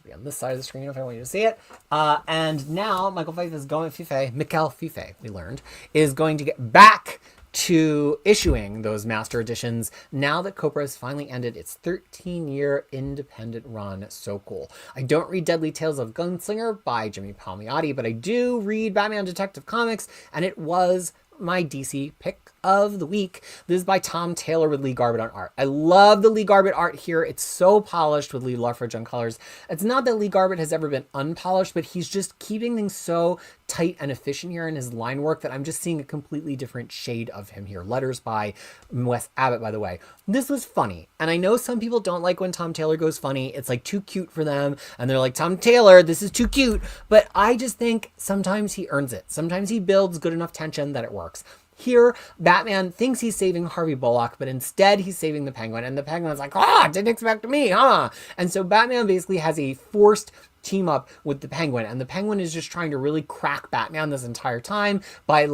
Be on this side of the screen if I want you to see it. And now Michael Fife, we learned, is going to get back to issuing those master editions now that Copra has finally ended its 13-year independent run. So cool. I don't read Deadly Tales of Gunslinger by Jimmy Palmiotti, but I do read Batman Detective Comics, and it was my DC pick of the week. This is by Tom Taylor with Lee Garbett on art. I love the Lee Garbett art here. It's so polished with Lee Loughridge on colors. It's not that Lee Garbett has ever been unpolished, but he's just keeping things so tight and efficient here in his line work that I'm just seeing a completely different shade of him here. Letters by Wes Abbott, by the way. This was funny, and I know some people don't like when Tom Taylor goes funny. It's like too cute for them, and they're like, Tom Taylor, this is too cute. But I just think sometimes he earns it. Sometimes he builds good enough tension that it works. Here, Batman thinks he's saving Harvey Bullock, but instead he's saving the Penguin. And the Penguin's like, didn't expect me, huh? And so Batman basically has a forced team up with the Penguin. And the Penguin is just trying to really crack Batman this entire time by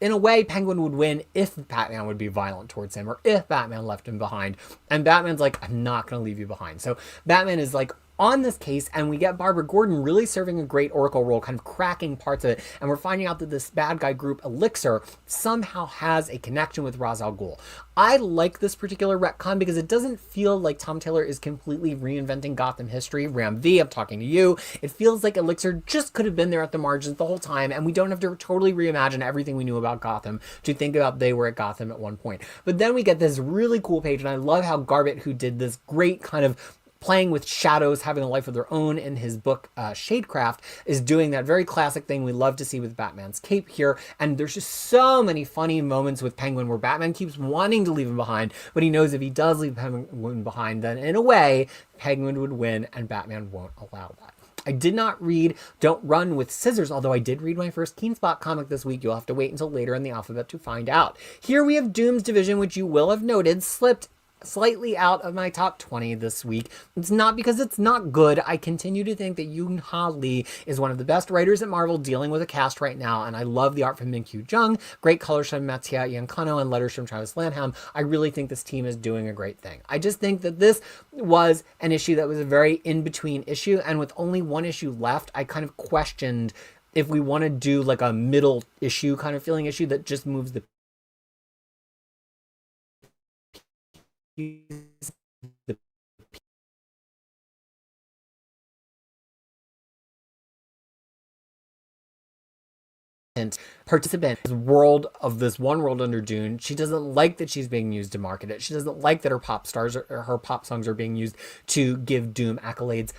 in a way, Penguin would win if Batman would be violent towards him, or if Batman left him behind. And Batman's like, I'm not going to leave you behind. So Batman is like on this case, and we get Barbara Gordon really serving a great Oracle role, kind of cracking parts of it, and we're finding out that this bad guy group, Elixir, somehow has a connection with Ra's al Ghul. I like this particular retcon because it doesn't feel like Tom Taylor is completely reinventing Gotham history. Ram V, I'm talking to you. It feels like Elixir just could have been there at the margins the whole time, and we don't have to totally reimagine everything we knew about Gotham to think about they were at Gotham at one point. But then we get this really cool page, and I love how Garbett, who did this great kind of playing with shadows, having a life of their own in his book Shadecraft, is doing that very classic thing we love to see with Batman's cape here. And there's just so many funny moments with Penguin where Batman keeps wanting to leave him behind, but he knows if he does leave Penguin behind, then in a way, Penguin would win and Batman won't allow that. I did not read Don't Run with Scissors, although I did read my first Keenspot comic this week. You'll have to wait until later in the alphabet to find out. Here we have Doom's Division, which you will have noted slipped slightly out of my top 20 this week. It's not because it's not good. I continue to think that Yoon Ha Lee is one of the best writers at Marvel dealing with a cast right now, and I love the art from Min-Kyu Jung, great colors from Mattia Iancano, and letters from Travis Lanham. I really think this team is doing a great thing. I just think that this was an issue that was a very in-between issue, and with only one issue left, I kind of questioned if we want to do like a middle issue kind of feeling issue that just moves the participant world of this one world under Dune. She doesn't like that she's being used to market it. She doesn't like that her pop stars or her pop songs are being used to give Doom accolades.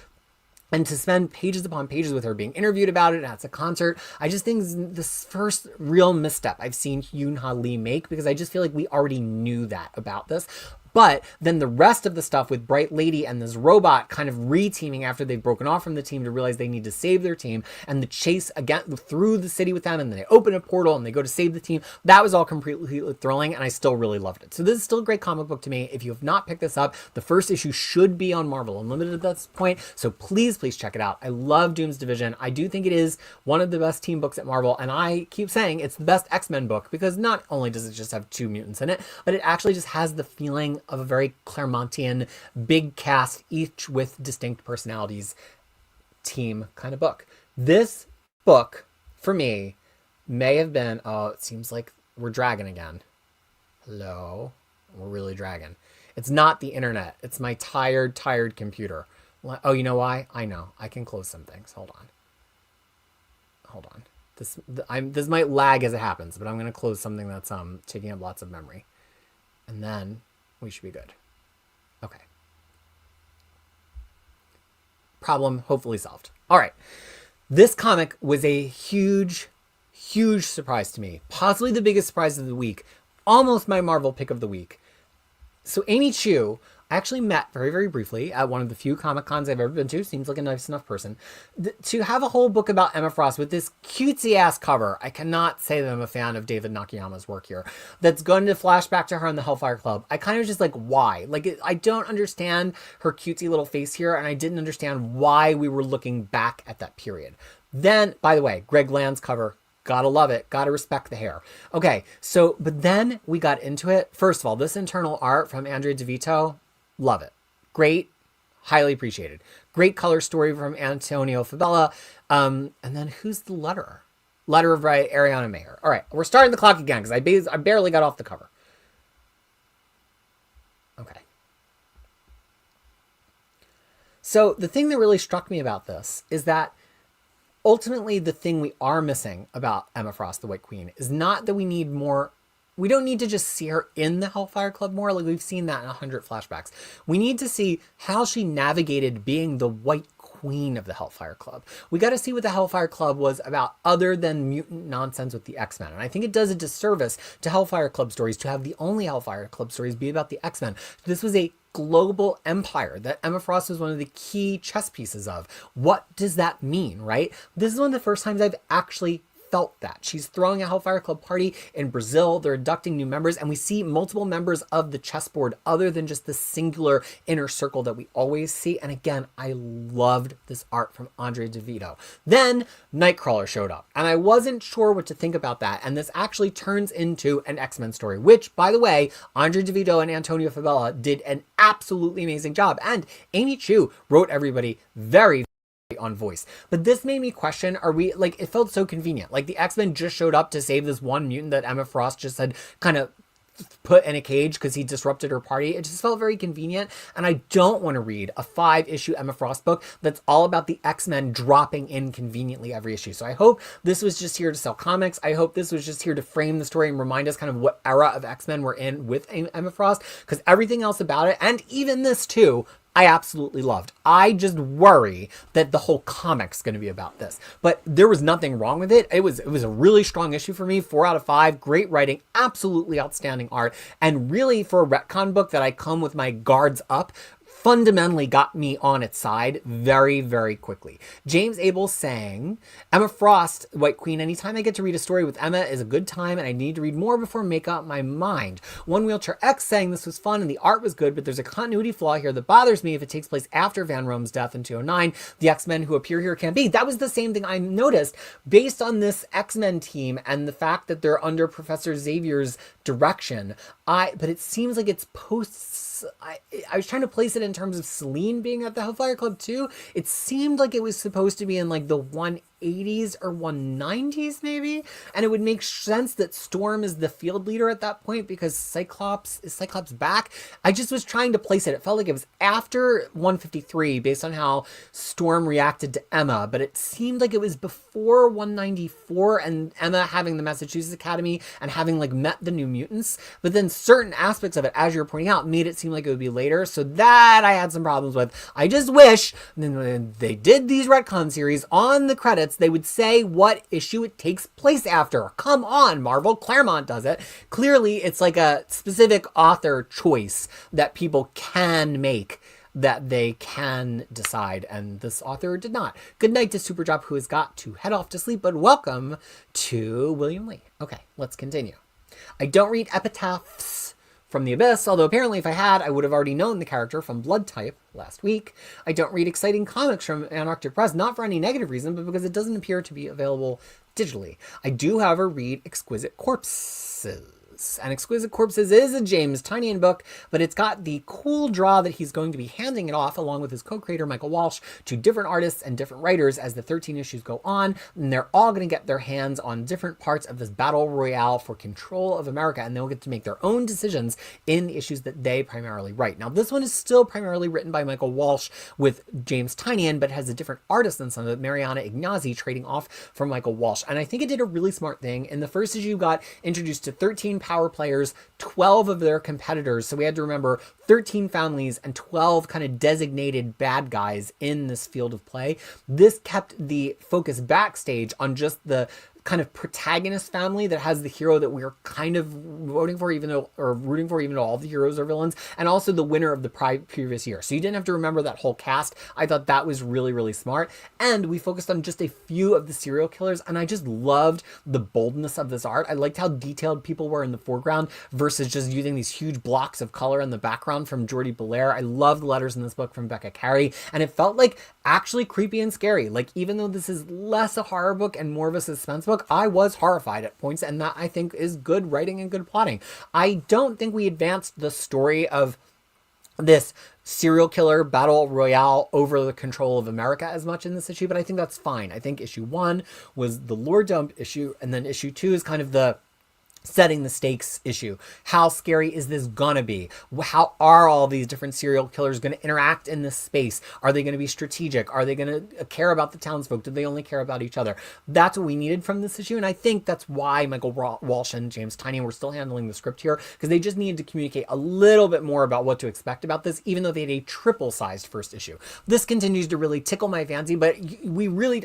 And to spend pages upon pages with her being interviewed about it at a concert, I just think this first real misstep I've seen Yoon Ha Lee make, because I just feel like we already knew that about this. But then the rest of the stuff with Bright Lady and this robot kind of re-teaming after they've broken off from the team to realize they need to save their team, and the chase again through the city with them, and then they open a portal and they go to save the team. That was all completely thrilling, and I still really loved it. So this is still a great comic book to me. If you have not picked this up, the first issue should be on Marvel Unlimited at this point. So please check it out. I love Doom's Division. I do think it is one of the best team books at Marvel, and I keep saying it's the best X-Men book because not only does it just have 2 mutants in it, but it actually just has the feeling of a very Claremontian, big cast, each with distinct personalities team kind of book. This book, for me, may have been, oh, it seems like we're dragging again. Hello? We're really dragging. It's not the internet. It's my tired computer. Oh, you know why? I know. I can close some things. Hold on. This might lag as it happens, but I'm going to close something that's taking up lots of memory. And then we should be good. Okay. Problem hopefully solved. All right. This comic was a huge surprise to me. Possibly the biggest surprise of the week. Almost my Marvel pick of the week. So Amy Chu, I actually met very briefly at one of the few Comic Cons I've ever been to. Seems like a nice enough person. To have a whole book about Emma Frost with this cutesy ass cover. I cannot say that I'm a fan of David Nakayama's work here. That's going to flash back to her in the Hellfire Club. I kind of just like, why? Like, I don't understand her cutesy little face here, and I didn't understand why we were looking back at that period. Then, by the way, Greg Land's cover. Gotta love it. Gotta respect the hair. Okay, so, but then we got into it. First of all, this internal art from Andrea DeVito, love it. Great. Highly appreciated. Great color story from Antonio Fabela. And then who's the letterer? Letterer by Ariana Maher. All right, we're starting the clock again because I barely got off the cover. Okay. So the thing that really struck me about this is that ultimately, the thing we are missing about Emma Frost, the White Queen, is not that we need more. We don't need to just see her in the Hellfire Club more. Like, we've seen that in 100 flashbacks. We need to see how she navigated being the White Queen of the Hellfire Club. We got to see what the Hellfire Club was about other than mutant nonsense with the X-Men. And I think it does a disservice to Hellfire Club stories to have the only Hellfire Club stories be about the X-Men. This was a global empire that Emma Frost was one of the key chess pieces of. What does that mean, right? This is one of the first times I've actually felt that. She's throwing a Hellfire Club party in Brazil. They're inducting new members, and we see multiple members of the chessboard other than just the singular inner circle that we always see. And again, I loved this art from Andrea DeVito. Then Nightcrawler showed up, and I wasn't sure what to think about that. And this actually turns into an X-Men story, which, by the way, Andrea DeVito and Antonio Fabela did an absolutely amazing job. And Amy Chu wrote everybody very on voice. But this made me question, are we, like, it felt so convenient. Like, the X-Men just showed up to save this one mutant that Emma Frost just had kind of put in a cage because he disrupted her party. It just felt very convenient, and I don't want to read a 5-issue Emma Frost book that's all about the X-Men dropping in conveniently every issue. So I hope this was just here to sell comics. I hope this was just here to frame the story and remind us kind of what era of X-Men we're in with Emma Frost, because everything else about it, and even this too, I absolutely loved. I just worry that the whole comic's going to be about this. But there was nothing wrong with it. It was a really strong issue for me. 4 out of 5. Great writing. Absolutely outstanding art. And really, for a retcon book that I come with my guards up, fundamentally got me on its side very, very quickly. James Abel saying, Emma Frost, White Queen, anytime I get to read a story with Emma is a good time, and I need to read more before I make up my mind. One Wheelchair X saying this was fun and the art was good, but there's a continuity flaw here that bothers me if it takes place after Van Rome's death in 209. The X-Men who appear here can be. That was the same thing I noticed based on this X-Men team and the fact that they're under Professor Xavier's direction. But it seems like it's I was trying to place it in terms of Selene being at the Hellfire Club too. It seemed like it was supposed to be in like the 180s or 190s maybe, and it would make sense that Storm is the field leader at that point because Cyclops back. I just was trying to place it. It felt like it was after 153 based on how Storm reacted to Emma, but it seemed like it was before 194 and Emma having the Massachusetts Academy and having like met the New Mutants. But then certain aspects of it, as you're pointing out, made it seem like it would be later. So that I had some problems with. I just wish they did these retcon series on the credits credits, they would say what issue it takes place after. Come on, Marvel. Claremont does it. Clearly, it's like a specific author choice that people can make, that they can decide, and this author did not. Good night to Superjob, who has got to head off to sleep, but welcome to William Lee. Okay, let's continue. I don't read epitaphs from the Abyss, although apparently if I had, I would have already known the character from Blood Type last week. I don't read exciting comics from Antarctic Press, not for any negative reason, but because it doesn't appear to be available digitally. I do, however, read Exquisite Corpses. And Exquisite Corpses is a James Tynion book, but it's got the cool draw that he's going to be handing it off along with his co-creator Michael Walsh to different artists and different writers as the 13 issues go on, and they're all going to get their hands on different parts of this battle royale for control of America, and they'll get to make their own decisions in the issues that they primarily write. Now, this one is still primarily written by Michael Walsh with James Tynion, but has a different artist than some of it, Mariana Ignazi, trading off from Michael Walsh. And I think it did a really smart thing. In the first issue, you got introduced to 13 power players, 12 of their competitors. So we had to remember 13 families and 12 kind of designated bad guys in this field of play. This kept the focus backstage on just the kind of protagonist family that has the hero that we're kind of voting for, even though, or rooting for, even though all the heroes are villains, and also the winner of the previous year. So you didn't have to remember that whole cast. I thought that was really, really smart. And we focused on just a few of the serial killers, and I just loved the boldness of this art. I liked how detailed people were in the foreground versus just using these huge blocks of color in the background from Jordi Belair. I love the letters in this book from Becca Carey, and it felt like actually creepy and scary. Like, even though this is less a horror book and more of a suspense book, I was horrified at points, and that I think is good writing and good plotting. I don't think we advanced the story of this serial killer battle royale over the control of America as much in this issue, but I think that's fine. I think issue 1 was the lore dump issue, and then issue 2 is kind of the setting the stakes issue. How scary is this gonna be? How are all these different serial killers going to interact in this space? Are they going to be strategic? Are they going to care about the townsfolk? Do they only care about each other? That's what we needed from this issue, and I think that's why Michael Walsh and James Tynion were still handling the script here, because they just needed to communicate a little bit more about what to expect about this, even though they had a triple-sized first issue. This continues to really tickle my fancy, but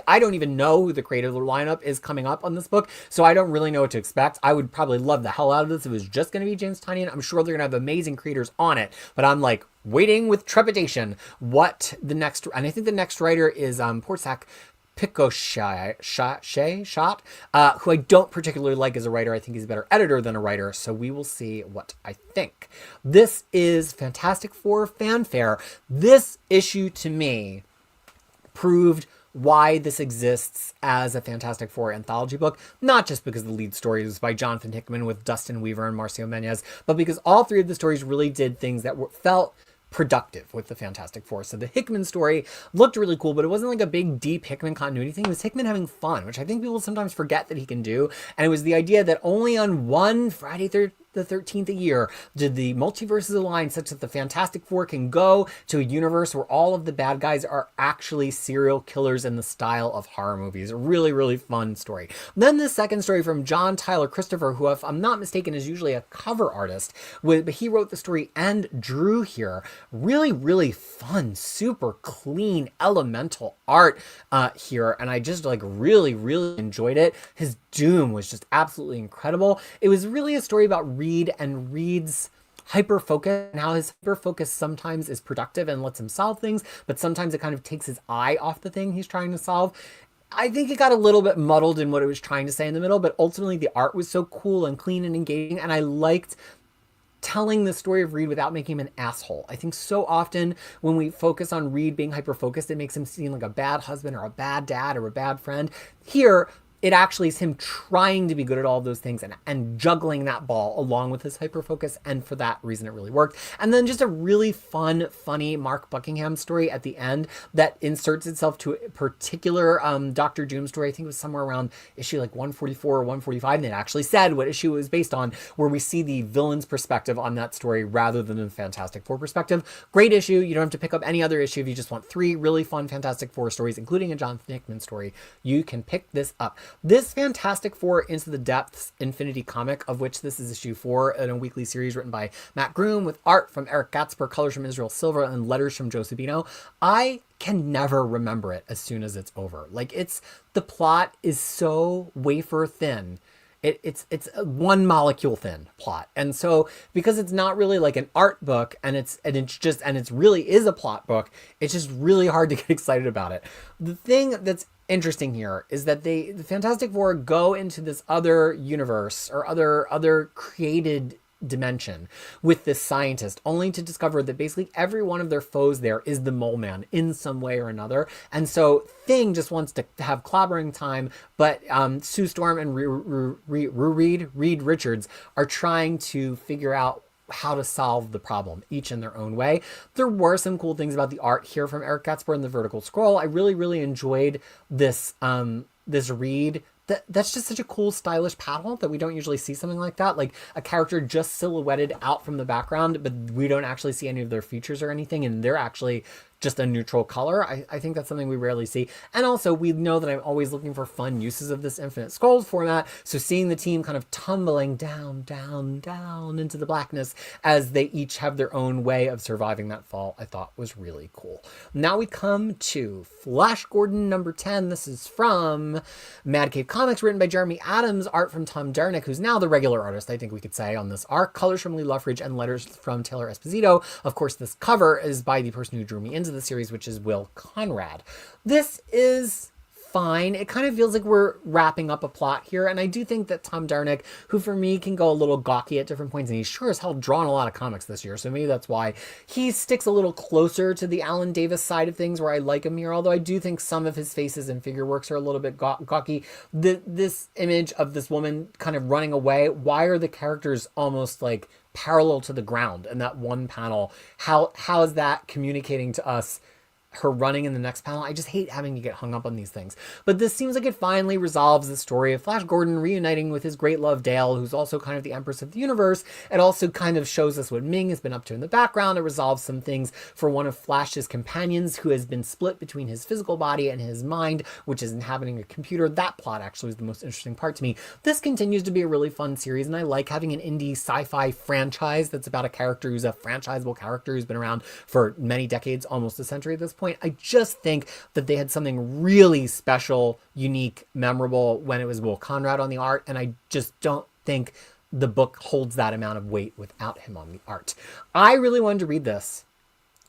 I don't even know who the creative lineup is coming up on this book, so I don't really know what to expect. I would probably love the hell out of this if it was just going to be James Tynion. I'm sure they're going to have amazing creators on it, but I'm like waiting with trepidation what the next, and I think the next writer is Portsak Picochet, who I don't particularly like as a writer. I think he's a better editor than a writer, so we will see what I think. This is Fantastic Four fanfare. This issue to me proved why this exists as a Fantastic Four anthology book, not just because the lead story is by Jonathan Hickman with Dustin Weaver and Marcio Menez, but because all three of the stories really did things that felt productive with the Fantastic Four. So the Hickman story looked really cool, but it wasn't like a big, deep Hickman continuity thing. It was Hickman having fun, which I think people sometimes forget that he can do. And it was the idea that only on one Friday the 13th a year did the multiverses align such that the Fantastic Four can go to a universe where all of the bad guys are actually serial killers in the style of horror movies. A really, really fun story. Then the second story from John Tyler Christopher, who, if I'm not mistaken, is usually a cover artist, but he wrote the story and drew here. Really, really fun, super clean, elemental art here, and I just really, really enjoyed it. His Doom was just absolutely incredible. It was really a story about Reed and Reed's hyper-focus, and how his hyper-focus sometimes is productive and lets him solve things, but sometimes it kind of takes his eye off the thing he's trying to solve. I think it got a little bit muddled in what it was trying to say in the middle, but ultimately the art was so cool and clean and engaging, and I liked telling the story of Reed without making him an asshole. I think so often when we focus on Reed being hyper-focused, it makes him seem like a bad husband or a bad dad or a bad friend. Here, it actually is him trying to be good at all of those things and juggling that ball along with his hyper-focus, and for that reason it really worked. And then just a really fun, funny Mark Buckingham story at the end that inserts itself to a particular Doctor Doom story. I think it was somewhere around issue 144 or 145, and it actually said what issue it was based on, where we see the villain's perspective on that story rather than the Fantastic Four perspective. Great issue. You don't have to pick up any other issue if you just want 3 really fun Fantastic Four stories, including a Jonathan Hickman story. You can pick this up. This Fantastic Four Into the Depths Infinity comic, of which this is issue 4 in a weekly series written by Matt Groom with art from Eric Gatsper, colors from Israel Silva, and letters from Joe Sabino. I can never remember it as soon as it's over. Like, the plot is so wafer thin. It's a one molecule thin plot, and so because it's not really like an art book, and it's really is a plot book, it's just really hard to get excited about it. The thing that's interesting here is that the Fantastic Four go into this other universe or other created dimension with this scientist, only to discover that basically every one of their foes there is the Mole Man in some way or another. And so Thing just wants to have clobbering time, but Sue Storm and Reed Richards are trying to figure out how to solve the problem, each in their own way. There were some cool things about the art here from Eric Gatsper and the Vertical Scroll. I really enjoyed this this read. That's just such a cool, stylish panel that we don't usually see something like that. Like a character just silhouetted out from the background, but we don't actually see any of their features or anything, and they're actually just a neutral color. I think that's something we rarely see. And also, we know that I'm always looking for fun uses of this Infinite Scrolls format, so seeing the team kind of tumbling down into the blackness as they each have their own way of surviving that fall, I thought was really cool. Now we come to Flash Gordon number 10. This is from Mad Cave Comics, written by Jeremy Adams, art from Tom Derenick, who's now the regular artist, I think we could say, on this arc, colors from Lee Luffridge, and letters from Taylor Esposito. Of course, this cover is by the person who drew me into the series, which is Will Conrad. This is fine. It kind of feels like we're wrapping up a plot here, and I do think that Tom Derenick, who for me can go a little gawky at different points, and he's sure as hell drawn a lot of comics this year, so maybe that's why he sticks a little closer to the Alan Davis side of things, where I like him here, although I do think some of his faces and figure works are a little bit gawky. This image of this woman kind of running away, why are the characters almost like parallel to the ground in that one panel? How is that communicating to us her running in the next panel? I just hate having to get hung up on these things. But this seems like it finally resolves the story of Flash Gordon reuniting with his great love Dale, who's also kind of the Empress of the Universe. It also kind of shows us what Ming has been up to in the background. It resolves some things for one of Flash's companions, who has been split between his physical body and his mind, which is inhabiting a computer. That plot actually is the most interesting part to me. This continues to be a really fun series, and I like having an indie sci-fi franchise that's about a character who's a franchisable character who's been around for many decades, almost a century at this point. I just think that they had something really special, unique, memorable when it was Will Conrad on the art, and I just don't think the book holds that amount of weight without him on the art. I really wanted to read this,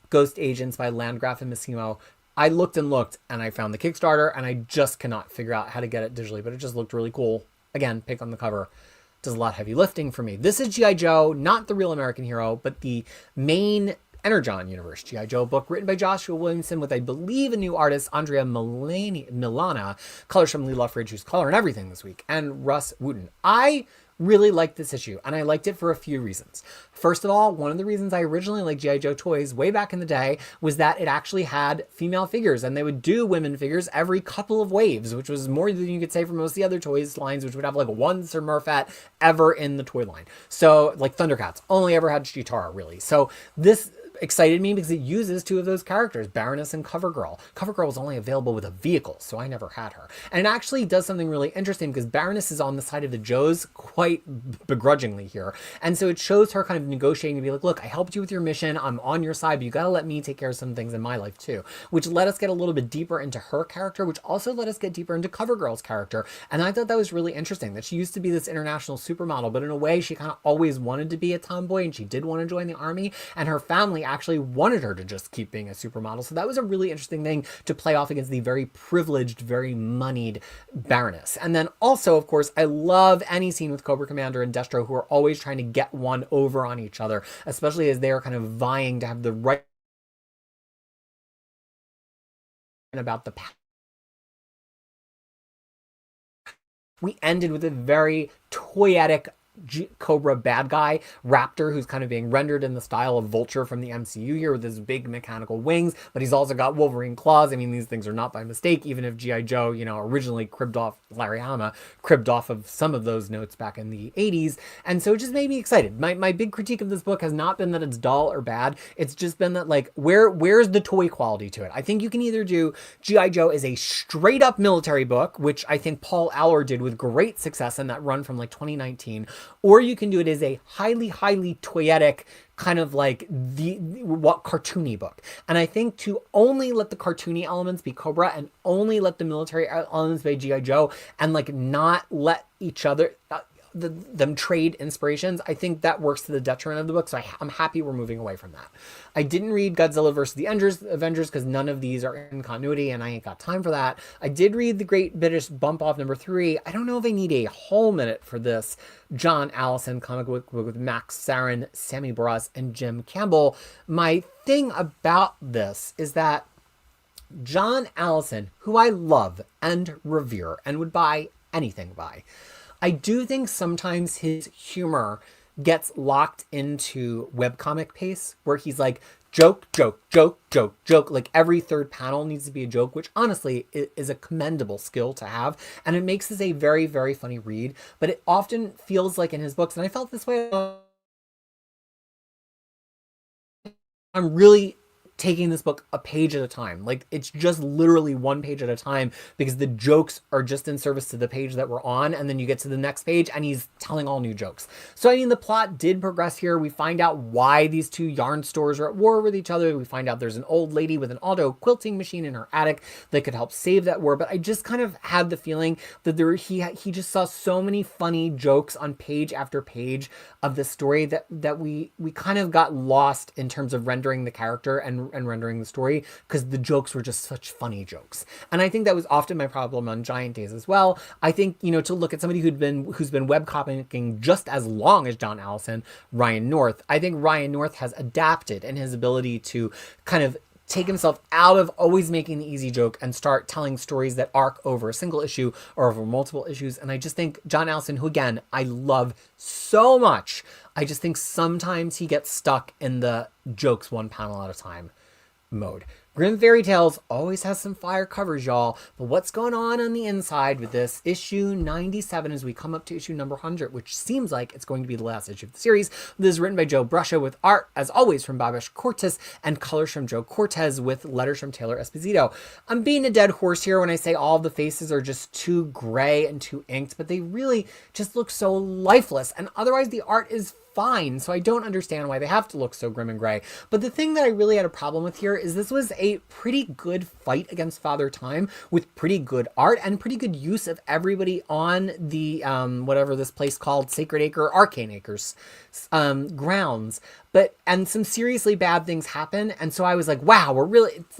Ghost Agents by Landgraf and Massimo. I looked and looked, and I found the Kickstarter, and I just cannot figure out how to get it digitally, but it just looked really cool. Again, pick on the cover. Does a lot of heavy lifting for me. This is G.I. Joe, not the real American hero, but the main Energon universe G.I. Joe book, written by Joshua Williamson with, I believe, a new artist, Andrea Milana, colors from Lee Luffridge, who's coloring everything this week, and Russ Wooten. I really liked this issue, and I liked it for a few reasons. First of all, one of the reasons I originally liked G.I. Joe toys way back in the day was that it actually had female figures, and they would do women figures every couple of waves, which was more than you could say for most of the other toys lines, which would have like one Sir Murphat ever in the toy line. So, like Thundercats, only ever had Chitara, really. So this excited me because it uses two of those characters, Baroness and Covergirl. Covergirl was only available with a vehicle, so I never had her. And it actually does something really interesting because Baroness is on the side of the Joes quite begrudgingly here. And so it shows her kind of negotiating to be like, look, I helped you with your mission. I'm on your side, but you got to let me take care of some things in my life too, which let us get a little bit deeper into her character, which also let us get deeper into Covergirl's character. And I thought that was really interesting that she used to be this international supermodel, but in a way she kind of always wanted to be a tomboy, and she did want to join the army, and her family actually wanted her to just keep being a supermodel. So that was a really interesting thing to play off against the very privileged, very moneyed Baroness. And then also, of course, I love any scene with Cobra Commander and Destro, who are always trying to get one over on each other, especially as they are kind of vying to have the right about the past. We ended with a very toyetic Cobra bad guy, Raptor, who's kind of being rendered in the style of Vulture from the MCU here with his big mechanical wings, but he's also got Wolverine claws. I mean, these things are not by mistake, even if G.I. Joe, originally Larry Hama cribbed off of some of those notes back in the 80s. And so it just made me excited. My big critique of this book has not been that it's dull or bad. It's just been that, like, where's the toy quality to it? I think you can either do G.I. Joe as a straight up military book, which I think Paul Allor did with great success in that run from like 2019, or you can do it as a highly, highly toyetic kind of like what cartoony book. And I think to only let the cartoony elements be Cobra and only let the military elements be G.I. Joe and like not let each other them trade inspirations, I think that works to the detriment of the book. So I'm happy we're moving away from that. I didn't read Godzilla vs. the Avengers because none of these are in continuity and I ain't got time for that. I did read The Great British Bump Off #3. I don't know if I need a whole minute for this John Allison comic book with Max Sarin, Sammy Barras, and Jim Campbell. My thing about this is that John Allison, who I love and revere and would buy anything by, I do think sometimes his humor gets locked into webcomic pace where he's like, joke, joke, joke, joke, joke. Like every third panel needs to be a joke, which honestly is a commendable skill to have. And it makes this a very, very funny read. But it often feels like in his books, and I felt this way, I'm really taking this book a page at a time. Like it's just literally one page at a time because the jokes are just in service to the page that we're on. And then you get to the next page and he's telling all new jokes. So, I mean, the plot did progress here. We find out why these two yarn stores are at war with each other. We find out there's an old lady with an auto quilting machine in her attic that could help save that war. But I just kind of had the feeling that he just saw so many funny jokes on page after page of the story that we kind of got lost in terms of rendering the character and rendering the story because the jokes were just such funny jokes. And I think that was often my problem on Giant Days as well. I think, to look at somebody who's been webcomicking just as long as John Allison, Ryan North, I think Ryan North has adapted in his ability to kind of take himself out of always making the easy joke and start telling stories that arc over a single issue or over multiple issues. And I just think John Allison, who again, I love so much, I just think sometimes he gets stuck in the jokes one panel at a time mode. Grim Fairy Tales always has some fire covers, y'all. But what's going on the inside with this issue 97 as we come up to issue number 100, which seems like it's going to be the last issue of the series. This is written by Joe Bruscia with art, as always, from Babish Cortez and colors from Joe Cortez with letters from Taylor Esposito. I'm being a dead horse here when I say all of the faces are just too gray and too inked, but they really just look so lifeless. And otherwise the art is fine, so I don't understand why they have to look so grim and gray. But the thing that I really had a problem with here is this was a pretty good fight against Father Time with pretty good art and pretty good use of everybody on the whatever this place called, Sacred Acre, Arcane Acres grounds. And some seriously bad things happen. And so I was like, wow,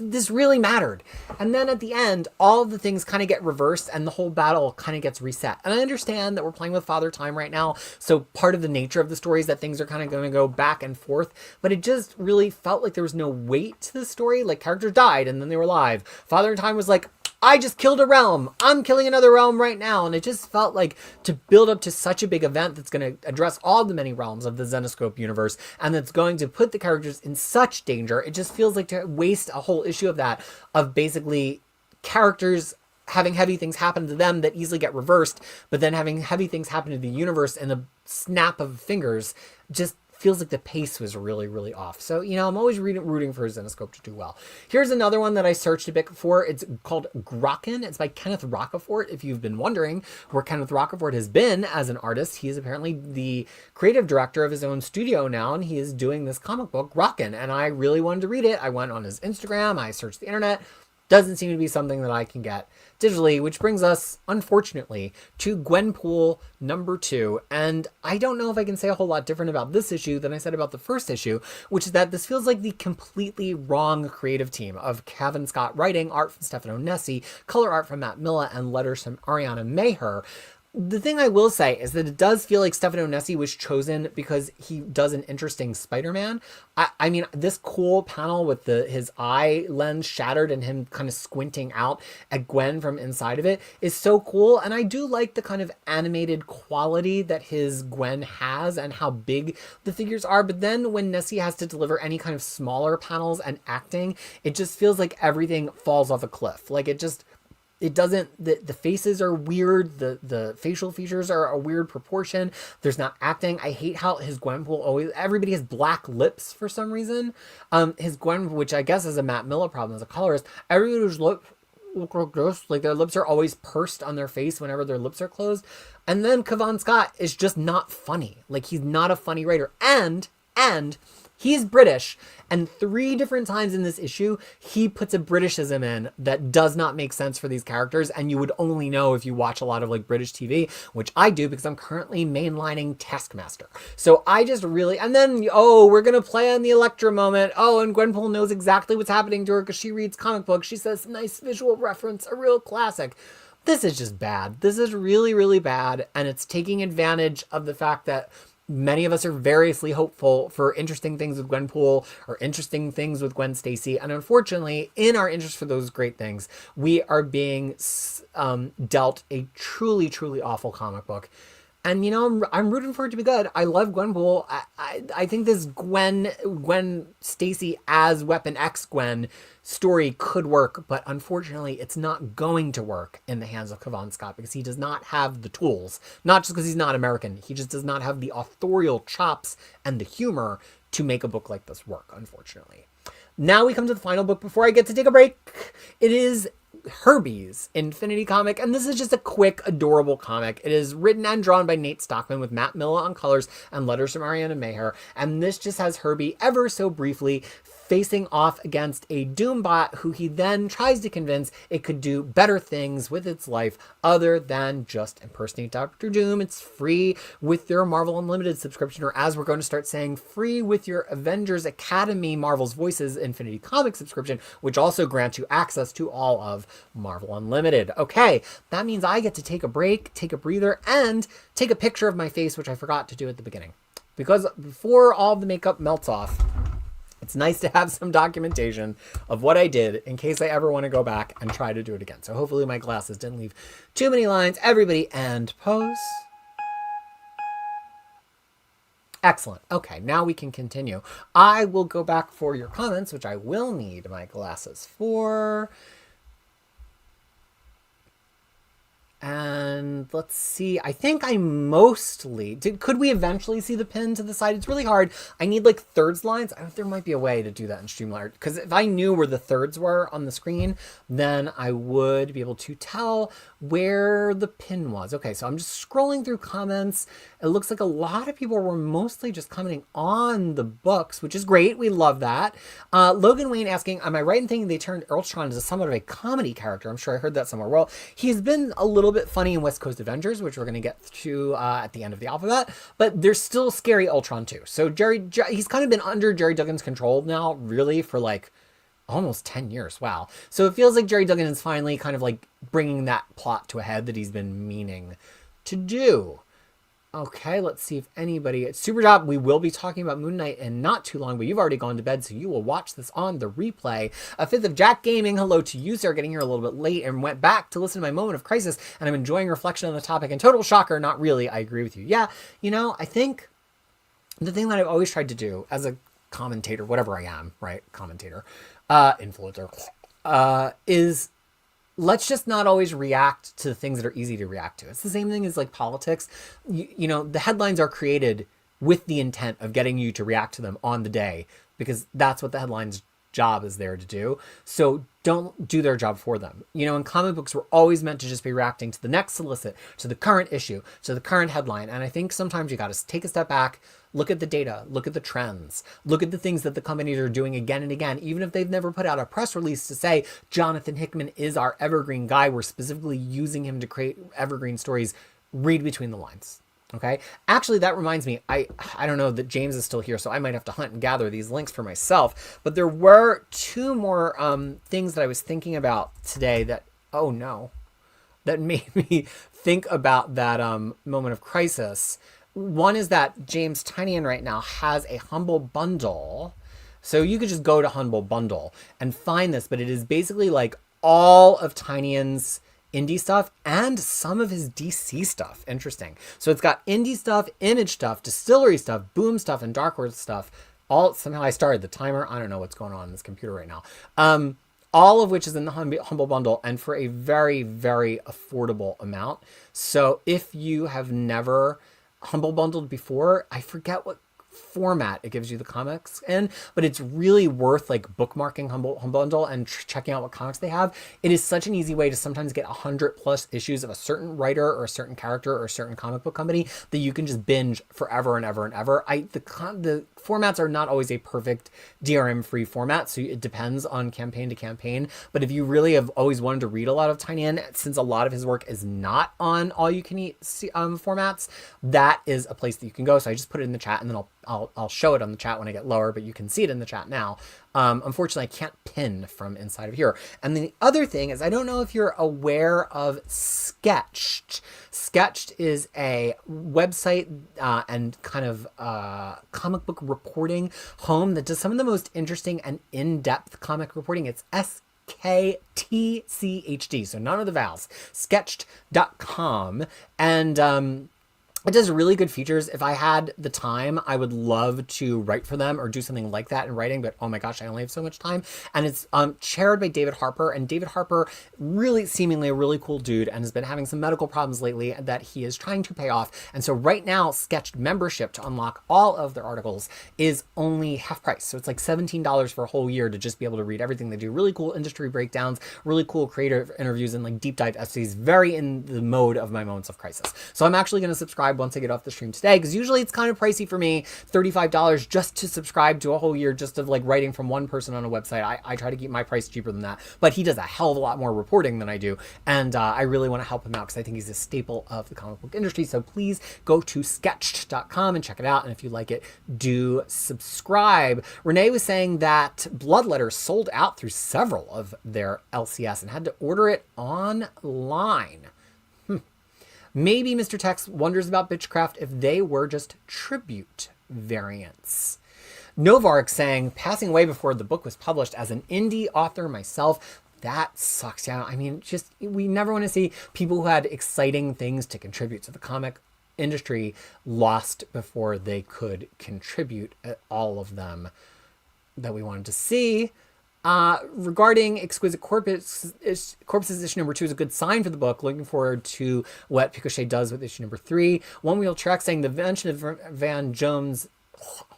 this really mattered. And then at the end, all of the things kind of get reversed and the whole battle kind of gets reset. And I understand that we're playing with Father Time right now. So part of the nature of the story is that things are kind of going to go back and forth. But it just really felt like there was no weight to the story. Like characters died and then they were alive. Father Time was like, I just killed a realm. I'm killing another realm right now. And it just felt like to build up to such a big event that's going to address all the many realms of the Zenescope universe and that's going to put the characters in such danger. It just feels like to waste a whole issue of that, of basically characters having heavy things happen to them that easily get reversed, but then having heavy things happen to the universe in the snap of fingers just feels like the pace was really, really off. So, I'm always rooting for Zenescope to do well. Here's another one that I searched a bit for. It's called Grokken. It's by Kenneth Rocafort. If you've been wondering where Kenneth Rocafort has been as an artist, he is apparently the creative director of his own studio now, and he is doing this comic book, Grokken. And I really wanted to read it. I went on his Instagram. I searched the internet. Doesn't seem to be something that I can get digitally, which brings us, unfortunately, to Gwenpool #2. And I don't know if I can say a whole lot different about this issue than I said about the first issue, which is that this feels like the completely wrong creative team of Kevin Scott writing, art from Stefano Nessi, color art from Matt Milla, and letters from Ariana Maher. The thing I will say is that it does feel like Stefano Nessi was chosen because he does an interesting Spider-Man. I mean, this cool panel with his eye lens shattered and him kind of squinting out at Gwen from inside of it is so cool. And I do like the kind of animated quality that his Gwen has and how big the figures are. But then when Nessi has to deliver any kind of smaller panels and acting, it just feels like everything falls off a cliff. Like it doesn't, the faces are weird, the facial features are a weird proportion, there's not acting. I hate how his Gwenpool always, everybody has black lips for some reason. His Gwen, which I guess is a Matt Miller problem as a colorist, everybody's lips look gross, like their lips are always pursed on their face whenever their lips are closed. And then Cavan Scott is just not funny. Like, he's not a funny writer. And he's British, and 3 different times in this issue, he puts a Britishism in that does not make sense for these characters, and you would only know if you watch a lot of like British TV, which I do because I'm currently mainlining Taskmaster. So I just really, and then, we're going to play on the Elektra moment. And Gwenpool knows exactly what's happening to her because she reads comic books. She says, nice visual reference, a real classic. This is just bad. This is really, really bad, and it's taking advantage of the fact that many of us are variously hopeful for interesting things with Gwenpool or interesting things with Gwen Stacy. And unfortunately, in our interest for those great things, we are being dealt a truly, truly awful comic book. And, I'm rooting for it to be good. I love Gwenpool. I think this Gwen Stacy as Weapon X Gwen story could work, but unfortunately it's not going to work in the hands of Cavan Scott because he does not have the tools. Not just because he's not American. He just does not have the authorial chops and the humor to make a book like this work, unfortunately. Now we come to the final book before I get to take a break. It is Herbie's Infinity comic, and this is just a quick, adorable comic. It is written and drawn by Nate Stockman with Matt Miller on colors and letters from Ariana Maher, and this just has Herbie ever so briefly facing off against a Doombot who he then tries to convince it could do better things with its life other than just impersonate Dr. Doom. It's free with your Marvel Unlimited subscription, or as we're going to start saying, free with your Avengers Academy Marvel's Voices Infinity Comic subscription, which also grants you access to all of Marvel Unlimited. Okay, that means I get to take a break, take a breather, and take a picture of my face, which I forgot to do at the beginning. Because before all the makeup melts off, it's nice to have some documentation of what I did in case I ever want to go back and try to do it again. So hopefully my glasses didn't leave too many lines. Everybody, and pose. Excellent. Okay, now we can continue. I will go back for your comments, which I will need my glasses for. And let's see, I think I mostly could we eventually see the pin to the side? It's really hard. I need like thirds lines. I think there might be a way to do that in Streamliner, because if I knew where the thirds were on the screen, then I would be able to tell where the pin was. Okay, so I'm just scrolling through comments. It looks like a lot of people were mostly just commenting on the books, which is great. We love that. Logan Wayne asking, am I right in thinking they turned Earltron into somewhat of a comedy character? I'm sure I heard that somewhere. Well, he's been a little bit funny in West Coast Avengers, which we're going to get to at the end of the alphabet, but there's still scary Ultron too. So he's kind of been under Jerry Duggan's control now, really, for like almost 10 years. Wow. So it feels like Jerry Duggan is finally kind of like bringing that plot to a head that he's been meaning to do. Okay, let's see if anybody at Super Job, we will be talking about Moon Knight in not too long, but you've already gone to bed, so you will watch this on the replay. A fifth of Jack Gaming, hello to you, sir, getting here a little bit late and went back to listen to my Moment of Krisis, and I'm enjoying reflection on the topic, and total shocker, not really, I agree with you. Yeah, I think the thing that I've always tried to do as a commentator, whatever I am, right, commentator, influencer, is let's just not always react to the things that are easy to react to. It's the same thing as like politics. The headlines are created with the intent of getting you to react to them on the day, because that's what the headline's job is there to do. So don't do their job for them. In comic books, we're always meant to just be reacting to the next solicit, to the current issue, to the current headline. And I think sometimes you got to take a step back, look at the data, look at the trends, look at the things that the companies are doing again and again. Even if they've never put out a press release to say, Jonathan Hickman is our evergreen guy, we're specifically using him to create evergreen stories, read between the lines. Okay. Actually, that reminds me, I don't know that James is still here, so I might have to hunt and gather these links for myself. But there were 2 more things that I was thinking about today that, oh no, that made me think about that moment of crisis. One is that James Tynion right now has a Humble Bundle. So you could just go to Humble Bundle and find this, but it is basically like all of Tynion's indie stuff and some of his DC stuff. Interesting. So it's got indie stuff, image stuff, distillery stuff, boom stuff, and dark horse stuff. All somehow I started the timer. I don't know what's going on in this computer right now. All of which is in the Humble Bundle and for a very, very affordable amount. So if you have never Humble Bundled before, I forget what format it gives you the comics in, but it's really worth like bookmarking Humble Bundle and checking out what comics they have. It is such an easy way to sometimes get 100+ issues of a certain writer or a certain character or a certain comic book company that you can just binge forever and ever and ever. The formats are not always a perfect DRM free format, so it depends on campaign to campaign. But if you really have always wanted to read a lot of Tynion, since a lot of his work is not on all you can eat formats, that is a place that you can go. So I just put it in the chat, and then I'll show it on the chat when I get lower, but you can see it in the chat now. Unfortunately, I can't pin from inside of here. And then the other thing is, I don't know if you're aware of Sketched. Sketched is a website and kind of comic book reporting home that does some of the most interesting and in-depth comic reporting. It's SKTCHD, so none of the vowels. Sketched.com. And it does really good features. If I had the time, I would love to write for them or do something like that in writing, but oh my gosh, I only have so much time. And it's chaired by David Harper, and David Harper, really seemingly a really cool dude, and has been having some medical problems lately that he is trying to pay off. And so right now, Sketched membership to unlock all of their articles is only half price. So it's like $17 for a whole year to just be able to read everything they do. Really cool industry breakdowns, really cool creative interviews, and like deep dive essays, very in the mode of my Moments of Krisis. So I'm actually going to subscribe once I get off the stream today, because usually it's kind of pricey for me, $35 just to subscribe to a whole year just of like writing from one person on a website. I try to keep my price cheaper than that, but he does a hell of a lot more reporting than I do, and I really want to help him out because I think he's a staple of the comic book industry. So please go to sketched.com and check it out, and if you like it, do subscribe. Renee was saying that Bloodletter sold out through several of their LCS and had to order it online. Maybe Mr. Tex wonders about Bitchcraft if they were just tribute variants. Novark saying, passing away before the book was published as an indie author myself. That sucks. Yeah, I mean, just we never want to see people who had exciting things to contribute to the comic industry lost before they could contribute, all of them that we wanted to see. Regarding Exquisite Corpses, issue number 2 is a good sign for the book. Looking forward to what Picochet does with issue number 3. One Wheel Track saying the mention of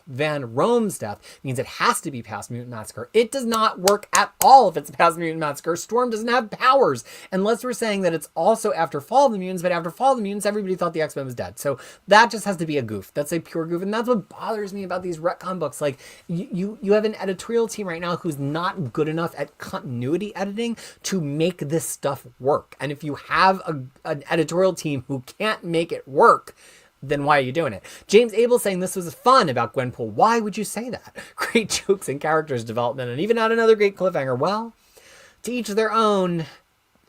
Van Rome's death means it has to be Past Mutant Massacre. It does not work at all if it's a Past Mutant Massacre. Storm doesn't have powers, unless we're saying that it's also after Fall of the Mutants, but after Fall of the Mutants, everybody thought the X-Men was dead. So that just has to be a goof. That's a pure goof, and that's what bothers me about these retcon books. Like, you have an editorial team right now who's not good enough at continuity editing to make this stuff work. And if you have an editorial team who can't make it work, then why are you doing it? James Abel saying this was fun about Gwenpool. Why would you say that? Great jokes and characters development, and even not another great cliffhanger. Well, to each their own.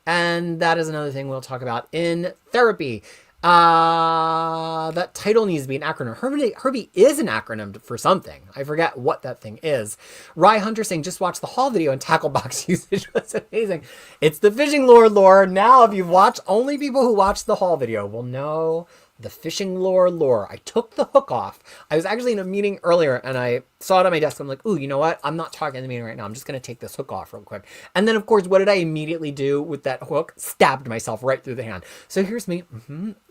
And that is another thing we'll talk about in therapy. That title needs to be an acronym. Herbie is an acronym for something. I forget what that thing is. Rye Hunter saying, just watch the haul video and tackle box usage was amazing. It's the Fishing lore. Now, if you've watched, only people who watched the haul video will know the Fishing lore. I took the hook off. I was actually in a meeting earlier and I saw it on my desk. I'm like, ooh, you know what? I'm not talking in the meeting right now. I'm just going to take this hook off real quick. And then, of course, what did I immediately do with that hook? Stabbed myself right through the hand. So here's me,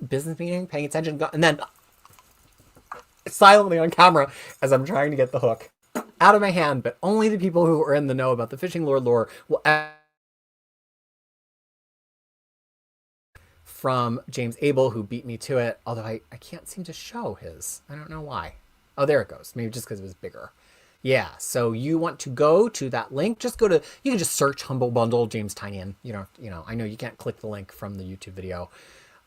business meeting, paying attention, and then silently on camera as I'm trying to get the hook out of my hand. But only the people who are in the know about the Fishing lore will from James Abel, who beat me to it, although I can't seem to show his. I don't know why. Oh, there it goes. Maybe just because it was bigger. Yeah, so you want to go to that link. Just go to, you can just search Humble Bundle James Tynion. I know you can't click the link from the YouTube video.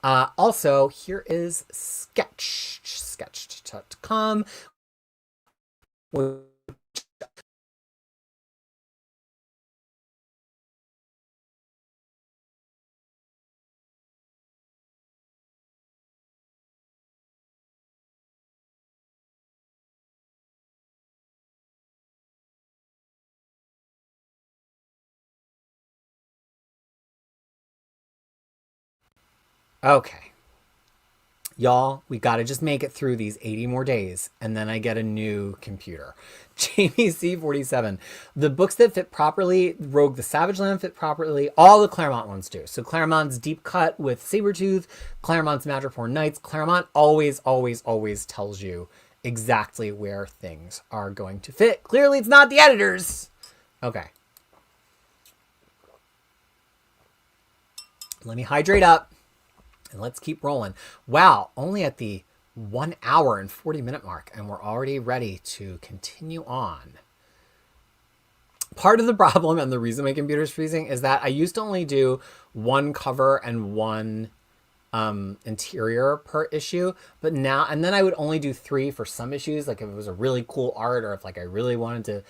Also, here is sketched.com. Okay. Y'all, we got to just make it through these 80 more days, and then I get a new computer. Jamie C47. The books that fit properly, Rogue the Savage Land fit properly. All the Claremont ones do. So Claremont's Deep Cut with Sabretooth, Claremont's Madripoor Knights. Claremont always, always, always tells you exactly where things are going to fit. Clearly, it's not the editors. Okay. Let me hydrate up. And let's keep rolling. Wow, only at the 1 hour and 40-minute mark, and we're already ready to continue on. Part of the problem and the reason my computer's freezing is that I used to only do one cover and one interior per issue, but now, and then I would only do 3 for some issues, like if it was a really cool art or if like I really wanted to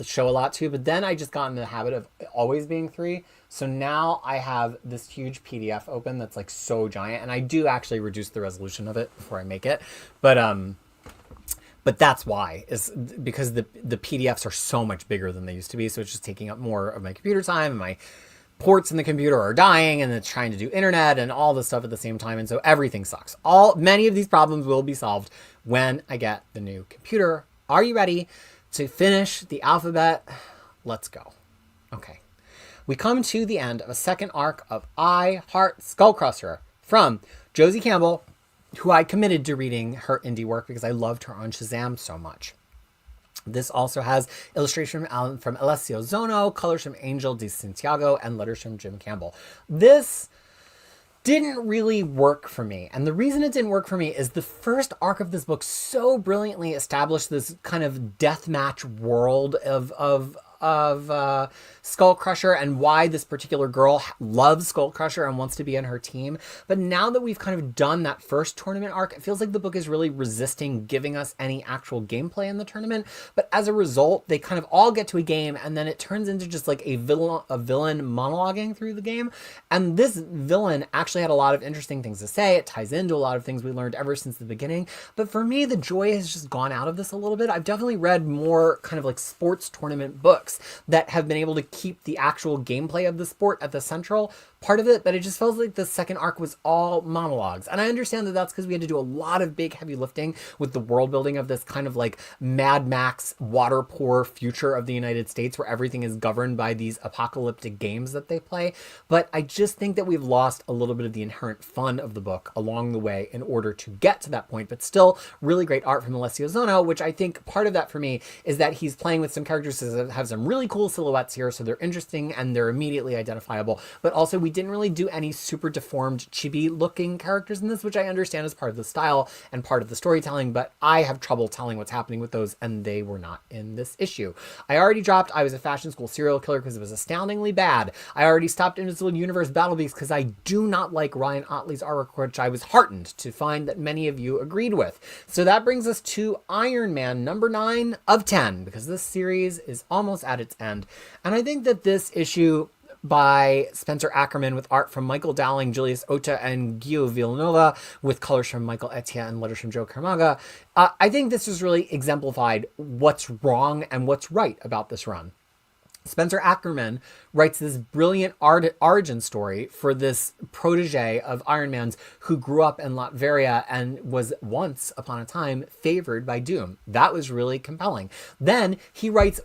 show a lot too, but then I just got in the habit of always being 3. So now I have this huge PDF open that's like so giant, and I do actually reduce the resolution of it before I make it. But that's why, is because the PDFs are so much bigger than they used to be. So it's just taking up more of my computer time, and my ports in the computer are dying, and it's trying to do internet and all this stuff at the same time. And so everything sucks. Many of these problems will be solved when I get the new computer. Are you ready to finish the alphabet? Let's go. Okay. We come to the end of a second arc of I Heart Skullcrusher from Josie Campbell, who I committed to reading her indie work because I loved her on Shazam so much. This also has illustration from Alessio Zono, colors from Angel Di Santiago, and letters from Jim Campbell. This didn't really work for me. And the reason it didn't work for me is the first arc of this book so brilliantly established this kind of deathmatch world of Skullcrusher and why this particular girl loves Skullcrusher and wants to be on her team. But now that we've kind of done that first tournament arc, it feels like the book is really resisting giving us any actual gameplay in the tournament. But as a result, they kind of all get to a game, and then it turns into just like a villain monologuing through the game. And this villain actually had a lot of interesting things to say. It ties into a lot of things we learned ever since the beginning. But for me, the joy has just gone out of this a little bit. I've definitely read more kind of like sports tournament books that have been able to keep the actual gameplay of the sport at the central part of it, but it just feels like the second arc was all monologues. And I understand that that's because we had to do a lot of big heavy lifting with the world building of this kind of like Mad Max water poor future of the United States where everything is governed by these apocalyptic games that they play. But I just think that we've lost a little bit of the inherent fun of the book along the way in order to get to that point. But still, really great art from Alessio Zono, which I think part of that for me is that he's playing with some characters that have some really cool silhouettes here, so they're interesting and they're immediately identifiable. But also, we didn't really do any super deformed chibi looking characters in this, which I understand is part of the style and part of the storytelling, but I have trouble telling what's happening with those, and they were not in this issue. I already dropped I Was a Fashion School Serial Killer because it was astoundingly bad. I already stopped Invisible Universe Battle Beast because I do not like Ryan Ottley's artwork, which I was heartened to find that many of you agreed with. So that brings us to Iron Man number 9 of 10, because this series is almost at its end. And I think that this issue by Spencer Ackerman with art from Michael Dowling, Julius Ota, and Guillaume Villanova with colors from Michael Etienne and letters from Joe Carmaga. I think this has really exemplified what's wrong and what's right about this run. Spencer Ackerman writes this brilliant origin story for this protege of Iron Man's who grew up in Latveria and was once upon a time favored by Doom. That was really compelling. Then he writes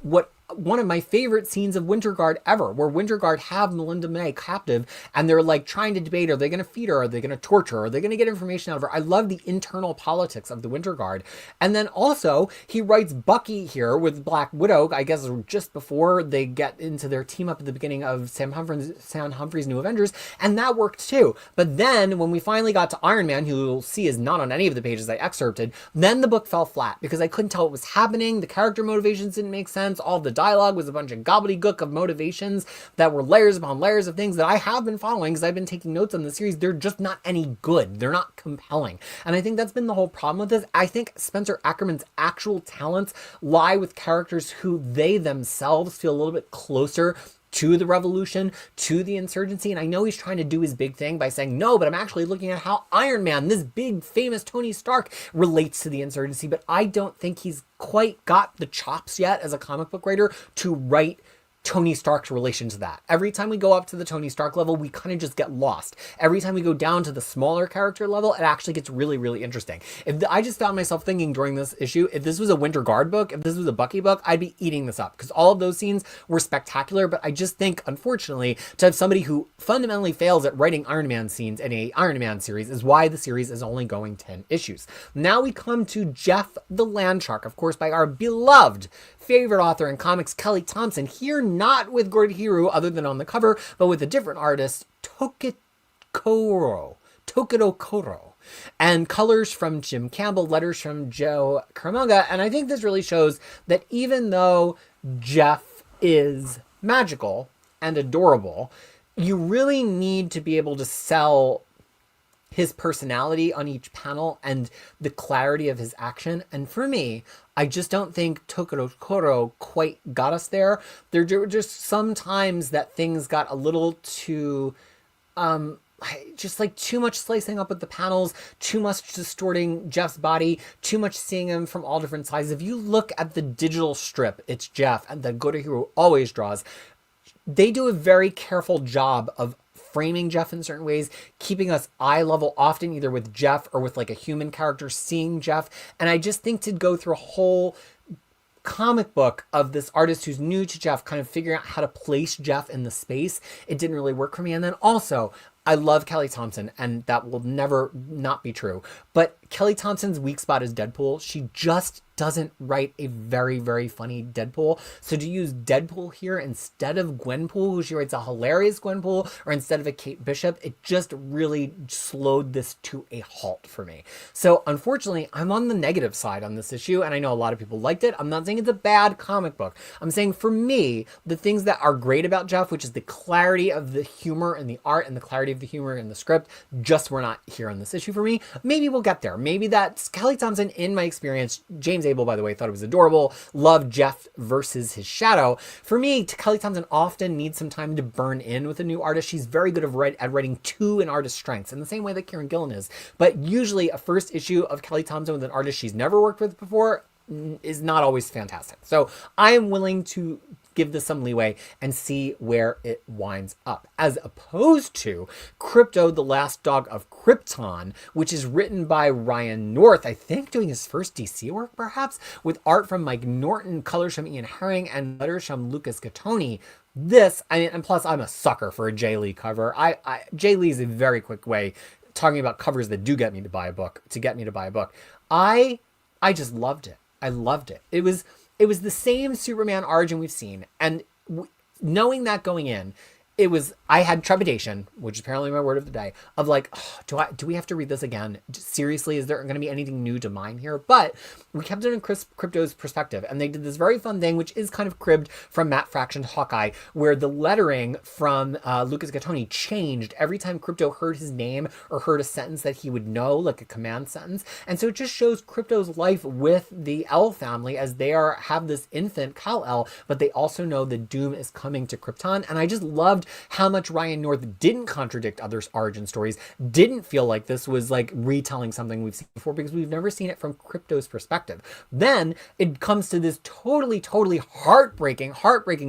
one of my favorite scenes of Winterguard ever, where Winterguard have Melinda May captive, and they're like trying to debate, are they going to feed her? Are they going to torture her? Are they going to get information out of her? I love the internal politics of the Winterguard. And then also, he writes Bucky here with Black Widow, I guess just before they get into their team up at the beginning of Sam Humphrey's New Avengers, and that worked too. But then, when we finally got to Iron Man, who you'll see is not on any of the pages I excerpted, then the book fell flat, because I couldn't tell what was happening, the character motivations didn't make sense, all the dialogue was a bunch of gobbledygook of motivations that were layers upon layers of things that I have been following because I've been taking notes on the series. They're just not any good. They're not compelling. And I think that's been the whole problem with this. I think Spencer Ackerman's actual talents lie with characters who they themselves feel a little bit closer to the revolution, to the insurgency. And I know he's trying to do his big thing by saying, no, but I'm actually looking at how Iron Man, this big famous Tony Stark, relates to the insurgency. But I don't think he's quite got the chops yet as a comic book writer to write Tony Stark's relation to that. Every time we go up to the Tony Stark level, we kind of just get lost. Every time we go down to the smaller character level, it actually gets really, really interesting. I just found myself thinking during this issue, if this was a Winter Guard book, if this was a Bucky book, I'd be eating this up, because all of those scenes were spectacular. But I just think, unfortunately, to have somebody who fundamentally fails at writing Iron Man scenes in a Iron Man series is why the series is only going 10 issues. Now we come to Jeff the Landshark, of course, by our beloved favorite author in comics, Kelly Thompson, here not with Gordhiru other than on the cover, but with a different artist, Tokito Koro, and colors from Jim Campbell, letters from Joe Caramagna. And I think this really shows that even though Jeff is magical and adorable, you really need to be able to sell his personality on each panel and the clarity of his action. And for me, I just don't think Tokoro quite got us there. There were just some times that things got a little too, just like too much slicing up with the panels, too much distorting Jeff's body, too much seeing him from all different sides. If you look at the digital strip, it's Jeff, and that Gordhiru always draws. They do a very careful job of framing Jeff in certain ways, keeping us eye level, often either with Jeff or with like a human character seeing Jeff. And I just think to go through a whole comic book of this artist who's new to Jeff, kind of figuring out how to place Jeff in the space, it didn't really work for me. And then also, I love Kelly Thompson, and that will never not be true. But Kelly Thompson's weak spot is Deadpool. She just doesn't write a very, very funny Deadpool. So to use Deadpool here instead of Gwenpool, who she writes a hilarious Gwenpool, or instead of a Kate Bishop, it just really slowed this to a halt for me. So unfortunately, I'm on the negative side on this issue, and I know a lot of people liked it. I'm not saying it's a bad comic book. I'm saying for me, the things that are great about Jeff, which is the clarity of the humor and the art and the clarity of the humor in the script, just were not here on this issue for me. Maybe we'll get there. Maybe that's Kelly Thompson, in my experience. James Abel, by the way, thought it was adorable. Loved Jeff versus his shadow. For me, Kelly Thompson often needs some time to burn in with a new artist. She's very good at writing to an artist's strengths, in the same way that Kieran Gillen is. But usually a first issue of Kelly Thompson with an artist she's never worked with before is not always fantastic. So I am willing to give this some leeway and see where it winds up, as opposed to Krypto, the Last Dog of Krypton, which is written by Ryan North, I think doing his first DC work perhaps, with art from Mike Norton, colors from Ian Herring, and letters from Lucas Gattoni. This, and plus I'm a sucker for a Jay Lee cover. Jay Lee is a very quick way, talking about covers that do get me to buy a book, I just loved it. I loved it. It was the same Superman origin we've seen. And knowing that going in, I had trepidation, which is apparently my word of the day, of like, oh, do we have to read this again? Seriously, is there going to be anything new to mine here? But we kept it in Krypto's perspective, and they did this very fun thing, which is kind of cribbed from Matt Fraction's Hawkeye, where the lettering from Lucas Gattoni changed every time Krypto heard his name or heard a sentence that he would know, like a command sentence. And so it just shows Krypto's life with the L family as they have this infant Kal-El, but they also know the doom is coming to Krypton. And I just loved how much Ryan North didn't contradict others' origin stories, didn't feel like this was like retelling something we've seen before, because we've never seen it from Krypto's perspective. Then it comes to this totally heartbreaking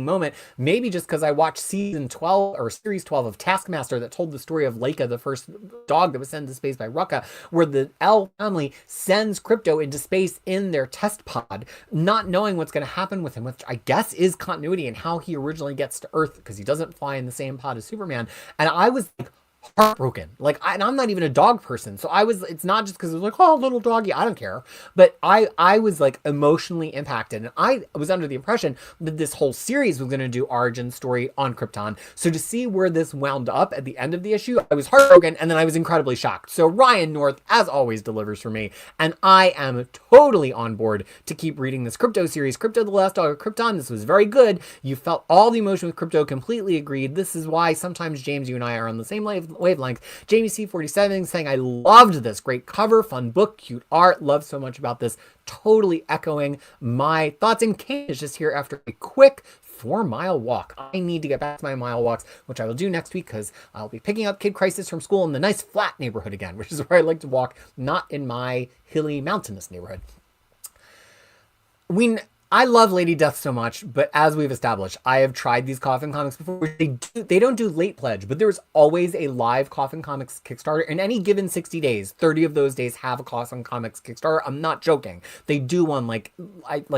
moment, maybe just because I watched season 12 or series 12 of Taskmaster that told the story of Laika, the first dog that was sent into space by Rucka, where the L family sends Krypto into space in their test pod, not knowing what's going to happen with him, which I guess is continuity and how he originally gets to Earth, because he doesn't fly in the same pod as Superman. And I was like heartbroken. And I'm not even a dog person. So it's not just because it was like, oh, little doggy, I don't care. But I was like emotionally impacted. And I was under the impression that this whole series was going to do origin story on Krypton. So to see where this wound up at the end of the issue, I was heartbroken, and then I was incredibly shocked. So Ryan North, as always, delivers for me. And I am totally on board to keep reading this Krypto series. Krypto, the Last Dog of Krypton. This was very good. You felt all the emotion with Krypto, completely agreed. This is why sometimes, James, you and I are on the same wavelength. Jamie C47 saying, I loved this. Great cover, fun book, cute art. Love so much about this. Totally echoing my thoughts. And Kane is just here after a quick 4-mile walk. I need to get back to my mile walks, which I will do next week, because I'll be picking up Kid Crisis from school in the nice flat neighborhood again, which is where I like to walk, not in my hilly mountainous neighborhood. I love Lady Death so much, but as we've established, I have tried these Coffin comics before. They don't do late pledge, but there's always a live Coffin Comics Kickstarter. In any given 60 days, 30 of those days have a Coffin Comics Kickstarter. I'm not joking. They do one like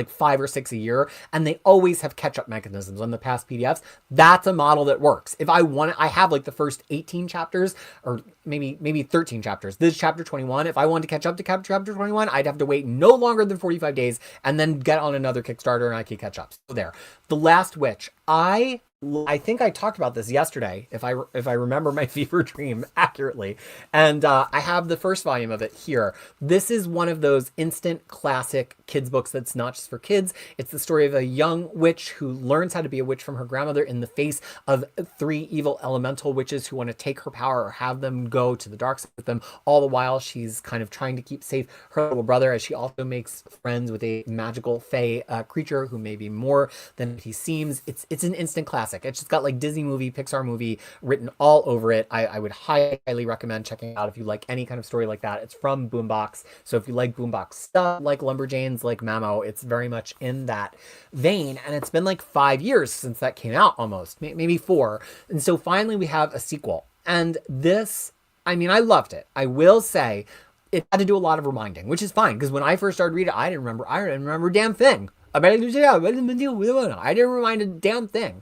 5 or 6 a year, and they always have catch-up mechanisms on the past PDFs. That's a model that works. If I want, I have like the first 18 chapters, or maybe 13 chapters. This is chapter 21. If I wanted to catch up to chapter 21, I'd have to wait no longer than 45 days and then get on another Kickstarter and I could catch up. So there. The Last Witch. I think I talked about this yesterday, if I remember my fever dream accurately. And I have the first volume of it here. This is one of those instant classic kids books that's not just for kids. It's the story of a young witch who learns how to be a witch from her grandmother in the face of 3 evil elemental witches who want to take her power or have them go to the dark side with them. All the while, she's kind of trying to keep safe her little brother, as she also makes friends with a magical fae creature who may be more than he seems. It's an instant classic. It's just got like Disney movie, Pixar movie written all over it. I would highly recommend checking it out if you like any kind of story like that. It's from Boombox. So if you like Boombox stuff, like Lumberjanes, like Mamo, it's very much in that vein. And it's been like 5 years since that came out, almost, maybe 4. And so finally we have a sequel. And this, I mean, I loved it. I will say it had to do a lot of reminding, which is fine, because when I first started reading it, I didn't remember a damn thing. I didn't remind a damn thing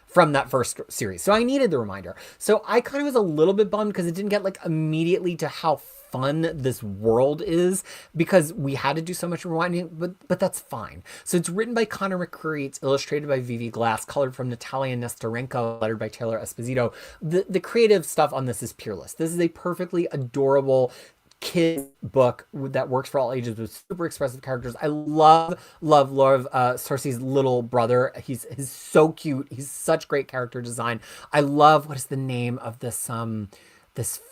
from that first series. So I needed the reminder. So I kind of was a little bit bummed because it didn't get like immediately to how fun this world is, because we had to do so much rewinding, but that's fine. So it's written by Connor McCreary, it's illustrated by Vivi Glass, colored from Natalia Nesterenko, lettered by Taylor Esposito. The creative stuff on this is peerless. This is a perfectly adorable kid book that works for all ages with super expressive characters. I love Cersei's little brother. He's so cute. He's such great character design. I love, what is the name of this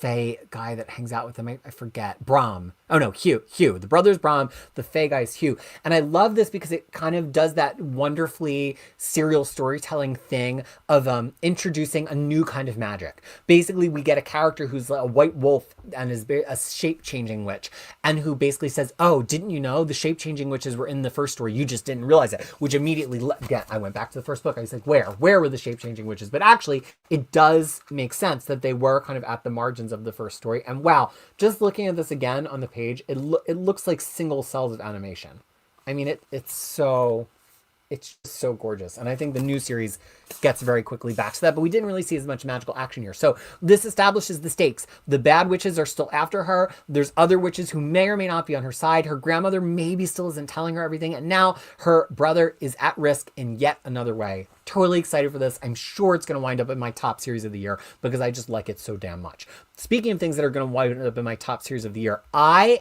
fae guy that hangs out with him? I forget. Brom. Oh no, Hugh. The brother's Brom. The fae guy is Hugh. And I love this because it kind of does that wonderfully serial storytelling thing of introducing a new kind of magic. Basically, we get a character who's a white wolf and is a shape-changing witch, and who basically says, oh, didn't you know the shape-changing witches were in the first story? You just didn't realize it. Which immediately, again, I went back to the first book. I was like, where were the shape-changing witches? But actually, it does make sense that they were kind of at the margins of the first story. And wow, just looking at this again on the page, it looks like single cells of animation. I mean, it's just so gorgeous. And I think the new series gets very quickly back to that, but we didn't really see as much magical action here. So this establishes the stakes. The bad witches are still after her. There's other witches who may or may not be on her side. Her grandmother maybe still isn't telling her everything. And now her brother is at risk in yet another way. Totally excited for this. I'm sure it's going to wind up in my top series of the year because I just like it so damn much. Speaking of things that are going to wind up in my top series of the year, I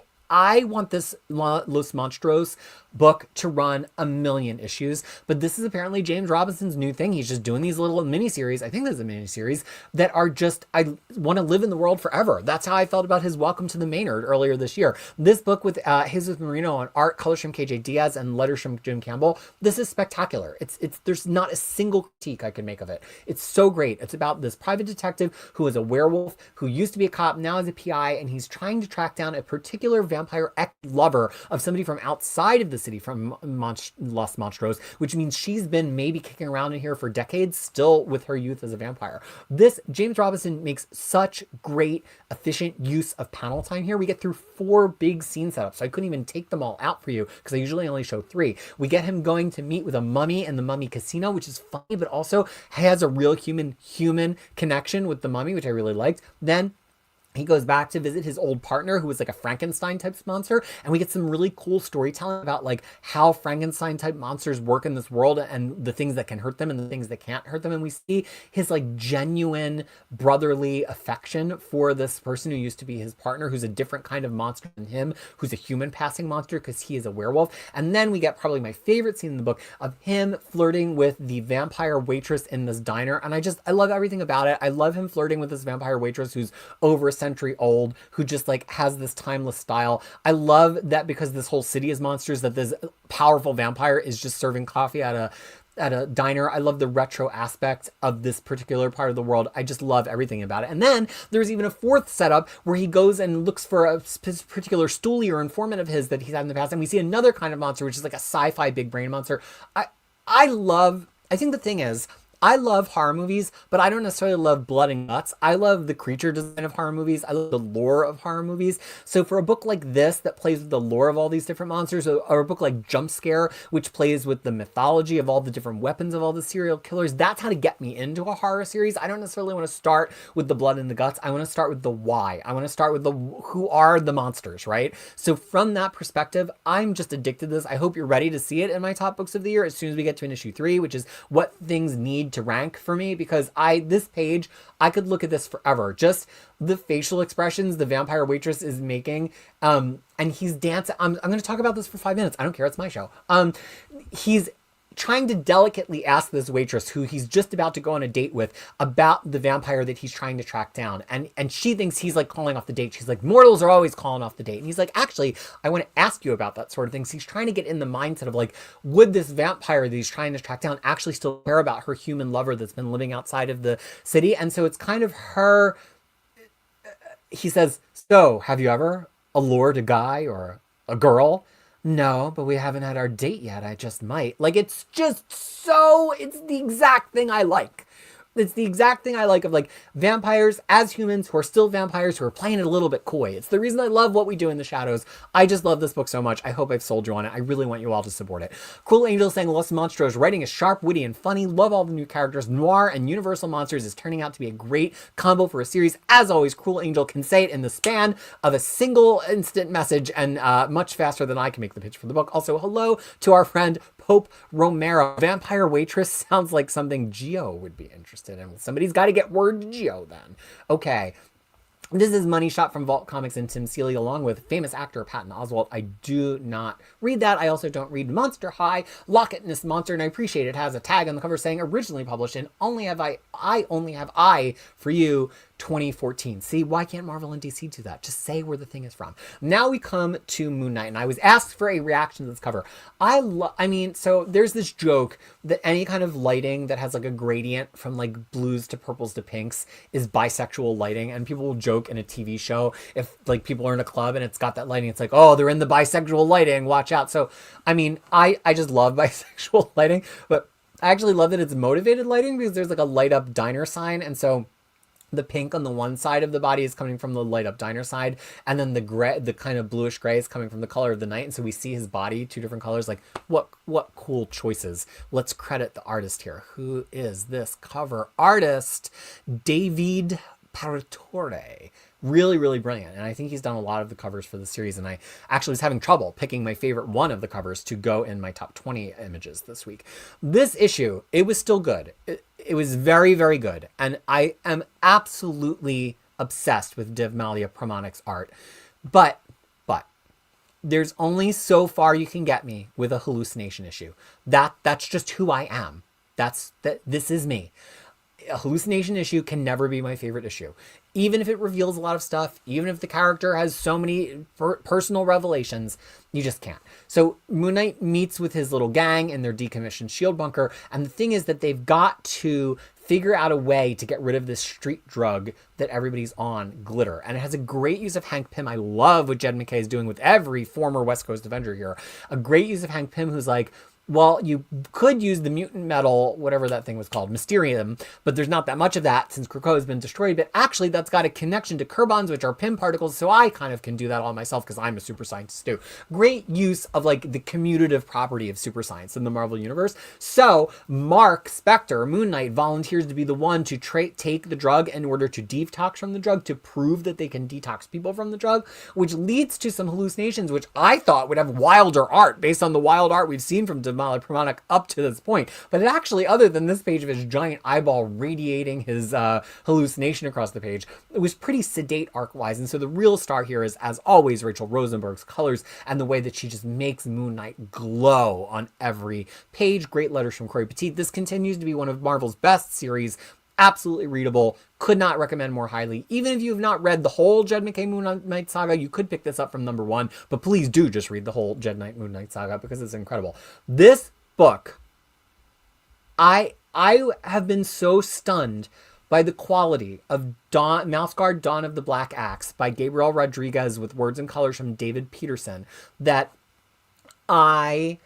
want this Los Monstros book to run 1,000,000 issues, but this is apparently James Robinson's new thing. He's just doing these little miniseries. I think there's a miniseries that are just, I want to live in the world forever. That's how I felt about his Welcome to the Maynard earlier this year. This book with Jesus Marino on art, colors from KJ Diaz, and letters from Jim Campbell. This is spectacular. It's there's not a single critique I can make of it. It's so great. It's about this private detective who is a werewolf, who used to be a cop, now is a PI, and he's trying to track down a particular vampire ex-lover of somebody from outside of the city, from Los Monstros, which means she's been maybe kicking around in here for decades, still with her youth as a vampire. This, James Robinson makes such great, efficient use of panel time here. We get through 4 big scene setups, so I couldn't even take them all out for you because I usually only show 3. We get him going to meet with a mummy in the mummy casino, which is funny, but also has a real human connection with the mummy, which I really liked. Then he goes back to visit his old partner, who was like a Frankenstein type monster. And we get some really cool storytelling about like how Frankenstein type monsters work in this world and the things that can hurt them and the things that can't hurt them. And we see his like genuine brotherly affection for this person who used to be his partner, who's a different kind of monster than him, who's a human passing monster because he is a werewolf. And then we get probably my favorite scene in the book of him flirting with the vampire waitress in this diner. And I love everything about it. I love him flirting with this vampire waitress who's over century old, who just like has this timeless style. I love that because this whole city is monsters, that this powerful vampire is just serving coffee at at a diner. I love the retro aspect of this particular part of the world. I just love everything about it. And then there's even a fourth setup where he goes and looks for a particular stoolie or informant of his that he's had in the past. And we see another kind of monster, which is like a sci-fi big brain monster. I think the thing is, I love horror movies, but I don't necessarily love blood and guts. I love the creature design of horror movies. I love the lore of horror movies. So for a book like this that plays with the lore of all these different monsters, or a book like Jump Scare, which plays with the mythology of all the different weapons of all the serial killers, that's how to get me into a horror series. I don't necessarily want to start with the blood and the guts. I want to start with the why. I want to start with the who are the monsters, right? So from that perspective, I'm just addicted to this. I hope you're ready to see it in my top books of the year as soon as we get to an issue 3, which is what things need to rank for me, because this page, I could look at this forever. Just the facial expressions the vampire waitress is making, and he's dancing. I'm going to talk about this for 5 minutes. I don't care. It's my show. He's trying to delicately ask this waitress who he's just about to go on a date with about the vampire that he's trying to track down. And she thinks he's like calling off the date. She's like, mortals are always calling off the date. And he's like, actually, I want to ask you about that sort of thing. So he's trying to get in the mindset of like, would this vampire that he's trying to track down actually still care about her human lover that's been living outside of the city? And so it's kind of her. He says, so have you ever allured a guy or a girl? No, but we haven't had our date yet. I just might. Like, it's the exact thing I like. It's the exact thing I like of like vampires as humans who are still vampires who are playing it a little bit coy. It's the reason I love What We Do in the Shadows. I just love this book so much. I hope I've sold you on it. I really want you all to support it. Cruel Angel saying Los Monstros writing is sharp, witty, and funny. Love all the new characters. Noir and Universal Monsters is turning out to be a great combo for a series. As always, Cruel Angel can say it in the span of a single instant message and much faster than I can make the pitch for the book. Also, hello to our friend Pope Romero. Vampire Waitress sounds like something Geo would be interested in. Somebody's got to get word to Geo then. Okay. This is Money Shot from Vault Comics and Tim Seeley, along with famous actor Patton Oswalt. I do not read that. I also don't read Monster High, Lock It Ness Monster, and I appreciate it has a tag on the cover saying originally published in Only Have I for You 2014. See, why can't Marvel and DC do that? Just say where the thing is from. Now we come to Moon Knight, and I was asked for a reaction to this cover. So there's this joke that any kind of lighting that has like a gradient from like blues to purples to pinks is bisexual lighting, and people will joke in a TV show if like people are in a club and it's got that lighting, it's like, oh, they're in the bisexual lighting, watch out. So I mean, I just love bisexual lighting, but I actually love that it's motivated lighting because there's like a light up diner sign, and so the pink on the one side of the body is coming from the light up diner side, and then the gray, the kind of bluish gray, is coming from the color of the night. And so we see his body, two different colors. Like, what cool choices. Let's credit the artist here. Who is this cover artist? David Paratore. Really, really brilliant. And I think he's done a lot of the covers for the series. And I actually was having trouble picking my favorite one of the covers to go in my top 20 images this week. This issue, it was still good. It was very, very good. And I am absolutely obsessed with Div Malia Pramonic's art. But there's only so far you can get me with a hallucination issue. That's just who I am. This is me. A hallucination issue can never be my favorite issue. Even if it reveals a lot of stuff, even if the character has so many personal revelations, you just can't. So Moon Knight meets with his little gang in their decommissioned shield bunker. And the thing is that they've got to figure out a way to get rid of this street drug that everybody's on, glitter. And it has a great use of Hank Pym. I love what Jed MacKay is doing with every former West Coast Avenger here. A great use of Hank Pym, who's like, well, you could use the mutant metal, whatever that thing was called, Mysterium, but there's not that much of that since Krakoa has been destroyed. But actually, that's got a connection to Kerbons, which are Pym particles, so I kind of can do that all myself because I'm a super scientist too. Great use of like the commutative property of super science in the Marvel Universe. So Mark Spector, Moon Knight, volunteers to be the one to take the drug in order to detox from the drug, to prove that they can detox people from the drug, which leads to some hallucinations, which I thought would have wilder art based on the wild art we've seen from Damali Pramonic up to this point. But it actually, other than this page of his giant eyeball radiating his hallucination across the page, it was pretty sedate arc-wise. And so the real star here is, as always, Rachel Rosenberg's colors and the way that she just makes Moon Knight glow on every page. Great letters from Corey Petit. This continues to be one of Marvel's best series. Absolutely readable. Could not recommend more highly. Even if you have not read the whole Jed MacKay Moon Knight saga, you could pick this up from number 1. But please do just read the whole Jed Knight Moon Knight saga because it's incredible. This book I have been so stunned by the quality of Mouse Guard Dawn of the Black Axe by Gabriel Rodriguez with words and colors from David Peterson that I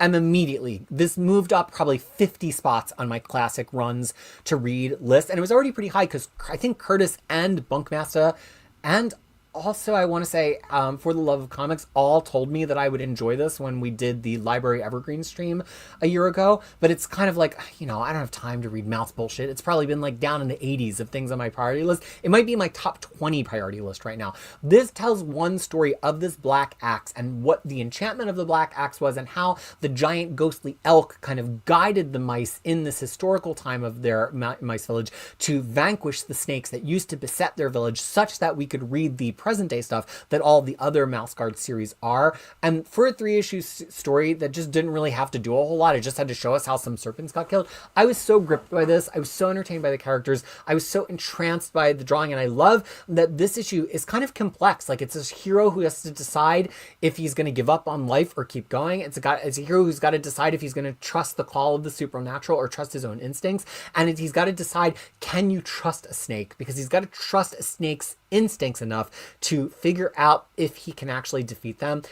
am immediately, this moved up probably 50 spots on my classic runs to read list. And it was already pretty high because I think Curtis and Bunkmaster and also, I want to say, For the Love of Comics, all told me that I would enjoy this when we did the Library Evergreen stream a year ago. But it's kind of like, I don't have time to read mouse bullshit. It's probably been like down in the 80s of things on my priority list. It might be my top 20 priority list right now. This tells one story of this black axe and what the enchantment of the black axe was and how the giant ghostly elk kind of guided the mice in this historical time of their mice village to vanquish the snakes that used to beset their village, such that we could read the present day stuff that all the other Mouse Guard series are. And for a 3-issue story that just didn't really have to do a whole lot, it just had to show us how some serpents got killed. I was so gripped by this. I was so entertained by the characters. I was so entranced by the drawing. And I love that this issue is kind of complex. Like, it's this hero who has to decide if he's going to give up on life or keep going. It's a hero who's got to decide if he's going to trust the call of the supernatural or trust his own instincts. And he's got to decide, can you trust a snake? Because he's got to trust a snake's instincts enough to figure out if he can actually defeat them.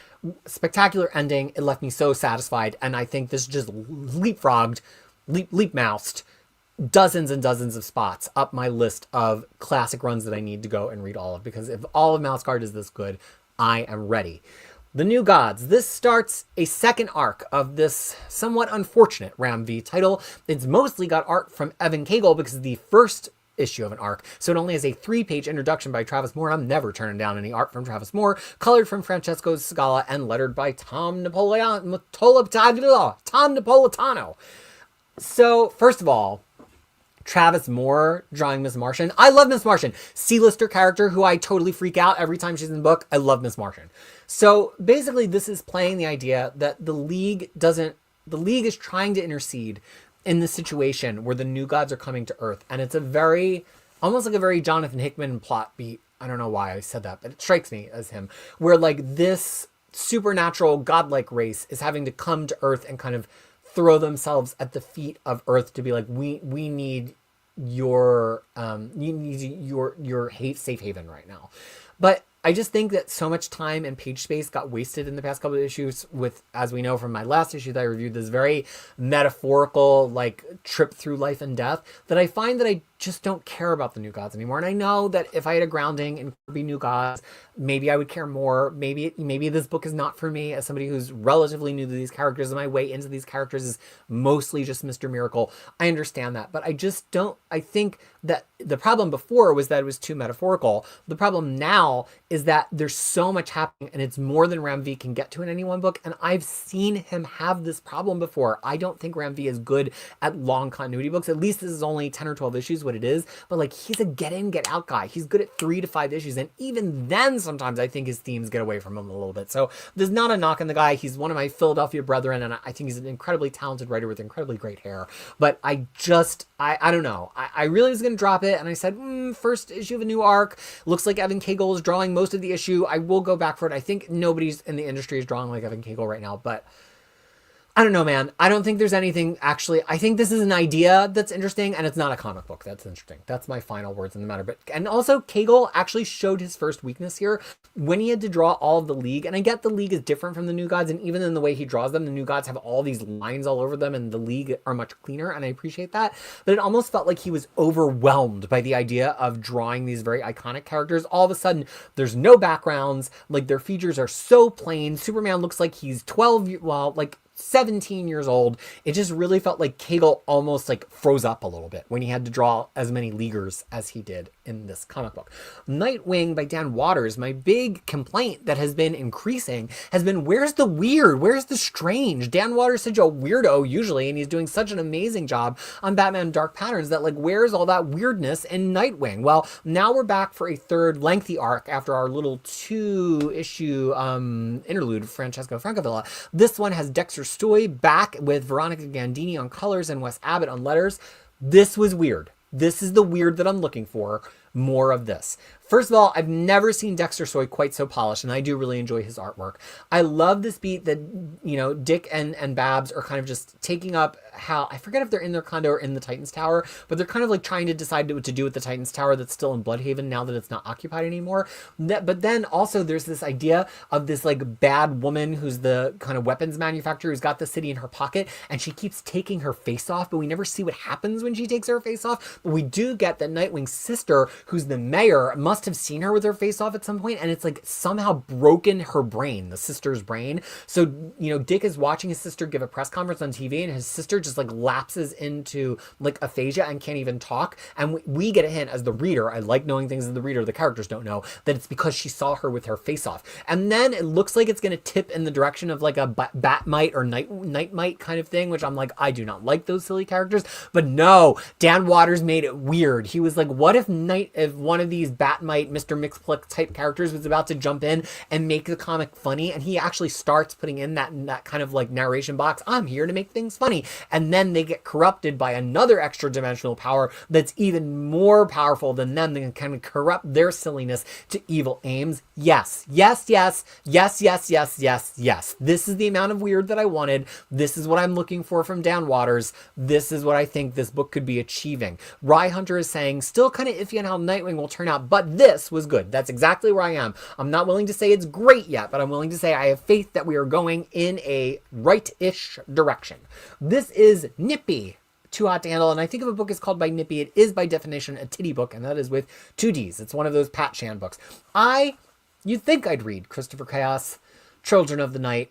Spectacular ending. It left me so satisfied. And I think this just leapfrogged, leap moused dozens and dozens of spots up my list of classic runs that I need to go and read all of. Because if all of Mouse Guard is this good, I am ready. The New Gods. This starts a second arc of this somewhat unfortunate Ram V title. It's mostly got art from Evan Cagle because the first issue of an arc, so it only has a 3-page introduction by Travis Moore. I'm never turning down any art from Travis Moore, colored from Francesco Scala, and lettered by Tom Napolitano. So, first of all, Travis Moore drawing Miss Martian. I love Miss Martian. C-lister character who I totally freak out every time she's in the book. I love Miss Martian. So basically this is playing the idea that the League is trying to intercede in the situation where the New Gods are coming to Earth. And it's almost like a very Jonathan Hickman plot beat. I don't know why I said that, but it strikes me as him, where like this supernatural godlike race is having to come to Earth and kind of throw themselves at the feet of Earth to be like, we need your safe haven right now. But I just think that so much time and page space got wasted in the past couple of issues with, as we know from my last issue that I reviewed, this very metaphorical, like, trip through life and death, that I find that I just don't care about the New Gods anymore. And I know that if I had a grounding in Kirby New Gods, maybe I would care more. Maybe this book is not for me as somebody who's relatively new to these characters, and my way into these characters is mostly just Mr. Miracle. I understand that, but I just don't. I think that the problem before was that it was too metaphorical. The problem now is that there's so much happening, and it's more than Ram V can get to in any one book. And I've seen him have this problem before. I don't think Ram V is good at long continuity books. At least this is only 10 or 12 issues, what it is, but like, he's a get in, get out guy. He's good at 3 to 5 issues, and even then sometimes I think his themes get away from him a little bit. So there's not a knock on the guy. He's one of my Philadelphia brethren, and I think he's an incredibly talented writer with incredibly great hair. But I don't know. I really was going to drop it, and I said, first issue of a new arc. Looks like Evan Cagle is drawing most of the issue. I will go back for it. I think nobody's in the industry is drawing like Evan Cagle right now, but I don't know, man. I don't think there's anything actually. I think this is an idea that's interesting, and it's not a comic book that's interesting. That's my final words in the matter. But and also, Cagle actually showed his first weakness here when he had to draw all of the League. And I get the League is different from the New Gods, and even in the way he draws them, the New Gods have all these lines all over them, and the League are much cleaner, and I appreciate that. But it almost felt like he was overwhelmed by the idea of drawing these very iconic characters. All of a sudden, there's no backgrounds. Like, their features are so plain. Superman looks like he's 17 years old. It just really felt like Cagle almost like froze up a little bit when he had to draw as many Leaguers as he did in this comic book. Nightwing by Dan Waters. My big complaint that has been increasing has been, where's the weird? Where's the strange? Dan Waters is such a weirdo usually, and he's doing such an amazing job on Batman Dark Patterns that, like, where's all that weirdness in Nightwing? Well, now we're back for a third lengthy arc after our little 2-issue interlude, Francesco Francavilla. This one has Dexter Stoy back with Veronica Gandini on colors and Wes Abbott on letters. This was weird. This is the weird that I'm looking for. More of this. First of all, I've never seen Dexter Soy quite so polished, and I do really enjoy his artwork. I love this beat that, Dick and Babs are kind of just taking up how, I forget if they're in their condo or in the Titans Tower, but they're kind of like trying to decide what to do with the Titans Tower that's still in Bloodhaven now that it's not occupied anymore. But then also there's this idea of this like bad woman who's the kind of weapons manufacturer who's got the city in her pocket, and she keeps taking her face off, but we never see what happens when she takes her face off. But we do get that Nightwing's sister, who's the mayor, must have seen her with her face off at some point, and it's like somehow broken her brain, the sister's brain. So, Dick is watching his sister give a press conference on TV, and his sister just like lapses into like aphasia and can't even talk. And we get a hint as the reader, I like knowing things as the reader, the characters don't know, that it's because she saw her with her face off. And then it looks like it's going to tip in the direction of like a Batmite or Nightmite kind of thing, which I'm like, I do not like those silly characters. But no, Dan Waters made it weird. He was like, what if one of these Batmite, Mr. Mixplick type characters was about to jump in and make the comic funny, and he actually starts putting in that kind of like narration box, I'm here to make things funny, and then they get corrupted by another extra dimensional power that's even more powerful than them. They can kind of corrupt their silliness to evil aims. Yes. This is the amount of weird that I wanted. This is what I'm looking for from Dan Waters. This is what I think this book could be achieving. Rye Hunter is saying, still kind of iffy on how Nightwing will turn out, but this was good. That's exactly where I am. I'm not willing to say it's great yet, but I'm willing to say I have faith that we are going in a right-ish direction. This is nippy, too hot to handle, and I think if a book is called by nippy, it is by definition a titty book, and that is with 2 Ds. It's one of those Pat Shan books. You'd think I'd read Christopher Chaos, Children of the Night,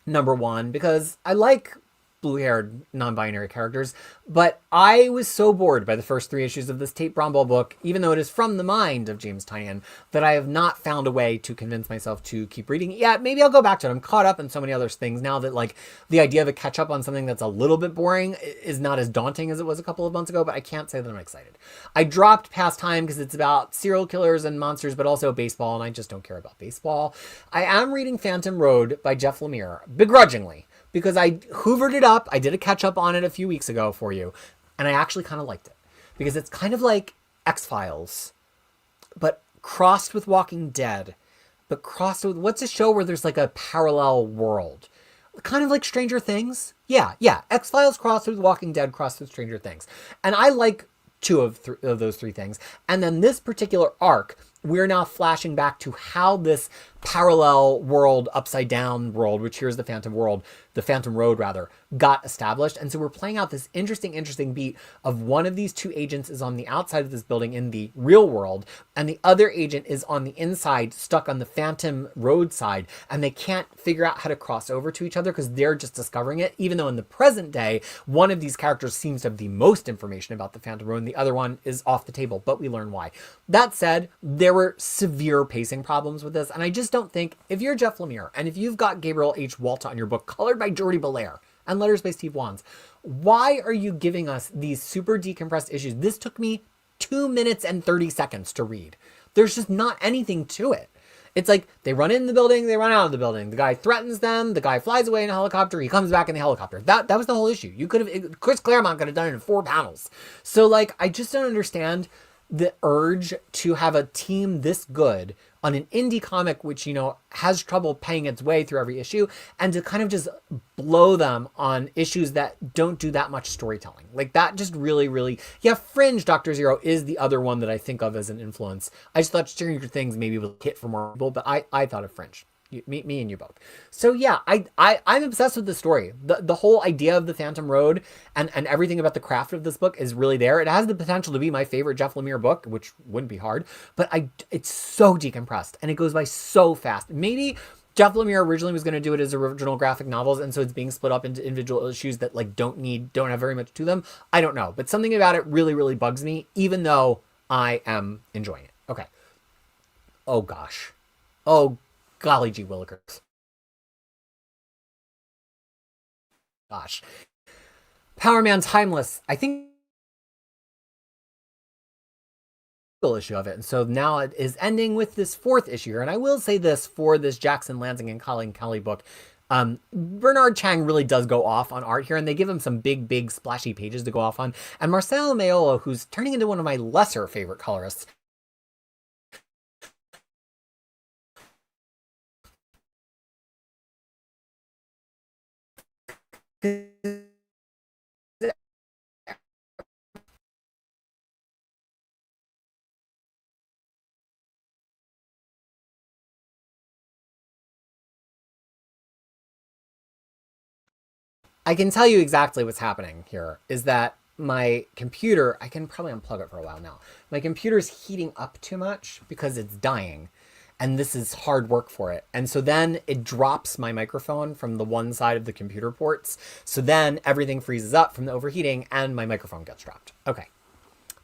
#1, because I like blue-haired non-binary characters, but I was so bored by the first 3 issues of this Tate Bromball book, even though it is from the mind of James Tynion, that I have not found a way to convince myself to keep reading it yet. Maybe I'll go back to it. I'm caught up in so many other things now that like the idea of a catch up on something that's a little bit boring is not as daunting as it was a couple of months ago, but I can't say that I'm excited. I dropped Past Time because it's about serial killers and monsters, but also baseball, and I just don't care about baseball. I am reading Phantom Road by Jeff Lemire, begrudgingly, because I hoovered it up. I did a catch up on it a few weeks ago for you, and I actually kind of liked it because it's kind of like X-Files, but crossed with Walking Dead, but crossed with, what's a show where there's like a parallel world? Kind of like Stranger Things. Yeah. X-Files crossed with Walking Dead, crossed with Stranger Things. And I like 2 of those 3 things. And then this particular arc, we're now flashing back to how this parallel world, upside down world, which here's the Phantom Road rather, got established. And so we're playing out this interesting beat of one of these 2 agents is on the outside of this building in the real world, and the other agent is on the inside, stuck on the Phantom Road side, and they can't figure out how to cross over to each other because they're just discovering it, even though in the present day, one of these characters seems to have the most information about the Phantom Road, and the other one is off the table, but we learn why. That said, there were severe pacing problems with this, and I just don't think, if you're Jeff Lemire, and if you've got Gabriel H. Walta on your book, colored by Jordi Belair, and letters by Steve Wands, why are you giving us these super decompressed issues? This took me 2 minutes and 30 seconds to read. There's just not anything to it. It's like they run in the building, they run out of the building. The guy threatens them, the guy flies away in a helicopter, he comes back in the helicopter. That was the whole issue. Chris Claremont could have done it in 4 panels. So like, I just don't understand the urge to have a team this good on an indie comic, which, has trouble paying its way through every issue, and to kind of just blow them on issues that don't do that much storytelling. Like that just really, Fringe Dr. Zero is the other one that I think of as an influence. I just thought Stranger Things maybe was a hit for more people, but I thought of Fringe. Me and you both. So yeah, I'm obsessed with the story. The whole idea of the Phantom Road and everything about the craft of this book is really there. It has the potential to be my favorite Jeff Lemire book, which wouldn't be hard, but it's so decompressed and it goes by so fast. Maybe Jeff Lemire originally was going to do it as original graphic novels, and so it's being split up into individual issues that like don't have very much to them. I don't know, but something about it really bugs me, even though I am enjoying it. Okay. Oh gosh. Oh golly gee willikers. Gosh. Power Man Timeless. I think issue of it. And so now it is ending with this 4th issue. And I will say this for this Jackson Lansing and Colin Kelly book. Bernard Chang really does go off on art here, and they give him some big splashy pages to go off on. And Marcelo Maiolo, who's turning into one of my lesser favorite colorists, I can tell you exactly what's happening here is that my computer, I can probably unplug it for a while now. My computer's heating up too much because it's dying. And this is hard work for it. And so then it drops my microphone from the one side of the computer ports. So then everything freezes up from the overheating and my microphone gets dropped. Okay.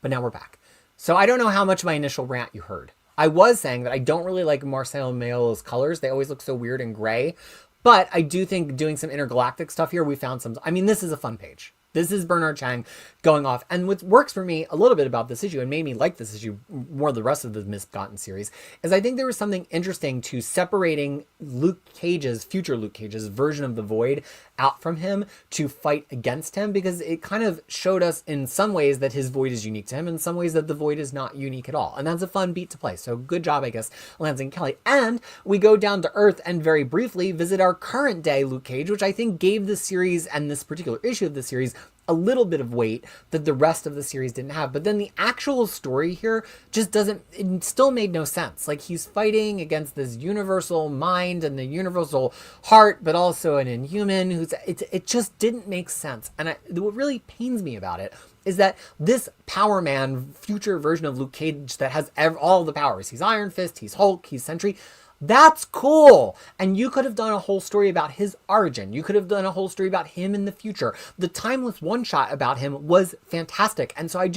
But now we're back. So I don't know how much of my initial rant you heard. I was saying that I don't really like Marcelo Mayo's colors. They always look so weird and gray. But I do think doing some intergalactic stuff here, we found some... I mean, this is a fun page. This is Bernard Chang going off. And what works for me a little bit about this issue and made me like this issue more than the rest of the Misbegotten series is I think there was something interesting to separating Luke Cage's, future Luke Cage's version of the Void out from him to fight against him, because it kind of showed us in some ways that his Void is unique to him, in some ways that the Void is not unique at all. And that's a fun beat to play. So good job, I guess, Lansing Kelly. And we go down to Earth and very briefly visit our current day Luke Cage, which I think gave the series and this particular issue of the series a little bit of weight that the rest of the series didn't have. But then the actual story here just doesn't, it still made no sense. Like, he's fighting against this universal mind and the universal heart, but also an inhuman who's, it just didn't make sense. And what really pains me about it is that this Power Man future version of Luke Cage that has all the powers, he's Iron Fist, he's Hulk, he's Sentry, that's cool. And you could have done a whole story about his origin. You could have done a whole story about him in the future. The timeless one-shot about him was fantastic. And so it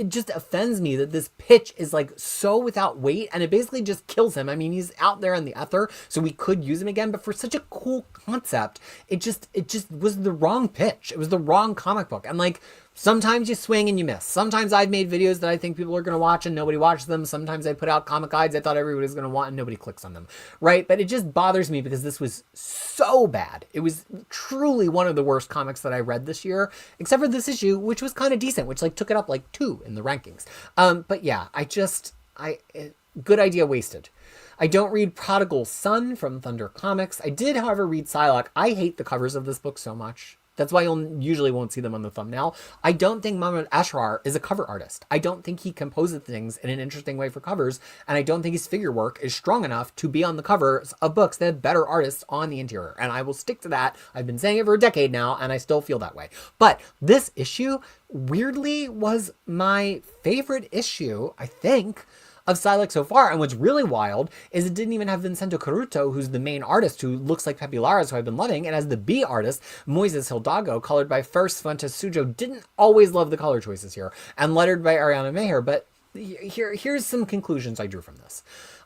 just offends me that this pitch is like so without weight, and it basically just kills him. I mean, he's out there in the ether, so we could use him again, but for such a cool concept, it just was the wrong pitch. It was the wrong comic book. And like, sometimes you swing and you miss. Sometimes I've made videos that I think people are going to watch and nobody watches them. Sometimes I put out comic guides I thought everybody was going to want and nobody clicks on them, right? But it just bothers me because this was so bad. It was truly one of the worst comics that I read this year, except for this issue, which was kind of decent, which like took it up like 2 in the rankings. But yeah, good idea wasted. I don't read Prodigal Son from Thunder Comics. I did, however, read Psylocke. I hate the covers of this book so much. That's why you'll usually won't see them on the thumbnail. I don't think Mahmoud Ashrar is a cover artist. I don't think he composes things in an interesting way for covers, and I don't think his figure work is strong enough to be on the covers of books that have better artists on the interior. And I will stick to that. I've been saying it for a decade now, and I still feel that way. But this issue, weirdly, was my favorite issue, I think, of Psylocke so far. And what's really wild is it didn't even have Vincento Caruto, who's the main artist, who looks like Pepe Larraz, who I've been loving, and as the B artist, Moises Hidalgo, colored by First Fuentes Sujo. Didn't always love the color choices here, and lettered by Ariana Meher. But here's some conclusions I drew from this.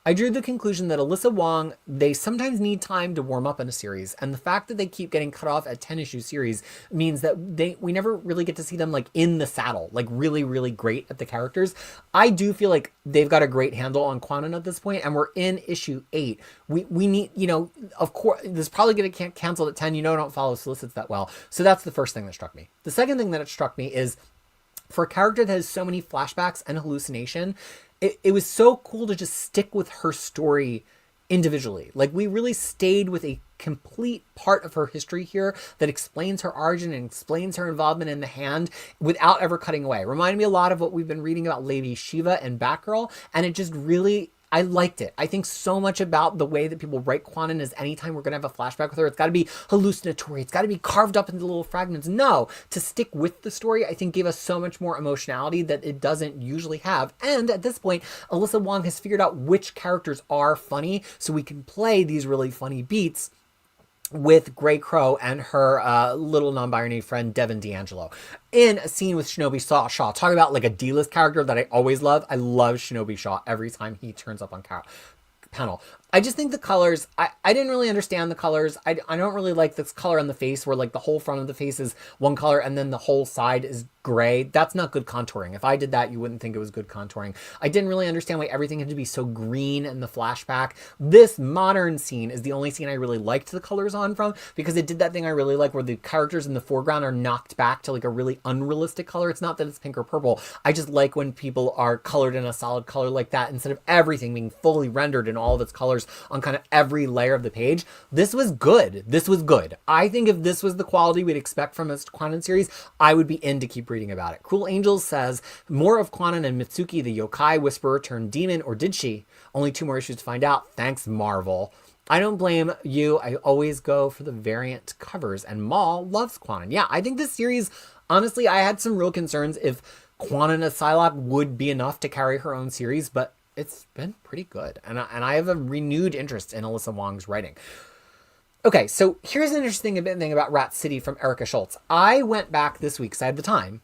I drew the conclusion that Alyssa Wong, they sometimes need time to warm up in a series, and the fact that they keep getting cut off at 10-issue series means that we never really get to see them like in the saddle, like really, really great at the characters. I do feel like they've got a great handle on Quanon at this point, and we're in issue 8. We need, you know, of course, this is probably going to get canceled at 10. You know, I don't follow solicits that well. So that's the first thing that struck me. The second thing that it struck me is, for a character that has so many flashbacks and hallucination, it was so cool to just stick with her story individually. Like, we really stayed with a complete part of her history here that explains her origin and explains her involvement in the Hand without ever cutting away. Reminded me a lot of what we've been reading about Lady Shiva and Batgirl, and it just really, I liked it. I think so much about the way that people write Quanon is anytime we're going to have a flashback with her, it's got to be hallucinatory. It's got to be carved up into little fragments. No, to stick with the story, I think gave us so much more emotionality that it doesn't usually have. And at this point, Alyssa Wong has figured out which characters are funny, so we can play these really funny beats with Grey Crow and her little non-binary friend Devin D'Angelo in a scene with Shinobi Shaw. Talk about like a D-list character that I always love. I love Shinobi Shaw every time he turns up on panel. I just think the colors, I didn't really understand the colors. I don't really like this color on the face where like the whole front of the face is one color and then the whole side is gray. That's not good contouring. If I did that, you wouldn't think it was good contouring. I didn't really understand why everything had to be so green in the flashback. This modern scene is the only scene I really liked the colors on from, because it did that thing I really like where the characters in the foreground are knocked back to like a really unrealistic color. It's not that it's pink or purple. I just like when people are colored in a solid color like that instead of everything being fully rendered in all of its colors colors on kind of every layer of the page. This was good. This was good. I think if this was the quality we'd expect from a Quanon series, I would be in to keep reading about it. Cruel Angels says, more of Quanon and Mitsuki, the yokai whisperer turned demon, or did she? Only 2 more issues to find out. Thanks, Marvel. I don't blame you. I always go for the variant covers, and Maul loves Quanon. Yeah, I think this series, honestly, I had some real concerns if Quanon as Psylocke would be enough to carry her own series, but it's been pretty good. And I have a renewed interest in Alyssa Wong's writing. Okay, so here's an interesting thing about Rat City from Erica Schultz. I went back this week, because I had the time,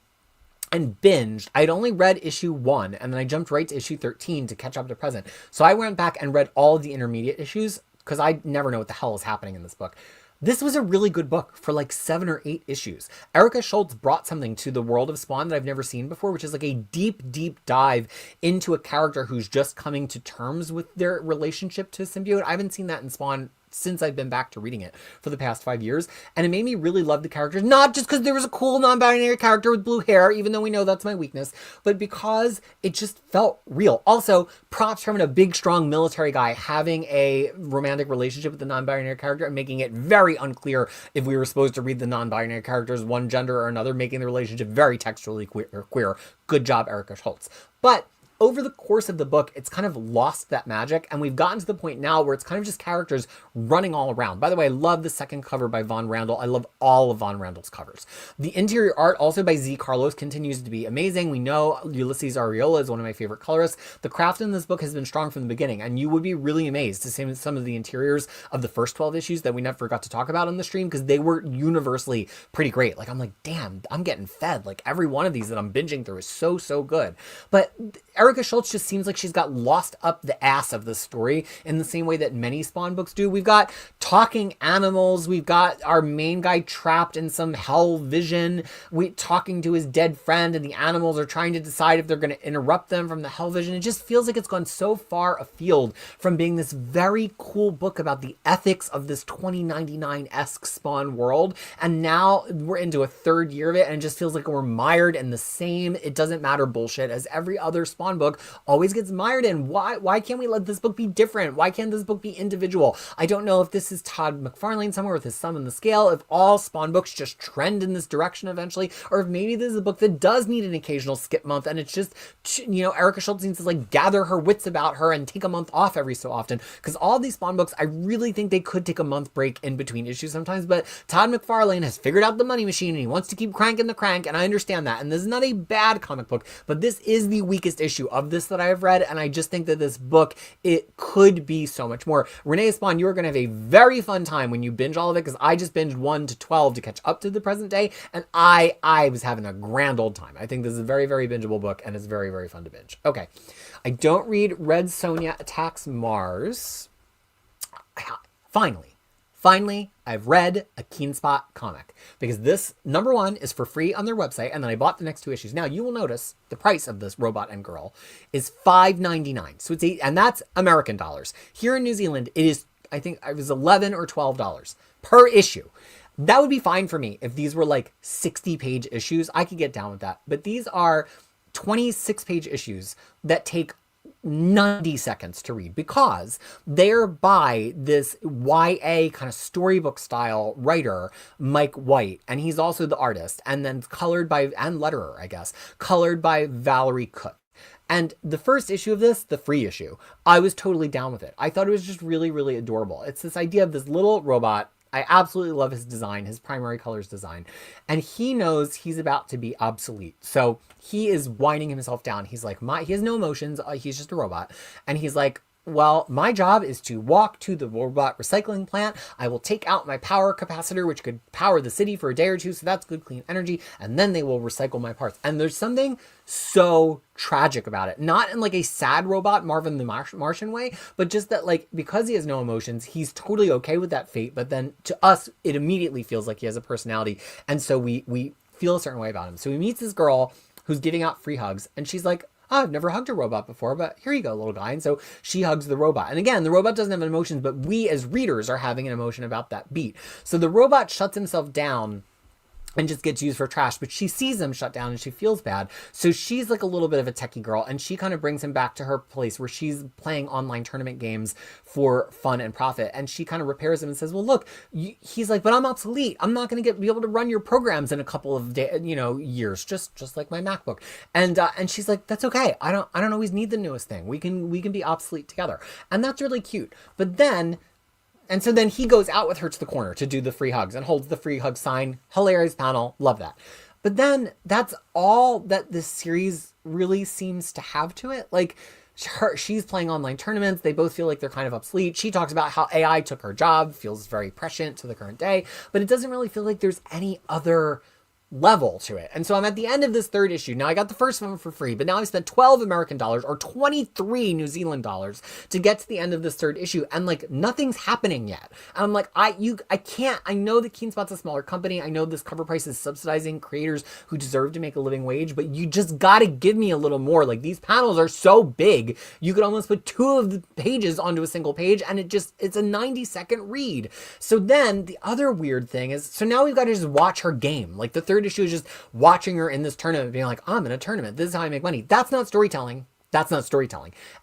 and binged. I'd only read issue 1, and then I jumped right to issue 13 to catch up to present. So I went back and read all of the intermediate issues, because I never know what the hell is happening in this book. This was a really good book for like 7 or 8 issues. Erica Schultz brought something to the world of Spawn that I've never seen before, which is like a deep, deep dive into a character who's just coming to terms with their relationship to symbiote. I haven't seen that in Spawn since I've been back to reading it for the past 5 years. And it made me really love the characters, not just because there was a cool non-binary character with blue hair, even though we know that's my weakness, but because it just felt real. Also, props from a big, strong military guy having a romantic relationship with the non-binary character and making it very unclear if we were supposed to read the non-binary characters one gender or another, making the relationship very textually queer. Good job, Erica Schultz. But over the course of the book, it's kind of lost that magic, and we've gotten to the point now where it's kind of just characters running all around. By the way, I love the second cover by Von Randall. I love all of Von Randall's covers. The interior art, also by Z. Carlos, continues to be amazing. We know Ulysses Areola is one of my favorite colorists. The craft in this book has been strong from the beginning, and you would be really amazed to see some of the interiors of the first 12 issues that we never got to talk about on the stream, because they were universally pretty great. Like, I'm like, damn, I'm getting fed. Like, every one of these that I'm binging through is so, so good. But Erica Schultz just seems like she's got lost up the ass of this story in the same way that many Spawn books do. We've got talking animals. We've got our main guy trapped in some hell vision. Talking to his dead friend, and the animals are trying to decide if they're going to interrupt them from the hell vision. It just feels like it's gone so far afield from being this very cool book about the ethics of this 2099-esque Spawn world. And now we're into a 3rd year of it, and it just feels like we're mired in the same it doesn't matter bullshit as every other Spawn book always gets mired in. Why can't we let this book be different? Why can't this book be individual? I don't know if this is Todd McFarlane somewhere with his thumb in the scale, if all Spawn books just trend in this direction eventually, or if maybe this is a book that does need an occasional skip month, and it's just, you know, Erica Schultz needs to like gather her wits about her and take a month off every so often, because all these Spawn books, I really think they could take a month break in between issues sometimes, but Todd McFarlane has figured out the money machine, and he wants to keep cranking the crank, and I understand that, and this is not a bad comic book, but this is the weakest issue of this that I've read, and I just think that this book, it could be so much more. Renee Spawn, you're going to have a very fun time when you binge all of it, because I just binged 1 to 12 to catch up to the present day, and I was having a grand old time. I think this is a very, very bingeable book, and it's very, very fun to binge. Okay, I don't read Red Sonja Attacks Mars. Finally, I've read a Keen Spot comic, because this, number 1, is for free on their website, and then I bought the next 2 issues. Now, you will notice the price of this robot and girl is $5.99. So it's and that's American dollars. Here in New Zealand, it is, I think it was $11 or $12 per issue. That would be fine for me if these were like 60-page issues. I could get down with that. But these are 26-page issues that take 90 seconds to read, because they're by this YA kind of storybook style writer, Mike White, and he's also the artist, and then colored by, and letterer, I guess, colored by Valerie Cook. And the first issue of this, the free issue, I was totally down with it. I thought it was just really, really adorable. It's this idea of this little robot. I absolutely love his design, his primary colors design. And he knows he's about to be obsolete. So he is winding himself down. He's like, he has no emotions. He's just a robot. And he's like, well, my job is to walk to the robot recycling plant. I will take out my power capacitor, which could power the city for a day or two. So that's good, clean energy. And then they will recycle my parts. And there's something so tragic about it. Not in like a sad robot, Marvin the Martian way, but just that, like, because he has no emotions, he's totally okay with that fate. But then to us, it immediately feels like he has a personality. And so we feel a certain way about him. So he meets this girl who's giving out free hugs. And she's like, oh, I've never hugged a robot before, but here you go, little guy. And so she hugs the robot. And again, the robot doesn't have emotions, but we as readers are having an emotion about that beat. So the robot shuts himself down and just gets used for trash, but she sees him shut down and she feels bad. So she's like a little bit of a techie girl, and she kind of brings him back to her place where she's playing online tournament games for fun and profit. And she kind of repairs him and says, well, look, he's like, but I'm obsolete. I'm not going to be able to run your programs in a couple of years, just like my MacBook. And she's like, that's okay. I don't always need the newest thing. We can be obsolete together. And that's really cute. But then, and so then he goes out with her to the corner to do the free hugs and holds the free hug sign. Hilarious panel. Love that. But then that's all that this series really seems to have to it. Like, she's playing online tournaments. They both feel like they're kind of obsolete. She talks about how AI took her job, feels very prescient to the current day, but it doesn't really feel like there's any other level to it. And so I'm at the end of this third issue. Now I got the first one for free, but now I've spent 12 American dollars or 23 New Zealand dollars to get to the end of this third issue, and like nothing's happening yet. And I'm like, I can't. I know that KeenSpot's a smaller company. I know this cover price is subsidizing creators who deserve to make a living wage, but you just gotta give me a little more. Like, these panels are so big, you could almost put 2 of the pages onto a single page, and it's a 90-second read. So then the other weird thing is, so now we've got to just watch her game. Like, the third issue is just watching her in this tournament being like, I'm in a tournament, this is how I make money. That's not storytelling.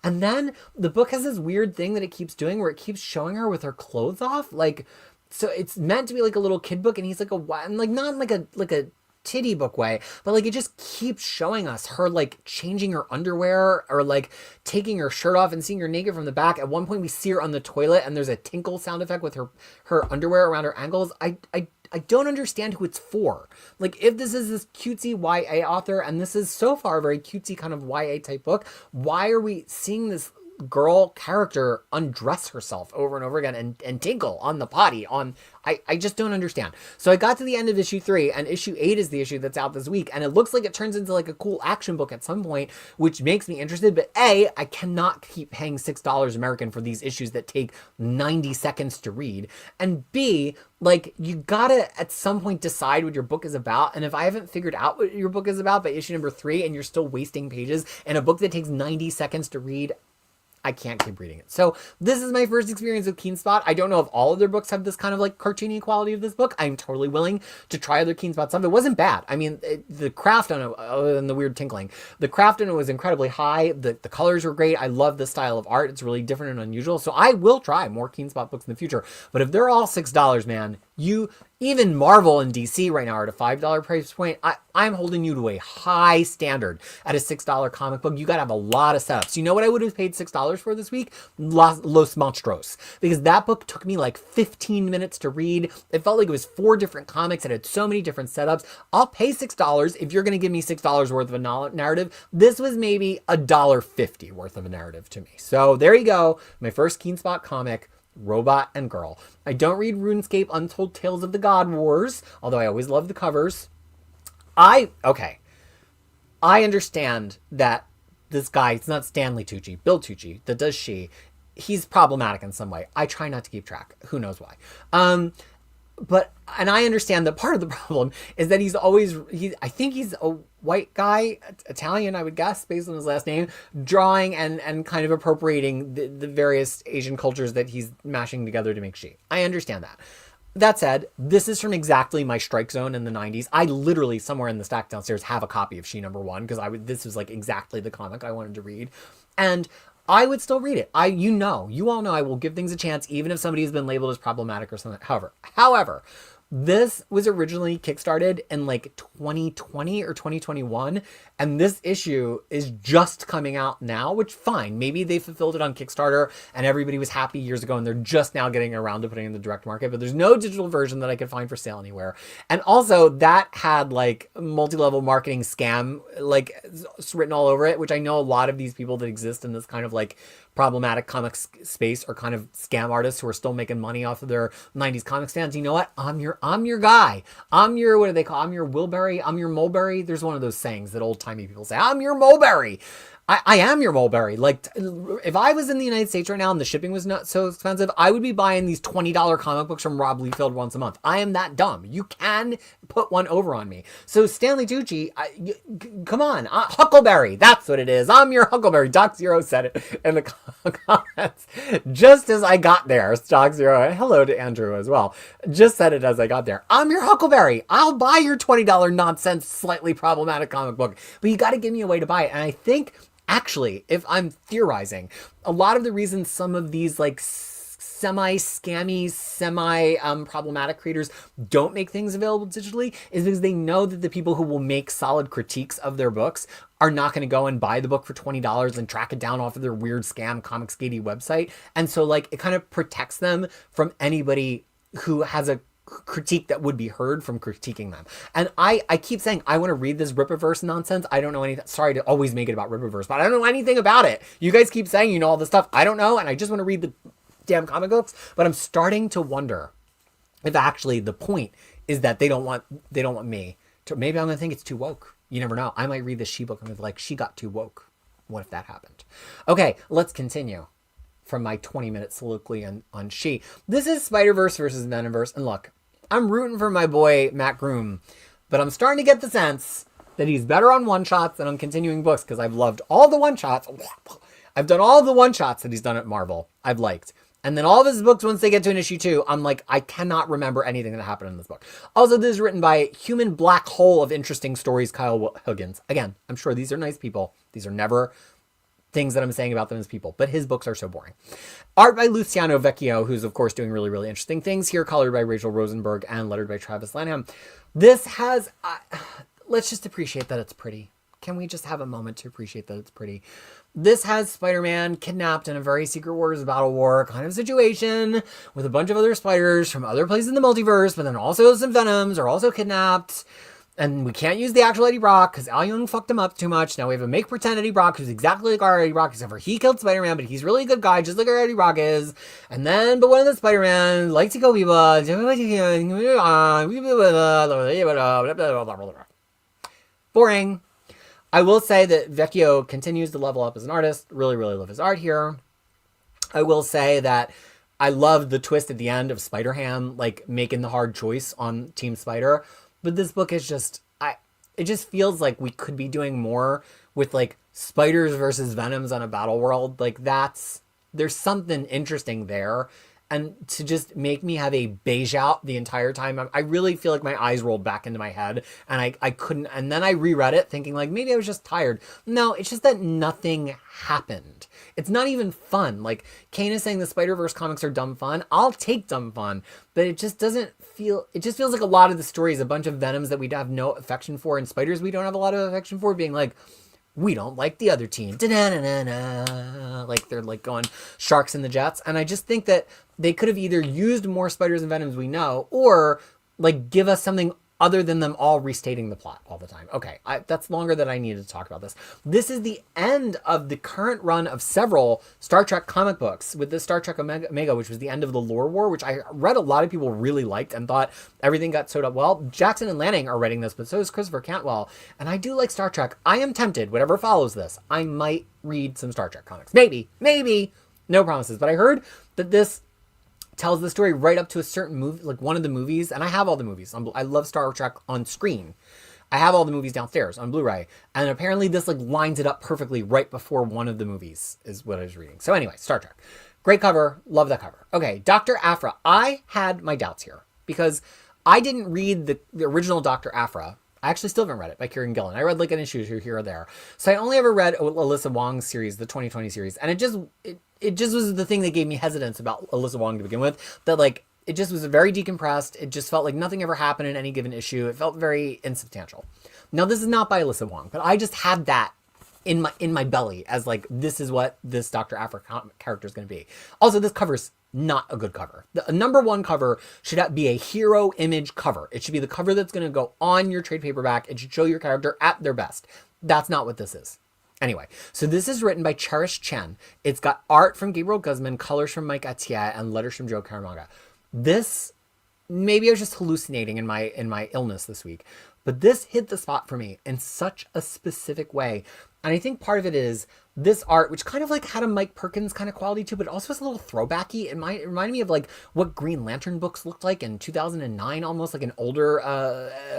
And then the book has this weird thing that it keeps doing where it keeps showing her with her clothes off. Like, so it's meant to be like a little kid book, and he's like like not like a titty book way, but like it just keeps showing us her like changing her underwear or like taking her shirt off and seeing her naked from the back. At one point we see her on the toilet and there's a tinkle sound effect with her underwear around her ankles. I don't understand who it's for. Like, if this is this cutesy YA author, and this is so far a very cutesy kind of YA type book, why are we seeing this girl character undress herself over and over again and tinkle on the potty on, I just don't understand. So I got to the end of issue 3, and issue 8 is the issue that's out this week, and it looks like it turns into like a cool action book at some point, which makes me interested. But A, I cannot keep paying $6 American for these issues that take 90 seconds to read. And B, like, you gotta at some point decide what your book is about. And if I haven't figured out what your book is about by issue number 3 and you're still wasting pages in a book that takes 90 seconds to read, I can't keep reading it. So this is my first experience with KeenSpot. I don't know if all of their books have this kind of like cartoony quality of this book. I'm totally willing to try other KeenSpot stuff. It wasn't bad. I mean, the craft on it, other than the weird tinkling, the craft on it was incredibly high. The colors were great. I love the style of art. It's really different and unusual. So I will try more KeenSpot books in the future. But if they're all $6, man, even Marvel and DC right now are at a $5 price point. I'm holding you to a high standard at a $6 comic book. You got to have a lot of setups. You know what I would have paid $6 for this week? Los Monstros. Because that book took me like 15 minutes to read. It felt like it was 4 different comics. It had so many different setups. I'll pay $6 if you're going to give me $6 worth of a narrative. This was maybe $1.50 worth of a narrative to me. So there you go. My first KeenSpot comic. Robot and Girl. I don't read RuneScape Untold Tales of the God Wars, although I always love the covers. I understand that this guy, it's not Stanley Tucci, Bill Tucci, that does she. He's problematic in some way. I try not to keep track. Who knows why? And I understand that part of the problem is that I think he's a white guy, Italian, I would guess, based on his last name, drawing and kind of appropriating the various Asian cultures that he's mashing together to make she. I understand that. That said, this is from exactly my strike zone in the 90s. I literally, somewhere in the stack downstairs, have a copy of She Number 1, because this was like exactly the comic I wanted to read. And I would still read it. You all know I will give things a chance, even if somebody has been labeled as problematic or something. However, this was originally kickstarted in like 2020 or 2021, and this issue is just coming out now, which fine. Maybe they fulfilled it on Kickstarter and everybody was happy years ago and they're just now getting around to putting it in the direct market, but there's no digital version that I could find for sale anywhere. And also that had like multi-level marketing scam like written all over it, which I know a lot of these people that exist in this kind of like problematic comics space are kind of scam artists who are still making money off of their 90s comic stands. You know what? I'm your guy. I'm your, what do they call? I'm your Wilbury. I'm your Mulberry. There's one of those sayings that old timey people say. I'm your Mulberry. I am your mulberry. Like, if I was in the United States right now and the shipping was not so expensive, I would be buying these $20 comic books from Rob Liefeld once a month. I am that dumb. You can put one over on me. So Stanley Tucci, come on, Huckleberry. That's what it is. I'm your Huckleberry. Doc Zero said it in the comments. Just as I got there, Doc Zero, hello to Andrew as well, just said it as I got there. I'm your Huckleberry. I'll buy your $20 nonsense, slightly problematic comic book, but you got to give me a way to buy it. And I think, actually, if I'm theorizing, a lot of the reasons some of these like semi-scammy, semi-problematic creators don't make things available digitally is because they know that the people who will make solid critiques of their books are not going to go and buy the book for $20 and track it down off of their weird scam Comicsgate website. And so like it kind of protects them from anybody who has a critique that would be heard from critiquing them. And I keep saying I want to read this Rippaverse nonsense. I don't know anything. Sorry to always make it about Rippaverse, but I don't know anything about it. You guys keep saying you know all this stuff. I don't know, and I just want to read the damn comic books. But I'm starting to wonder if actually the point is that they don't want me to. Maybe I'm gonna think it's too woke. You never know. I might read this She book and be like, she got too woke. What if that happened? Okay, let's continue from my 20-minute soliloquy on She. This is Spider-Verse versus Venomverse, and look, I'm rooting for my boy, Matt Groom, but I'm starting to get the sense that he's better on one-shots than on continuing books because I've loved all the one-shots. I've done all the one-shots that he's done at Marvel. I've liked. And then all of his books, once they get to an issue 2, I'm like, I cannot remember anything that happened in this book. Also, this is written by human black hole of interesting stories, Kyle Huggins. Again, I'm sure these are nice people. These are never things that I'm saying about them as people, but his books are so boring. Art by Luciano Vecchio, who's of course doing really, really interesting things here, colored by Rachel Rosenberg and lettered by Travis Lanham. This has, let's just appreciate that it's pretty. Can we just have a moment to appreciate that it's pretty? This has Spider-Man kidnapped in a very Secret Wars Battle War kind of situation with a bunch of other spiders from other places in the multiverse, but then also some Venoms are also kidnapped. And we can't use the actual Eddie Brock because Al Ewing fucked him up too much. Now we have a make-pretend Eddie Brock who's exactly like our Eddie Brock, except for he killed Spider-Man, but he's really a good guy, just like our Eddie Brock is. And then, but one of the Spider-Man likes to go people. Boring. I will say that Vecchio continues to level up as an artist. Really, really love his art here. I will say that I loved the twist at the end of Spider-Ham, like making the hard choice on Team Spider. But this book is just, it just feels like we could be doing more with like spiders versus venoms on a battle world. Like there's something interesting there. And to just make me have a beige out the entire time, I really feel like my eyes rolled back into my head and I couldn't, and then I reread it thinking like, maybe I was just tired. No, it's just that nothing happened. It's not even fun. Like Kane is saying the Spider-Verse comics are dumb fun. I'll take dumb fun, but it just doesn't feel, it just feels like a lot of the stories, a bunch of Venoms that we have no affection for and spiders we don't have a lot of affection for being like, we don't like the other team. Da-na-na-na-na. Like they're like going Sharks and the Jets. And I just think that they could have either used more spiders and venoms we know, or like give us something other than them all restating the plot all the time. Okay, that's longer than I needed to talk about this. This is the end of the current run of several Star Trek comic books with the Star Trek Omega, which was the end of the Lore War, which I read a lot of people really liked and thought everything got sewed up well. Jackson and Lanning are writing this, but so is Christopher Cantwell. And I do like Star Trek. I am tempted, whatever follows this, I might read some Star Trek comics. Maybe, no promises. But I heard that this tells the story right up to a certain movie, like one of the movies, and I have all the movies. I love Star Trek on screen. I have all the movies downstairs on Blu-ray, and apparently this like lines it up perfectly right before one of the movies is what I was reading. So anyway, Star Trek. Great cover. Love that cover. Okay, Dr. Aphra. I had my doubts here because I didn't read the original Dr. Aphra. I actually still haven't read it by Kieran Gillen. I read like an issue here or there. So I only ever read Alyssa Wong's series, the 2020 series, and it just was the thing that gave me hesitance about Alyssa Wong to begin with, that like, it just was very decompressed. It just felt like nothing ever happened in any given issue. It felt very insubstantial. Now, this is not by Alyssa Wong, but I just had that in my belly as like, this is what this Dr. Aphra character is going to be. Also, this cover's not a good cover. The number one cover should be a hero image cover. It should be the cover that's going to go on your trade paperback. It should show your character at their best. That's not what this is. Anyway, so this is written by Cherish Chen. It's got art from Gabriel Guzman, colors from Mike Atier, and letters from Joe Caramagna. This maybe I was just hallucinating in my illness this week, but this hit the spot for me in such a specific way. And I think part of it is this art, which kind of like had a Mike Perkins kind of quality to it, but also was a little throwbacky. It reminded me of like what Green Lantern books looked like in 2009, almost like an older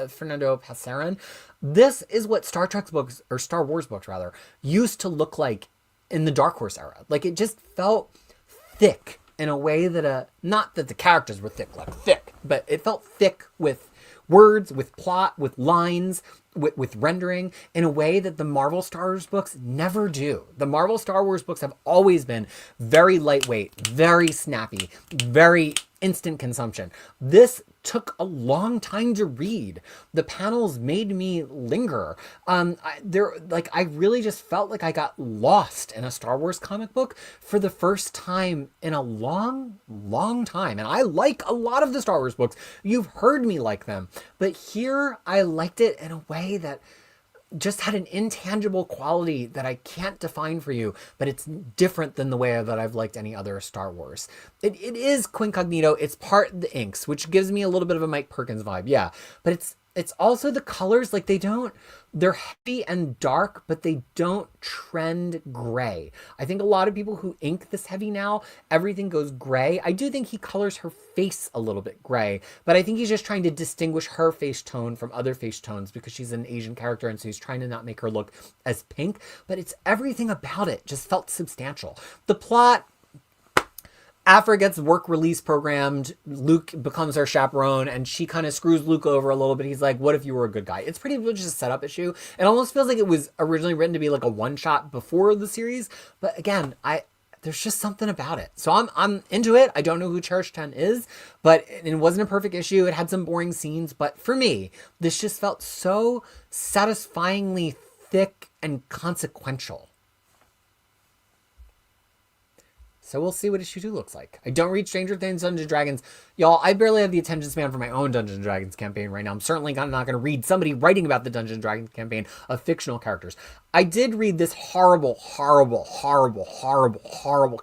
Fernando Pasaran. This is what Star Trek books, or Star Wars books rather, used to look like in the Dark Horse era. Like it just felt thick in a way that not that the characters were thick, but it felt thick with words, with plot, with lines, with rendering in a way that the Marvel Star Wars books never do. The Marvel Star Wars books have always been very lightweight, very snappy, very instant consumption. This took a long time to read. The panels made me linger. I really just felt like I got lost in a Star Wars comic book for the first time in a long, long time. And I like a lot of the Star Wars books. You've heard me like them. But here I liked it in a way that just had an intangible quality that I can't define for you, but it's different than the way that I've liked any other Star Wars. It is Quincognito. It's part the inks, which gives me a little bit of a Mike Perkins vibe. Yeah. But it's also the colors, like they're heavy and dark, but they don't trend gray. I think a lot of people who ink this heavy now, everything goes gray. I do think he colors her face a little bit gray, but I think he's just trying to distinguish her face tone from other face tones because she's an Asian character, and so he's trying to not make her look as pink, but it's everything about it just felt substantial. The plot, Afra gets work release programmed, Luke becomes her chaperone, and she kind of screws Luke over a little bit. He's like, what if you were a good guy? It's pretty much just a setup issue. It almost feels like it was originally written to be like a one-shot before the series. But again, there's just something about it. So I'm into it. I don't know who Cherish 10 is, but it wasn't a perfect issue. It had some boring scenes. But for me, this just felt so satisfyingly thick and consequential. So we'll see what issue 2 looks like. I don't read Stranger Things, Dungeons & Dragons. Y'all, I barely have the attention span for my own Dungeons & Dragons campaign right now. I'm certainly not going to read somebody writing about the Dungeons & Dragons campaign of fictional characters. I did read this horrible, can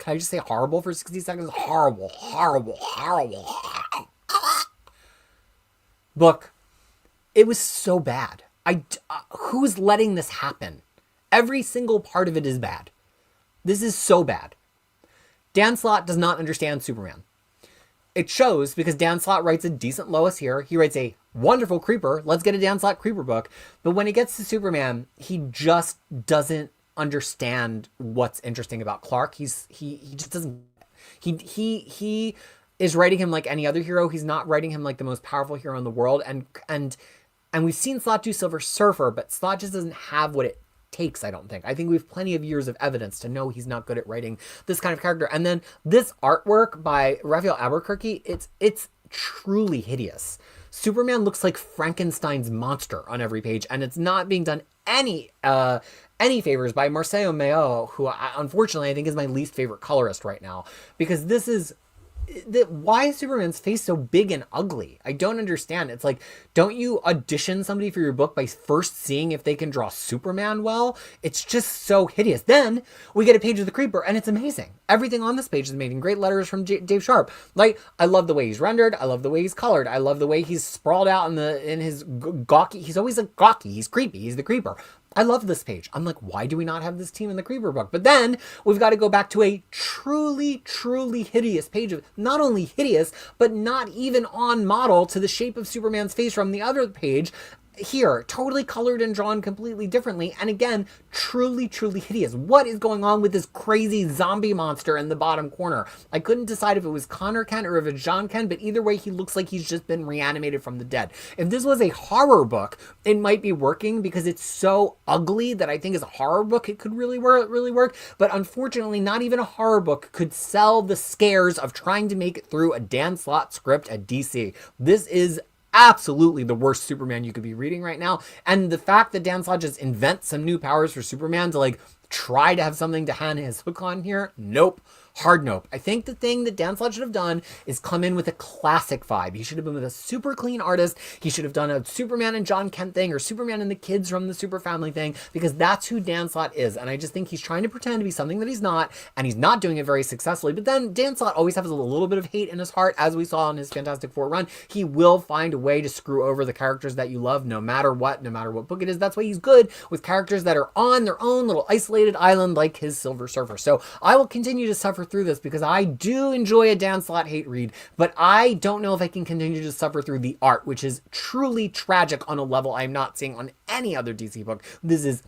I just say horrible for 60 seconds? Horrible book. It was so bad. Who's letting this happen? Every single part of it is bad. This is so bad. Dan Slott does not understand Superman. It shows because Dan Slott writes a decent Lois here. He writes a wonderful Creeper. Let's get a Dan Slott Creeper book. But when it gets to Superman, he just doesn't understand what's interesting about Clark. He just doesn't. He is writing him like any other hero. He's not writing him like the most powerful hero in the world. And we've seen Slott do Silver Surfer, but Slott just doesn't have what it takes, I don't think. I think we have plenty of years of evidence to know he's not good at writing this kind of character. And then this artwork by Raphael Albuquerque, it's truly hideous. Superman looks like Frankenstein's monster on every page, and it's not being done any favors by Marcelo Mayo, who unfortunately I think is my least favorite colorist right now, because this is why is Superman's face so big and ugly? I don't understand. It's like, don't you audition somebody for your book by first seeing if they can draw Superman well? It's just so hideous. Then we get a page of the Creeper and it's amazing. Everything on this page is amazing. Great letters from Dave Sharp. Like, I love the way he's rendered. I love the way he's colored. I love the way he's sprawled out in his gawky. He's always a gawky. He's creepy. He's the Creeper. I love this page. I'm like, why do we not have this team in the Creeper book? But then we've got to go back to a truly, truly hideous page of not only hideous, but not even on model to the shape of Superman's face from the other page. Here, totally colored and drawn completely differently. And again, truly, truly hideous. What is going on with this crazy zombie monster in the bottom corner? I couldn't decide if it was Connor Kent or if it's John Kent, but either way, he looks like he's just been reanimated from the dead. If this was a horror book, it might be working because it's so ugly that I think as a horror book, it could really work. But unfortunately, not even a horror book could sell the scares of trying to make it through a Dan Slott script at DC. This is absolutely the worst Superman you could be reading right now. And the fact that Dan Slott just invents some new powers for Superman to like try to have something to hang his hook on here, nope. hard nope. I think the thing that Dan Slott should have done is come in with a classic vibe. He should have been with a super clean artist. He should have done a Superman and John Kent thing, or Superman and the kids from the Super Family thing, because that's who Dan Slott is. And I just think he's trying to pretend to be something that he's not, and he's not doing it very successfully. But then Dan Slott always has a little bit of hate in his heart, as we saw in his Fantastic Four run. He will find a way to screw over the characters that you love, no matter what book it is. That's why he's good with characters that are on their own little isolated island, like his Silver Surfer. So I will continue to suffer through this because I do enjoy a Dan Slott hate read, but I don't know if I can continue to suffer through the art, which is truly tragic on a level I'm not seeing on any other DC book. This is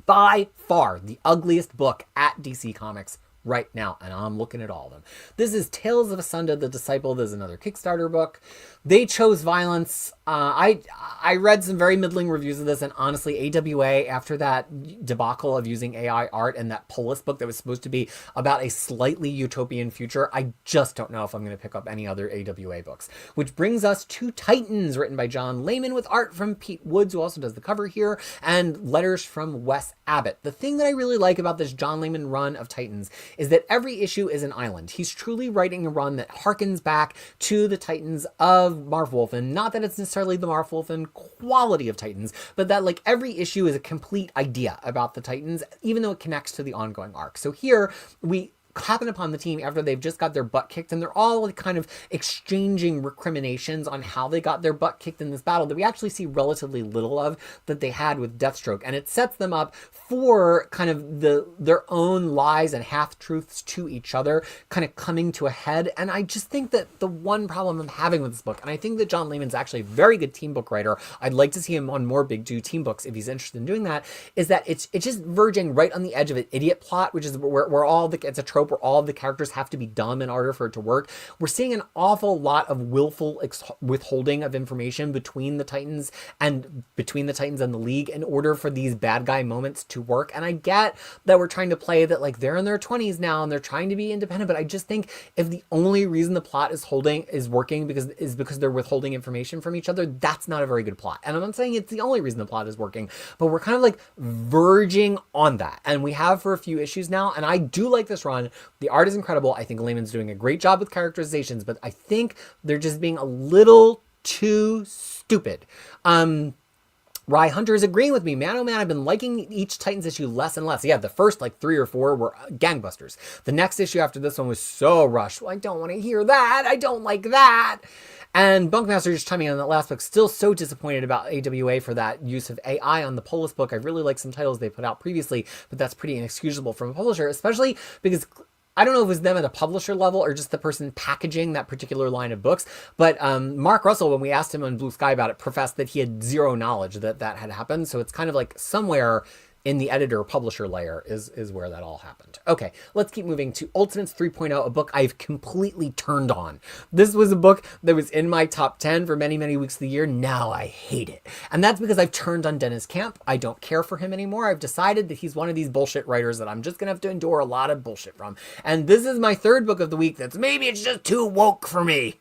by far the ugliest book at DC Comics right now, and I'm looking at all of them. This is Tales of Asunda the Disciple. This is another Kickstarter book. They chose violence. I read some very middling reviews of this, and honestly, AWA, after that debacle of using AI art and that Polis book that was supposed to be about a slightly utopian future, I just don't know if I'm going to pick up any other AWA books. Which brings us to Titans, written by John Layman, with art from Pete Woods, who also does the cover here, and letters from Wes Abbott. The thing that I really like about this John Layman run of Titans is that every issue is an island. He's truly writing a run that harkens back to the Titans of Marv Wolfman. Not that it's necessarily the Marv Wolfman quality of Titans, but that like every issue is a complete idea about the Titans, even though it connects to the ongoing arc. So here we happen upon the team after they've just got their butt kicked, and they're all kind of exchanging recriminations on how they got their butt kicked in this battle that we actually see relatively little of that they had with Deathstroke. And it sets them up for kind of their own lies and half-truths to each other kind of coming to a head. And I just think that the one problem I'm having with this book, and I think that John Layman's actually a very good team book writer, I'd like to see him on more Big Two team books if he's interested in doing that, is that it's just verging right on the edge of an idiot plot, which is where it's a trope where all of the characters have to be dumb in order for it to work. We're seeing an awful lot of willful withholding of information between the Titans and the League in order for these bad guy moments to work. And I get that we're trying to play that like they're in their 20s now and they're trying to be independent, but I just think if the only reason the plot is working because they're withholding information from each other, that's not a very good plot. And I'm not saying it's the only reason the plot is working, but we're kind of like verging on that. And we have for a few issues now, and I do like this run. The art is incredible. I think Layman's doing a great job with characterizations, but I think they're just being a little too stupid. Rye Hunter is agreeing with me. Man, oh man, I've been liking each Titans issue less and less. Yeah, the first like 3 or 4 were gangbusters. The next issue after this one was so rushed. Well, I don't want to hear that. I don't like that. And Bunkmaster just chiming in on that last book, still so disappointed about AWA for that use of AI on the Polis book. I really like some titles they put out previously, but that's pretty inexcusable from a publisher, especially because I don't know if it was them at a publisher level or just the person packaging that particular line of books. But Mark Russell, when we asked him on Blue Sky about it, professed that he had zero knowledge that that had happened. So it's kind of like somewhere in the editor-publisher layer is where that all happened. Okay, let's keep moving to Ultimates 3.0, a book I've completely turned on. This was a book that was in my top 10 for many, many weeks of the year. Now I hate it. And that's because I've turned on Dennis Camp. I don't care for him anymore. I've decided that he's one of these bullshit writers that I'm just going to have to endure a lot of bullshit from. And this is my third book of the week that's maybe it's just too woke for me.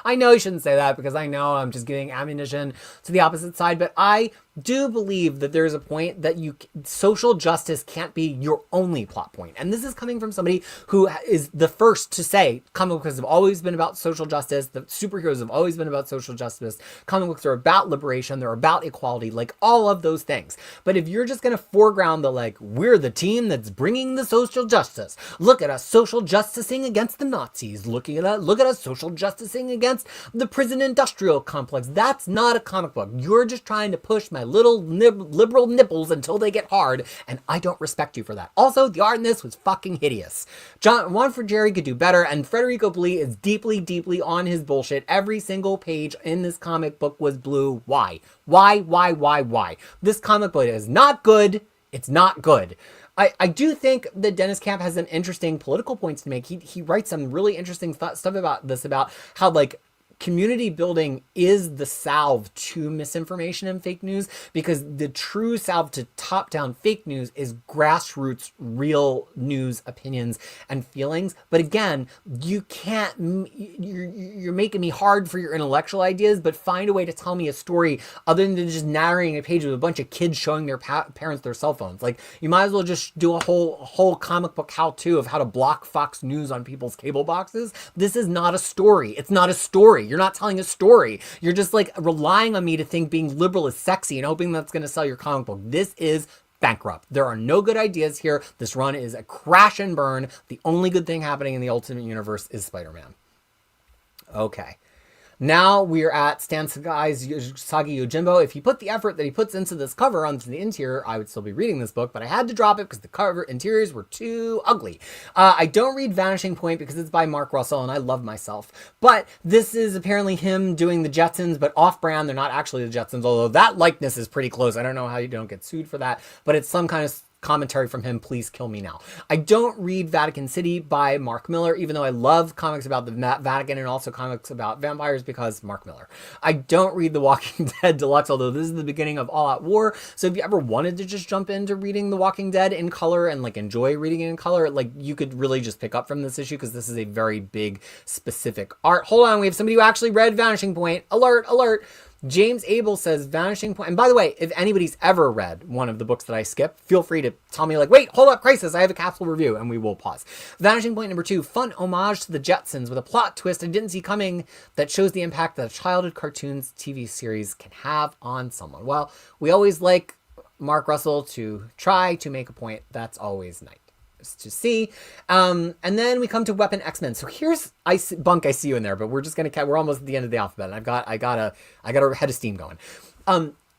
I know you shouldn't say that because I know I'm just giving ammunition to the opposite side, but I do believe that there's a point that social justice can't be your only plot point. And this is coming from somebody who is the first to say comic books have always been about social justice. The superheroes have always been about social justice. Comic books are about liberation. They're about equality, like all of those things. But if you're just going to foreground the like, we're the team that's bringing the social justice. Look at us social justicing against the Nazis. Look at us social justicing against the prison industrial complex. That's not a comic book. You're just trying to push my little liberal nipples until they get hard, and I don't respect you for that. Also, the art in this was fucking hideous. Juan Frigeri could do better, and Federico Blee is deeply, deeply on his bullshit. Every single page in this comic book was blue. Why? Why? This comic book is not good. It's not good. I do think that Dennis Camp has some interesting political points to make. He writes some really interesting stuff about this, about how like community building is the salve to misinformation and fake news, because the true salve to top-down fake news is grassroots, real news, opinions, and feelings. But again, you can't, you're making me hard for your intellectual ideas, but find a way to tell me a story other than just narrating a page with a bunch of kids showing their parents their cell phones. Like, you might as well just do a whole comic book how-to of how to block Fox News on people's cable boxes. This is not a story. It's not a story. You're not telling a story. You're just like relying on me to think being liberal is sexy and hoping that's going to sell your comic book. This is bankrupt. There are no good ideas here. This run is a crash and burn. The only good thing happening in the Ultimate Universe is Spider-Man. Okay. Now we're at Stan Sagai's Sagi Yojimbo. If he put the effort that he puts into this cover onto the interior, I would still be reading this book, but I had to drop it because the cover interiors were too ugly. I don't read Vanishing Point because it's by Mark Russell and I love myself. But this is apparently him doing the Jetsons, but off-brand. They're not actually the Jetsons, although that likeness is pretty close. I don't know how you don't get sued for that, but it's some kind of commentary from him. Please kill me now. I don't read Vatican City by Mark Miller, even though I love comics about the Vatican and also comics about vampires, because Mark Miller. I don't read The Walking Dead Deluxe, although this is the beginning of All Out War. So if you ever wanted to just jump into reading The Walking Dead in color and like enjoy reading it in color, like you could really just pick up from this issue, because this is a very big specific art. Hold on, we have somebody who actually read Vanishing Point. Alert, alert. James Abel says Vanishing Point. And by the way, if anybody's ever read one of the books that I skipped, feel free to tell me, like, wait, hold up, Krisis, I have a capsule review, and we will pause. Vanishing Point number 2, fun homage to the Jetsons with a plot twist I didn't see coming that shows the impact that a childhood cartoons TV series can have on someone. Well, we always like Mark Russell to try to make a point. That's always nice to see. And then we come to Weapon X-Men. So here's Bunk, I see you in there, but we're almost at the end of the alphabet, and I got a head of steam going.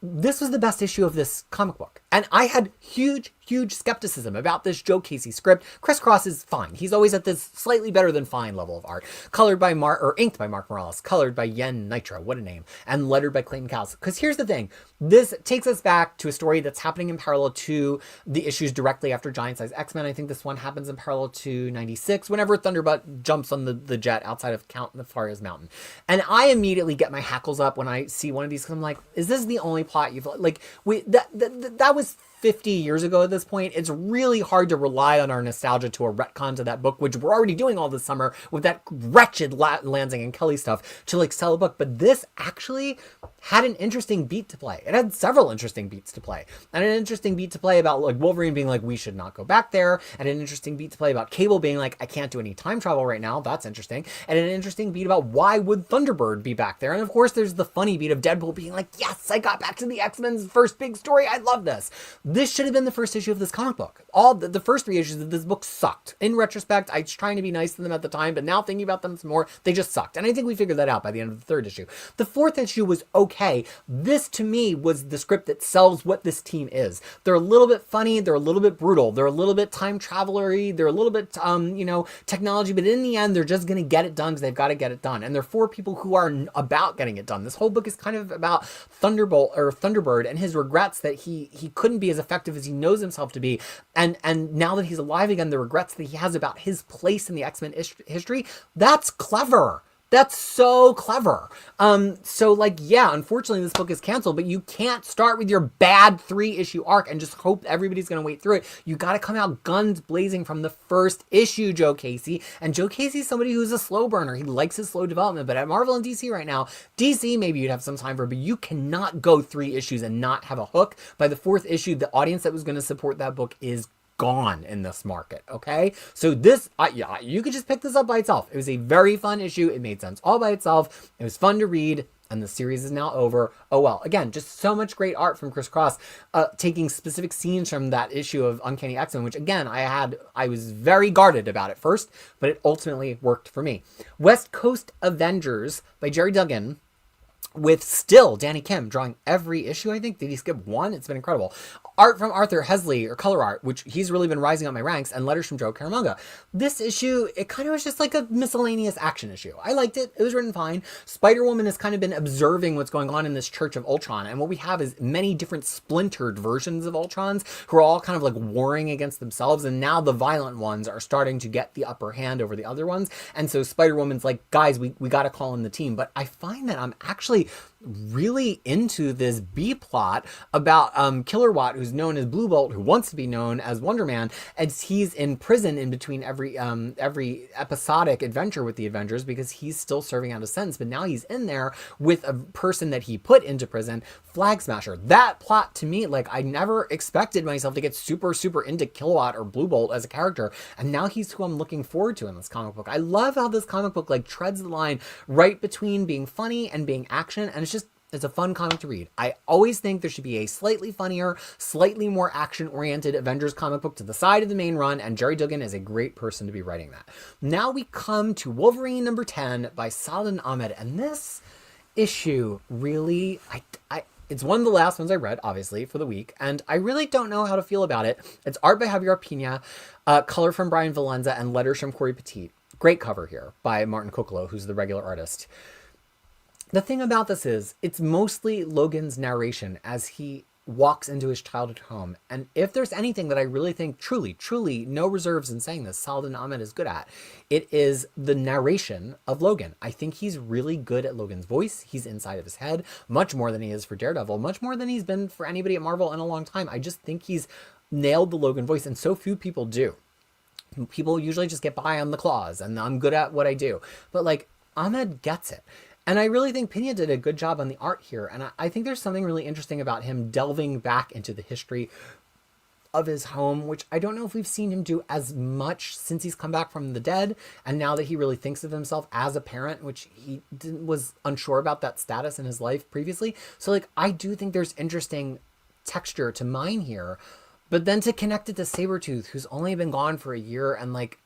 This was the best issue of this comic book, and I had huge skepticism about this Joe Casey script. Chris Cross is fine. He's always at this slightly better than fine level of art. Colored by inked by Mark Morales, colored by Yen Nitro, what a name, and lettered by Clayton Cowles. Because here's the thing, this takes us back to a story that's happening in parallel to the issues directly after Giant Size X-Men. I think this one happens in parallel to 96, whenever Thunderbutt jumps on the jet outside of Count Nefarious Mountain. And I immediately get my hackles up when I see one of these, because I'm like, is this the only plot you've, like, that was 50 years ago at this point. It's really hard to rely on our nostalgia to a retcon to that book, which we're already doing all this summer with that wretched Lansing and Kelly stuff, to like sell a book. But this actually had an interesting beat to play. It had several interesting beats to play, and an interesting beat to play about like Wolverine being like, we should not go back there, and an interesting beat to play about Cable being like, I can't do any time travel right now. That's interesting. And an interesting beat about why would Thunderbird be back there. And of course there's the funny beat of Deadpool being like, yes, I got back to the X-Men's first big story. I love this. This should have been the first issue of this comic book. All the first 3 issues of this book sucked. In retrospect, I was trying to be nice to them at the time, but now thinking about them some more, they just sucked. And I think we figured that out by the end of the 3rd issue. The 4th issue was okay. This, to me, was the script that sells what this team is. They're a little bit funny. They're a little bit brutal. They're a little bit time traveler-y. They're a little bit, technology. But in the end, they're just going to get it done because they've got to get it done. And they're 4 people who are about getting it done. This whole book is kind of about Thunderbird and his regrets that he couldn't be as effective as he knows himself to be, and now that he's alive again, the regrets that he has about his place in the X-Men history. That's clever. That's so clever. So like, yeah, unfortunately this book is canceled, but you can't start with your bad 3-issue arc and just hope everybody's going to wait through it. You got to come out guns blazing from the first issue, Joe Casey. And Joe Casey's somebody who's a slow burner. He likes his slow development, but at Marvel and DC right now, DC, maybe you'd have some time for, but you cannot go 3 issues and not have a hook. By the 4th issue, the audience that was going to support that book is gone in this market. Okay, so this, you could just pick this up by itself. It was a very fun issue. It made sense all by itself. It was fun to read, and the series is now over. Oh well. Again, just so much great art from Chris Cross, taking specific scenes from that issue of Uncanny X-Men, which again, I was very guarded about at first, but it ultimately worked for me. West Coast Avengers by Jerry Duggan, with still Danny Kim drawing every issue, I think. Did he skip one? It's been incredible. art from Arthur Hesley, or color art, which he's really been rising up my ranks, and letters from Joe Caramanga. This issue, it kind of was just like a miscellaneous action issue. I liked it. It was written fine. Spider-Woman has kind of been observing what's going on in this Church of Ultron, and what we have is many different splintered versions of Ultrons who are all kind of like warring against themselves, and now the violent ones are starting to get the upper hand over the other ones, and so Spider-Woman's like, guys, we got to call in the team. But I find that I'm actually really into this B-plot about Killer Watt, who's known as Blue Bolt, who wants to be known as Wonder Man, as he's in prison in between every episodic adventure with the Avengers, because he's still serving out a sentence, but now he's in there with a person that he put into prison, Flag Smasher. That plot, to me, like, I never expected myself to get super into Kilowatt or Blue Bolt as a character, and now he's who I'm looking forward to in this comic book. I love how this comic book like treads the line right between being funny and being action, and it's a fun comic to read. I always think there should be a slightly funnier, slightly more action-oriented Avengers comic book to the side of the main run, and Jerry Duggan is a great person to be writing that. Now we come to Wolverine number 10 by Saladin Ahmed, and this issue really, it's one of the last ones I read, obviously, for the week, and I really don't know how to feel about it. It's art by Javier Pina, color from Brian Valenza, and letters from Corey Petit. Great cover here by Martin Kokolo, who's the regular artist. The thing about this is, it's mostly Logan's narration as he walks into his childhood home. And if there's anything that I really think truly, no reserves in saying this, Saladin Ahmed is good at, it is the narration of Logan. I think he's really good at Logan's voice. He's inside of his head, much more than he is for Daredevil, much more than he's been for anybody at Marvel in a long time. I just think he's nailed the Logan voice, and so few people do. People usually just get by on the claws, and I'm good at what I do. But like, Ahmed gets it. And I really think Pena did a good job on the art here. And I think there's something really interesting about him delving back into the history of his home, which I don't know if we've seen him do as much since he's come back from the dead. And now that he really thinks of himself as a parent, which he was unsure about that status in his life previously. So like, I do think there's interesting texture to mine here. But then to connect it to Sabretooth, who's only been gone for a year. And like,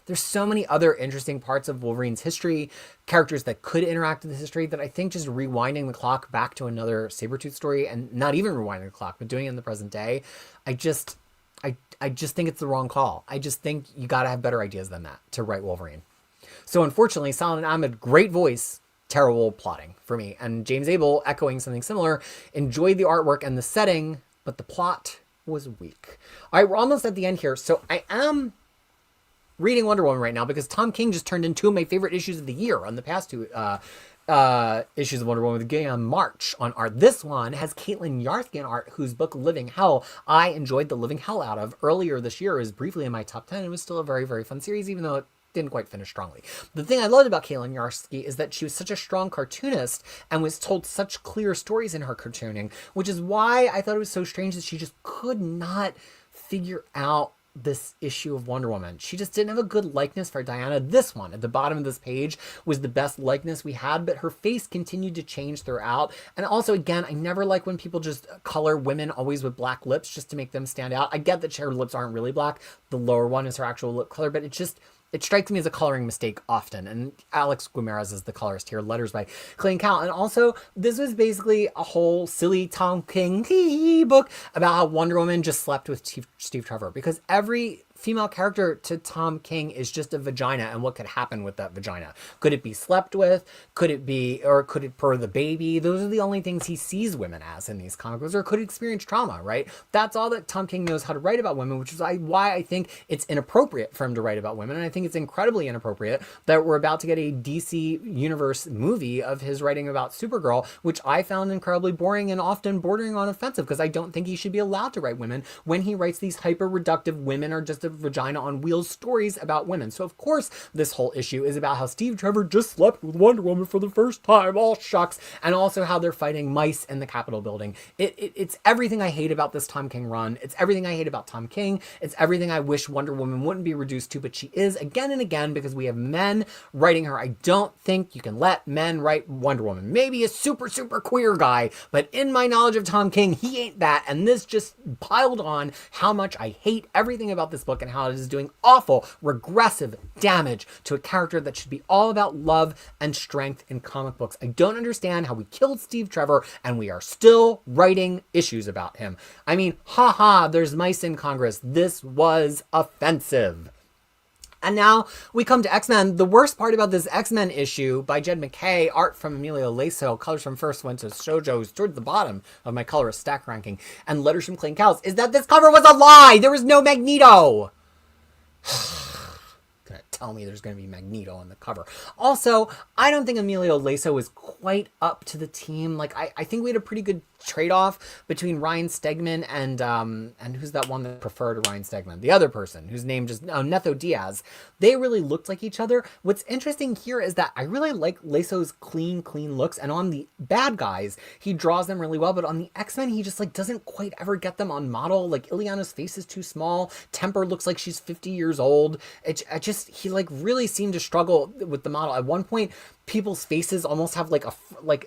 there's so many other interesting parts of Wolverine's history, characters that could interact with the history, that I think just rewinding the clock back to another Sabretooth story, and not even rewinding the clock, but doing it in the present day, I just think it's the wrong call. I just think you got to have better ideas than that to write Wolverine. So unfortunately, Saladin Ahmed, great voice, terrible plotting for me. And James Abel, echoing something similar, enjoyed the artwork and the setting, but the plot was weak. All right, we're almost at the end here. So I am reading Wonder Woman right now because Tom King just turned in two of my favorite issues of the year on the past two issues of Wonder Woman with Gay on March on art. This one has Caitlin Yarthkin art, whose book Living Hell I enjoyed the living hell out of earlier this year. It was briefly in my top 10. It was still a very fun series, even though it didn't quite finish strongly. The thing I loved about Caitlin Yarthkin is that she was such a strong cartoonist and was told such clear stories in her cartooning, which is why I thought it was so strange that she just could not figure out this issue of Wonder Woman. She just didn't have a good likeness for Diana. This one at the bottom of this page was the best likeness we had, but her face continued to change throughout. And also, again, I never like when people just color women always with black lips just to make them stand out. I get that her lips aren't really black. The lower one is her actual lip color, but it strikes me as a coloring mistake often. And Alex Guimarães is the colorist here. Letters by Clayton Cowell. And also, this was basically a whole silly Tom King book about how Wonder Woman just slept with Steve Trevor. Because every female character to Tom King is just a vagina, and what could happen with that vagina. Could it be slept with? Could it purr the baby? Those are the only things he sees women as in these comic books, or could experience trauma, right? That's all that Tom King knows how to write about women, which is why I think it's inappropriate for him to write about women. And I think it's incredibly inappropriate that we're about to get a DC Universe movie of his writing about Supergirl, which I found incredibly boring and often bordering on offensive, because I don't think he should be allowed to write women when he writes these hyper-reductive women are just a vagina on wheels stories about women. So of course this whole issue is about how Steve Trevor just slept with Wonder Woman for the first time, all shucks, and also how they're fighting mice in the Capitol building. It's everything I hate about this Tom King run. It's everything I hate about Tom King. It's everything I wish Wonder Woman wouldn't be reduced to, but she is again and again, because we have men writing her. I don't think you can let men write Wonder Woman. Maybe a super queer guy, but in my knowledge of Tom King, he ain't that, and this just piled on how much I hate everything about this book. book and how it is doing awful, regressive damage to a character that should be all about love and strength in comic books. I don't understand how we killed Steve Trevor and we are still writing issues about him. I mean, haha, there's mice in Congress. This was offensive. And now we come to X-Men. The worst part about this X-Men issue by Jed MacKay, art from Emilio Laso, colors from First Went to Shoujo's towards the bottom of my colorist stack ranking, and letters from Clayton Cowles, is that this cover was a lie! There was no Magneto! Gonna tell me there's gonna be Magneto on the cover. Also, I don't think Emilio Laso is quite up to the team. Like, I think we had a pretty good trade-off between Ryan Stegman and who's that one that preferred Ryan Stegman? The other person whose name just, Netho Diaz. They really looked like each other. What's interesting here is that I really like Laso's clean looks, and on the bad guys, he draws them really well, but on the X-Men, he just like doesn't quite ever get them on model. Like, Ileana's face is too small. Temper looks like she's 50 years old. He like really seemed to struggle with the model. At one point, people's faces almost have like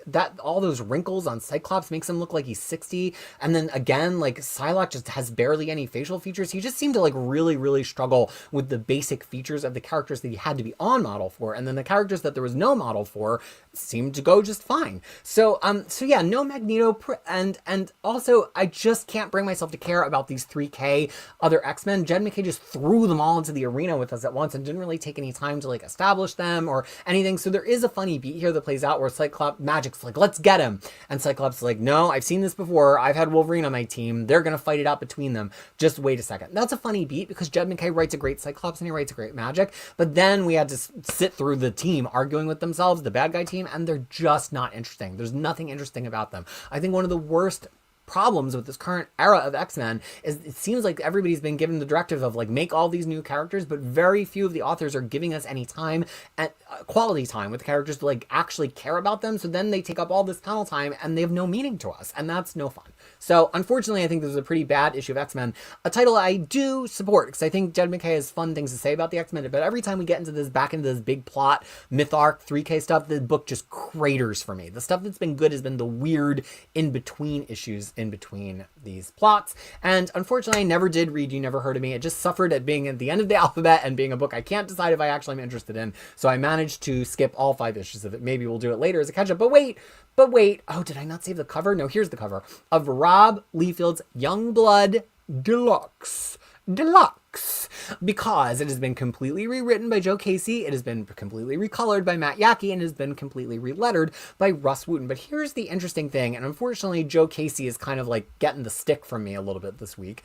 that, all those wrinkles on Cyclops makes him look like he's 60. And then again, like Psylocke just has barely any facial features. He just seemed to like really struggle with the basic features of the characters that he had to be on model for. And then the characters that there was no model for seemed to go just fine. So yeah, no Magneto. And also I just can't bring myself to care about these 3K other X-Men. Jed MacKay just threw them all into the arena with us at once and didn't really take any time to like establish them or anything. So there is a funny beat here that plays out where Cyclops Magic's like, let's get him. And Cyclops is like, no, I've seen this before. I've had Wolverine on my team. They're going to fight it out between them. Just wait a second. That's a funny beat because Jed MacKay writes a great Cyclops and he writes a great Magic. But then we had to sit through the team arguing with themselves, the bad guy team, and they're just not interesting. There's nothing interesting about them. I think one of the worst problems with this current era of X-Men is it seems like everybody's been given the directive of like make all these new characters, but very few of the authors are giving us any time and quality time with the characters to like actually care about them. So then they take up all this panel time and they have no meaning to us, and that's no fun. So unfortunately, I think this is a pretty bad issue of X-Men, a title I do support because I think Jed MacKay has fun things to say about the X-Men, but every time we get into this back into this big plot myth arc 3K stuff, the book just craters for me. The stuff that's been good has been the weird in between issues in between these plots, and unfortunately I never did read You Never Heard of Me. It just suffered at being at the end of the alphabet and being a book I can't decide if I actually am interested in, so I managed to skip all 5 issues of it. Maybe we'll do it later as a catch-up, but wait, oh, did I not save the cover? No, here's the cover of Rob Liefeld's Youngblood Deluxe, because it has been completely rewritten by Joe Casey, it has been completely recolored by Matt Yackey, and has been completely relettered by Russ Wooten. But here's the interesting thing, and unfortunately Joe Casey is kind of like getting the stick from me a little bit this week.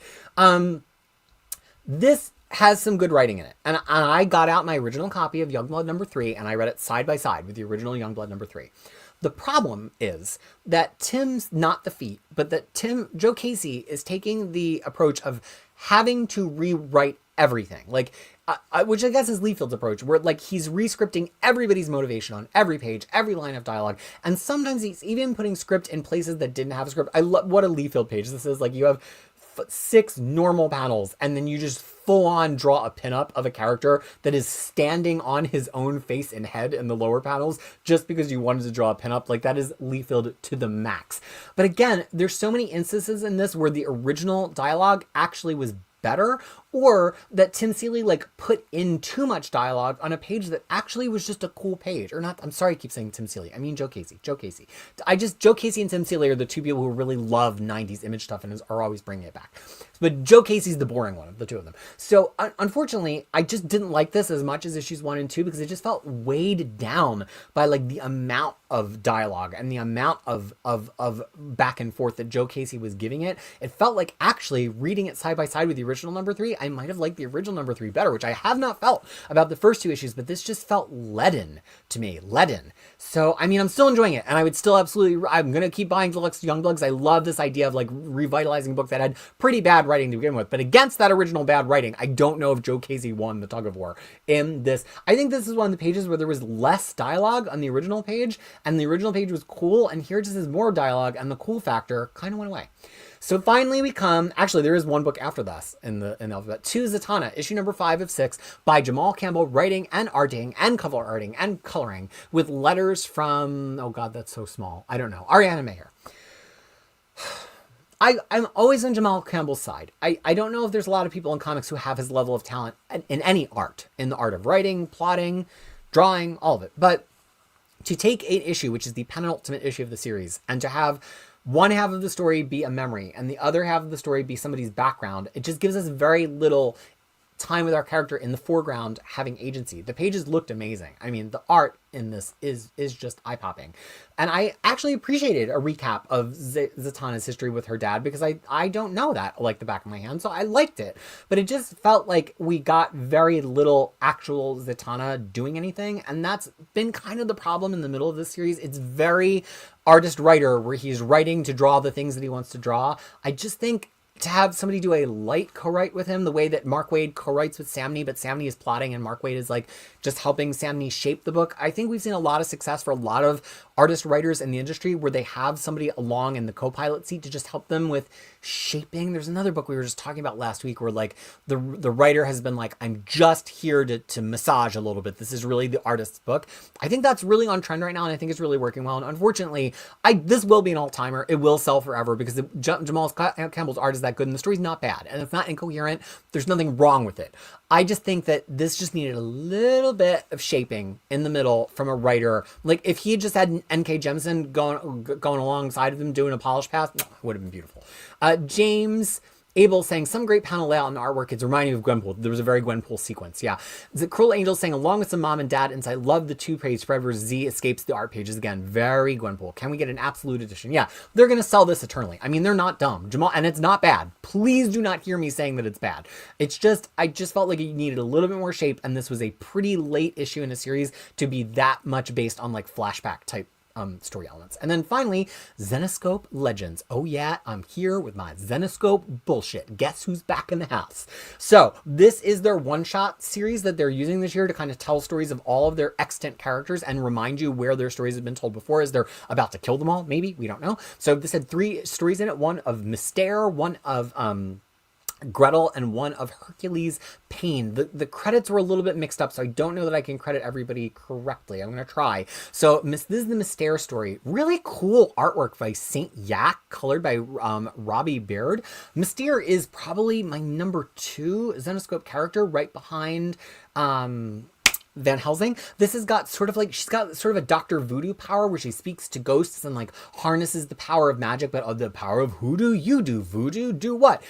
This has some good writing in it, and I got out my original copy of Youngblood number 3 and I read it side by side with the original Youngblood number 3. The problem is that Tim's not the feat, but that Joe Casey is taking the approach of having to rewrite everything. Like, which I guess is Liefeld's approach, where like he's re-scripting everybody's motivation on every page, every line of dialogue. And sometimes he's even putting script in places that didn't have a script. What a Liefeld page this is. Like, you have 6 normal panels and then you just full on draw a pinup of a character that is standing on his own face and head in the lower panels just because you wanted to draw a pinup. Like, that is Liefeld to the max. But again, there's so many instances in this where the original dialogue actually was better, or that Tim Seeley like put in too much dialogue on a page that actually was just a cool page. Or not, I'm sorry I keep saying Tim Seeley. I mean Joe Casey. Joe Casey and Tim Seeley are the two people who really love 90s image stuff and are always bringing it back. But Joe Casey's the boring one of the two of them. So unfortunately, I just didn't like this as much as issues 1 and 2 because it just felt weighed down by like the amount of dialogue and the amount of back and forth that Joe Casey was giving it. It felt like actually reading it side by side with the original number 3, I might have liked the original number 3 better, which I have not felt about the first 2 issues, but this just felt leaden to me. So, I mean, I'm still enjoying it, and I would still I'm going to keep buying Deluxe Youngbloods. I love this idea of like revitalizing a book that had pretty bad writing to begin with, but against that original bad writing, I don't know if Joe Casey won the tug of war in this. I think this is one of the pages where there was less dialogue on the original page, and the original page was cool, and here just is more dialogue, and the cool factor kind of went away. So finally we come, actually there is one book after this in the alphabet, to Zatanna, issue number 5 of 6 by Jamal Campbell, writing and arting and cover arting and coloring with letters from, oh God, that's so small. I don't know. Ariana Maher. I'm always on Jamal Campbell's side. I don't know if there's a lot of people in comics who have his level of talent in any art, in the art of writing, plotting, drawing, all of it. But to take an issue, which is the penultimate issue of the series, and to have one half of the story be a memory and the other half of the story be somebody's background, it just gives us very little time with our character in the foreground having agency. The pages looked amazing. I mean, the art in this is just eye-popping. And I actually appreciated a recap of Zatanna's history with her dad, because I don't know that like the back of my hand, so I liked it. But it just felt like we got very little actual Zatanna doing anything, and that's been kind of the problem in the middle of this series. It's very artist-writer, where he's writing to draw the things that he wants to draw. I just think to have somebody do a light co-write with him, the way that Mark Waid co-writes with Samney, but Samney is plotting and Mark Waid is like just helping Samney shape the book. I think we've seen a lot of success for a lot of artist writers in the industry where they have somebody along in the co-pilot seat to just help them with shaping. There's another book we were just talking about last week where like the writer has been like, I'm just here to massage a little bit. This is really the artist's book. I think that's really on trend right now, and I think it's really working well. And unfortunately, this will be an all-timer. It will sell forever because Jamal Campbell's art is that good and the story's not bad and it's not incoherent. There's nothing wrong with it. I just think that this just needed a little bit of shaping in the middle from a writer. Like if he had just had N.K. Jemisin going alongside of him doing a polish pass, it would have been beautiful. James Abel saying, some great panel layout and artwork. It's reminding me of Gwenpool. There was a very Gwenpool sequence. Yeah. The Cruel Angel saying, along with some mom and dad, and I love the 2-page spread where Z escapes the art pages again. Very Gwenpool. Can we get an absolute edition? Yeah. They're going to sell this eternally. I mean, they're not dumb. Jamal, and it's not bad. Please do not hear me saying that it's bad. It's just, I just felt like it needed a little bit more shape. And this was a pretty late issue in a series to be that much based on like flashback type story elements. And then finally, Zenoscope Legends. Oh yeah, I'm here with my Zenoscope bullshit. Guess who's back in the house? So this is their one-shot series that they're using this year to kind of tell stories of all of their extant characters and remind you where their stories have been told before as they're about to kill them all. Maybe, we don't know. So this had 3 stories in it. One of Mystere, one of Gretel, and one of Hercules Pain. The credits were a little bit mixed up, so I don't know that I can credit everybody correctly. I'm going to try. So this is the Mystere story. Really cool artwork by Saint Yak, colored by Robbie Baird. Mystere is probably my number 2 Zenoscope character, right behind Van Helsing. This has got sort of like, she's got sort of a Dr. Voodoo power where she speaks to ghosts and like harnesses the power of magic, but the power of hoodoo, you do voodoo, do what?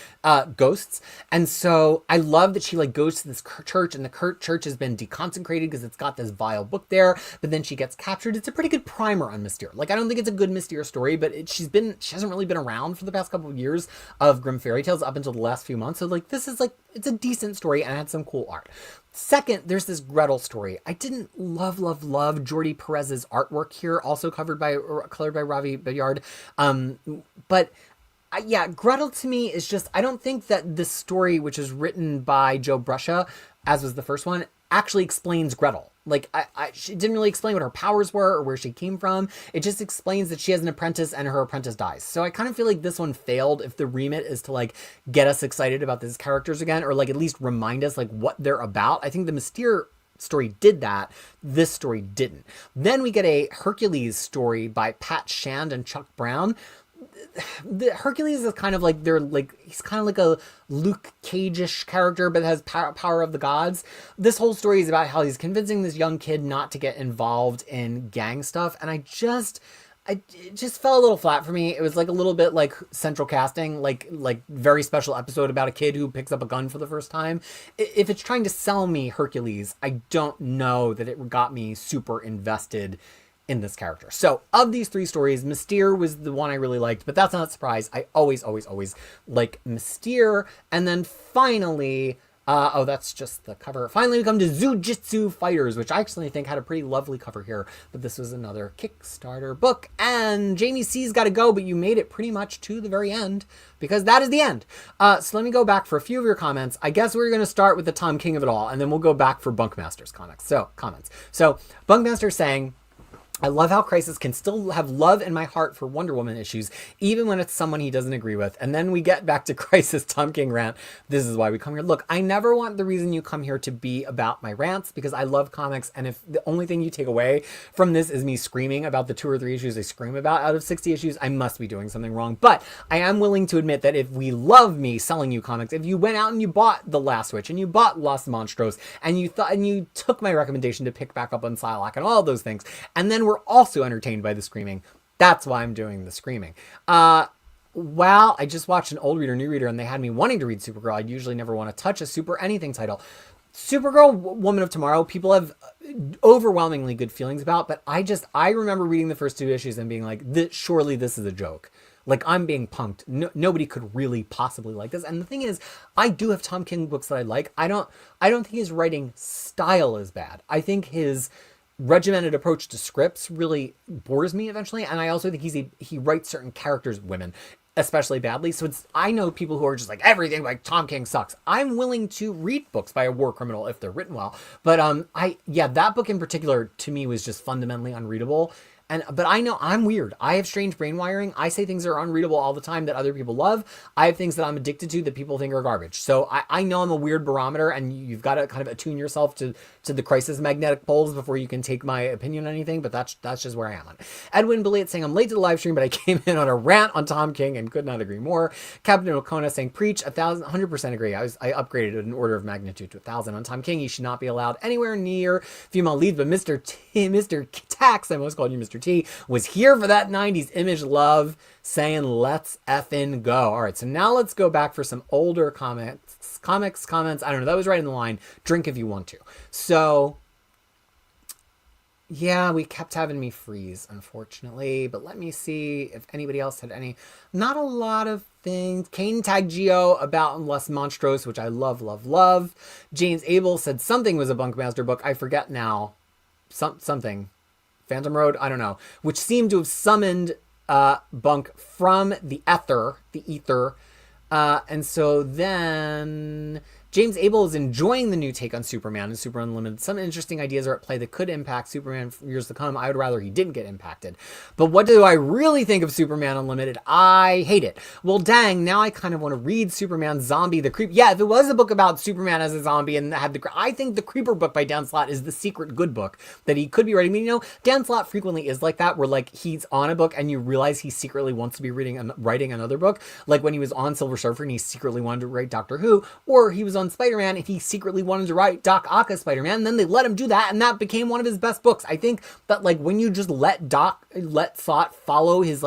Ghosts. And so I love that she like goes to this church, and the church has been deconsecrated because it's got this vile book there, but then she gets captured. It's a pretty good primer on Mystere. Like, I don't think it's a good Mystere story, but she hasn't really been around for the past couple of years of Grimm Fairy Tales up until the last few months. So like, this is like, it's a decent story and it had some cool art. Second, there's this Gretel story. I didn't love Jordi Perez's artwork here, also colored by Ravi Bayard. But yeah, Gretel to me is just, I don't think that this story, which is written by Joe Bruscia, as was the first one, actually explains Gretel. Like, she didn't really explain what her powers were or where she came from. It just explains that she has an apprentice and her apprentice dies. So I kind of feel like this one failed if the remit is to like get us excited about these characters again, or like at least remind us like what they're about. I think the Mystere story did that. This story didn't. Then we get a Hercules story by Pat Shand and Chuck Brown. The Hercules is kind of like, he's kind of like a Luke Cage-ish character, but has power of the gods. This whole story is about how he's convincing this young kid not to get involved in gang stuff, and it just fell a little flat for me. It was like a little bit like central casting, like very special episode about a kid who picks up a gun for the first time. If it's trying to sell me Hercules, I don't know that it got me super invested in this character. So of these 3 stories, Mystere was the one I really liked, but that's not a surprise. I always like Mystere. And then finally, oh, that's just the cover. Finally, we come to Zujitsu Fighters, which I actually think had a pretty lovely cover here, but this was another Kickstarter book, and Jamie C's got to go, but you made it pretty much to the very end, because that is the end. So let me go back for a few of your comments. I guess we're going to start with the Tom King of it all, and then we'll go back for Bunkmaster's comments. So Bunkmaster saying, I love how Crisis can still have love in my heart for Wonder Woman issues, even when it's someone he doesn't agree with. And then we get back to Crisis Tom King rant. This is why we come here. Look, I never want the reason you come here to be about my rants, because I love comics. And if the only thing you take away from this is me screaming about the 2 or 3 issues I scream about out of 60 issues, I must be doing something wrong. But I am willing to admit that if we love me selling you comics, if you went out and you bought The Last Witch and you bought Los Monstros and you took my recommendation to pick back up on Psylocke and all those things, and then we're also entertained by the screaming, that's why I'm doing the screaming. Well, I just watched an old reader, new reader, and they had me wanting to read Supergirl. I usually never want to touch a super anything title. Supergirl, Woman of Tomorrow, people have overwhelmingly good feelings about, but I remember reading the first 2 issues and being like, surely this is a joke. Like, I'm being punked. Nobody could really possibly like this. And the thing is, I do have Tom King books that I like. I don't think his writing style is bad. I think his regimented approach to scripts really bores me eventually, and I also think he writes certain characters, women especially, badly. So I know people who are just like, everything like Tom King sucks. I'm willing to read books by a war criminal if they're written well, but that book in particular to me was just fundamentally unreadable. But I know I'm weird. I have strange brain wiring. I say things that are unreadable all the time that other people love. I have things that I'm addicted to that people think are garbage. So I know I'm a weird barometer, and you've got to kind of attune yourself to the Crisis magnetic poles before you can take my opinion on anything. But that's just where I am on it. Edwin Billiot saying, I'm late to the live stream, but I came in on a rant on Tom King and could not agree more. Captain O'Kona saying, preach, 100% agree. I upgraded an order of magnitude to 1,000 on Tom King. He should not be allowed anywhere near female leads, but Mr. Tax, I almost called you Mr. T, was here for that 90s image love, saying let's effing go. All right, so now let's go back for some older comics comments. I don't know, that was right in the line. Drink if you want to. So yeah, we kept having me freeze, unfortunately, but let me see if anybody else had any. Not a lot of things. Kane tagged Geo about Les Monstros, which I love. James Abel said something was a Bunkmaster book. I forget now. Something. Phantom Road? I don't know. Which seemed to have summoned Bunk from the ether. And so then James Abel is enjoying the new take on Superman and Super Unlimited. Some interesting ideas are at play that could impact Superman for years to come. I would rather he didn't get impacted. But what do I really think of Superman Unlimited? I hate it. Well, dang, now I kind of want to read Superman Zombie the Creep. Yeah, if it was a book about Superman as a zombie and had I think the Creeper book by Dan Slott is the secret good book that he could be writing. I mean, you know, Dan Slott frequently is like that, where like he's on a book and you realize he secretly wants to be writing another book. Like when he was on Silver Surfer and he secretly wanted to write Doctor Who, or he was on Spider-Man and he secretly wanted to write Doc Ock as Spider-Man, and then they let him do that and that became one of his best books. I think that like when you just let Slott follow his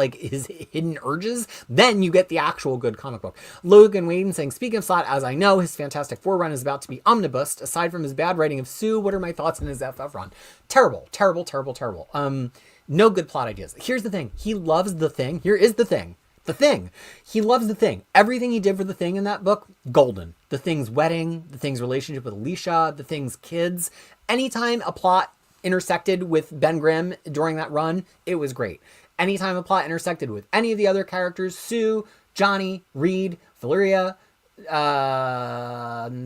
hidden urges, then you get the actual good comic book. Logan Wayne saying, speaking of Slott, as I know, his Fantastic Four run is about to be omnibused. Aside from his bad writing of Sue, what are my thoughts on his FF run? Terrible. No good plot ideas. Here's the thing. He loves The Thing. Here is The Thing. The Thing. He loves The Thing. Everything he did for The Thing in that book, golden. The Thing's wedding, The Thing's relationship with Alicia, The Thing's kids. Anytime a plot intersected with Ben Grimm during that run, it was great. Anytime a plot intersected with any of the other characters, Sue, Johnny, Reed, Valeria,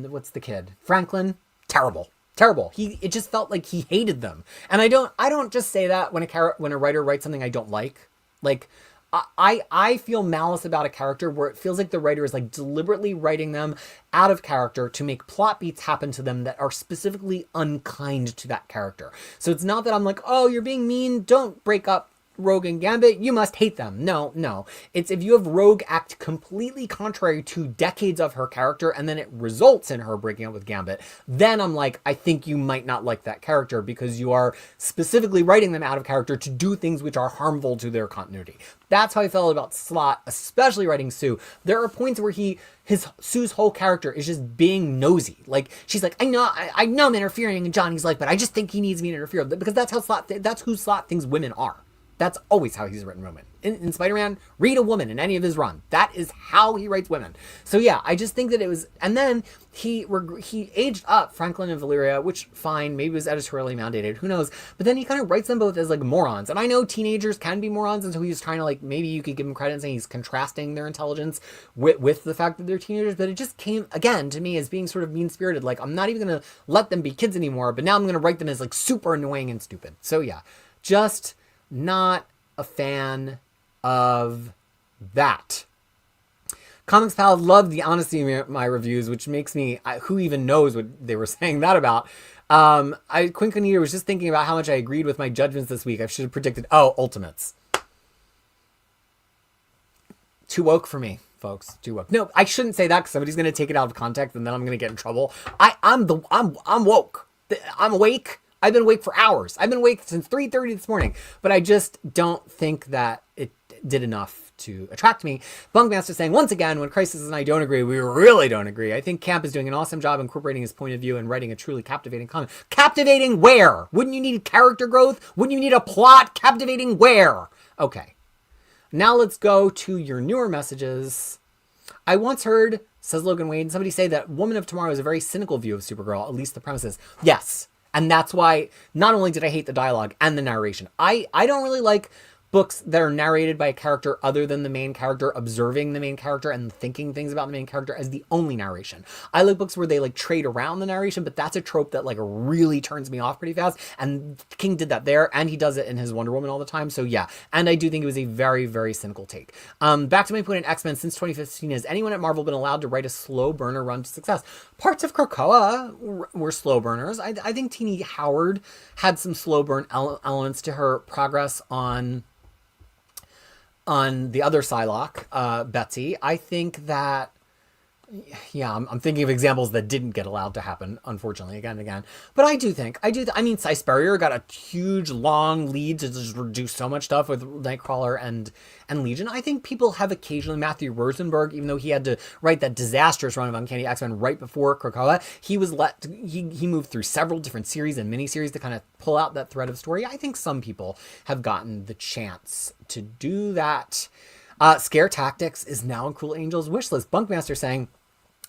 what's the kid? Franklin, terrible. It just felt like he hated them. And I don't just say that when a writer writes something I don't like. Like, I feel malice about a character where it feels like the writer is like deliberately writing them out of character to make plot beats happen to them that are specifically unkind to that character. So it's not that I'm like, oh, you're being mean, don't break up Rogue and Gambit, you must hate them. No. It's if you have Rogue act completely contrary to decades of her character and then it results in her breaking up with Gambit, then I'm like, I think you might not like that character because you are specifically writing them out of character to do things which are harmful to their continuity. That's how I felt about Slott, especially writing Sue. There are points where Sue's whole character is just being nosy. Like, she's like, I know I'm interfering in Johnny's life, but I just think he needs me to interfere. Because that's who Slott thinks women are. That's always how he's written women. In Spider-Man, read a woman in any of his run. That is how he writes women. So yeah, I just think that it was, and then he aged up Franklin and Valeria, which fine, maybe it was editorially mandated, who knows? But then he kind of writes them both as like morons. And I know teenagers can be morons, and so he's trying to like, maybe you could give him credit and saying he's contrasting their intelligence with the fact that they're teenagers. But it just came again to me as being sort of mean-spirited. Like, I'm not even gonna let them be kids anymore, but now I'm gonna write them as like super annoying and stupid. So yeah. Just not a fan of that. Comics Pal loved the honesty of my reviews, which makes me, who even knows what they were saying that about. Quinconita was just thinking about how much I agreed with my judgments this week. I should have predicted, Ultimates. Too woke for me, folks. Too woke. No, I shouldn't say that because somebody's going to take it out of context and then I'm going to get in trouble. I'm woke. I'm awake. I've been awake for hours. I've been awake since 3:30 this morning, but I just don't think that it did enough to attract me. Bunkmaster saying, once again, when Krisis and I don't agree, we really don't agree. I think Camp is doing an awesome job incorporating his point of view and writing a truly captivating comic. Captivating where? Wouldn't you need character growth? Wouldn't you need a plot? Captivating where? Okay. Now let's go to your newer messages. I once heard, says Logan Wade, somebody say that Woman of Tomorrow is a very cynical view of Supergirl, at least the premises. Yes. And that's why not only did I hate the dialogue and the narration, I don't really like books that are narrated by a character other than the main character observing the main character and thinking things about the main character as the only narration. I like books where they like trade around the narration, but that's a trope that like really turns me off pretty fast. And King did that there, and he does it in his Wonder Woman all the time. So yeah, and I do think it was a very, very cynical take. Back to my point in X-Men, since 2015, has anyone at Marvel been allowed to write a slow burner run to success? Parts of Krakoa were slow burners. I think Teenie Howard had some slow burn elements to her progress on the other Psylocke, Betsy. I think that, yeah, I'm thinking of examples that didn't get allowed to happen, unfortunately, again and again. But I mean, Cy Spurrier got a huge, long lead to just do so much stuff with Nightcrawler and Legion. I think people have occasionally, Matthew Rosenberg, even though he had to write that disastrous run of Uncanny X-Men right before Krakoa, he moved through several different series and miniseries to kind of pull out that thread of story. I think some people have gotten the chance to do that. Scare Tactics is now in Cruel Angel's wishlist. Bunkmaster saying,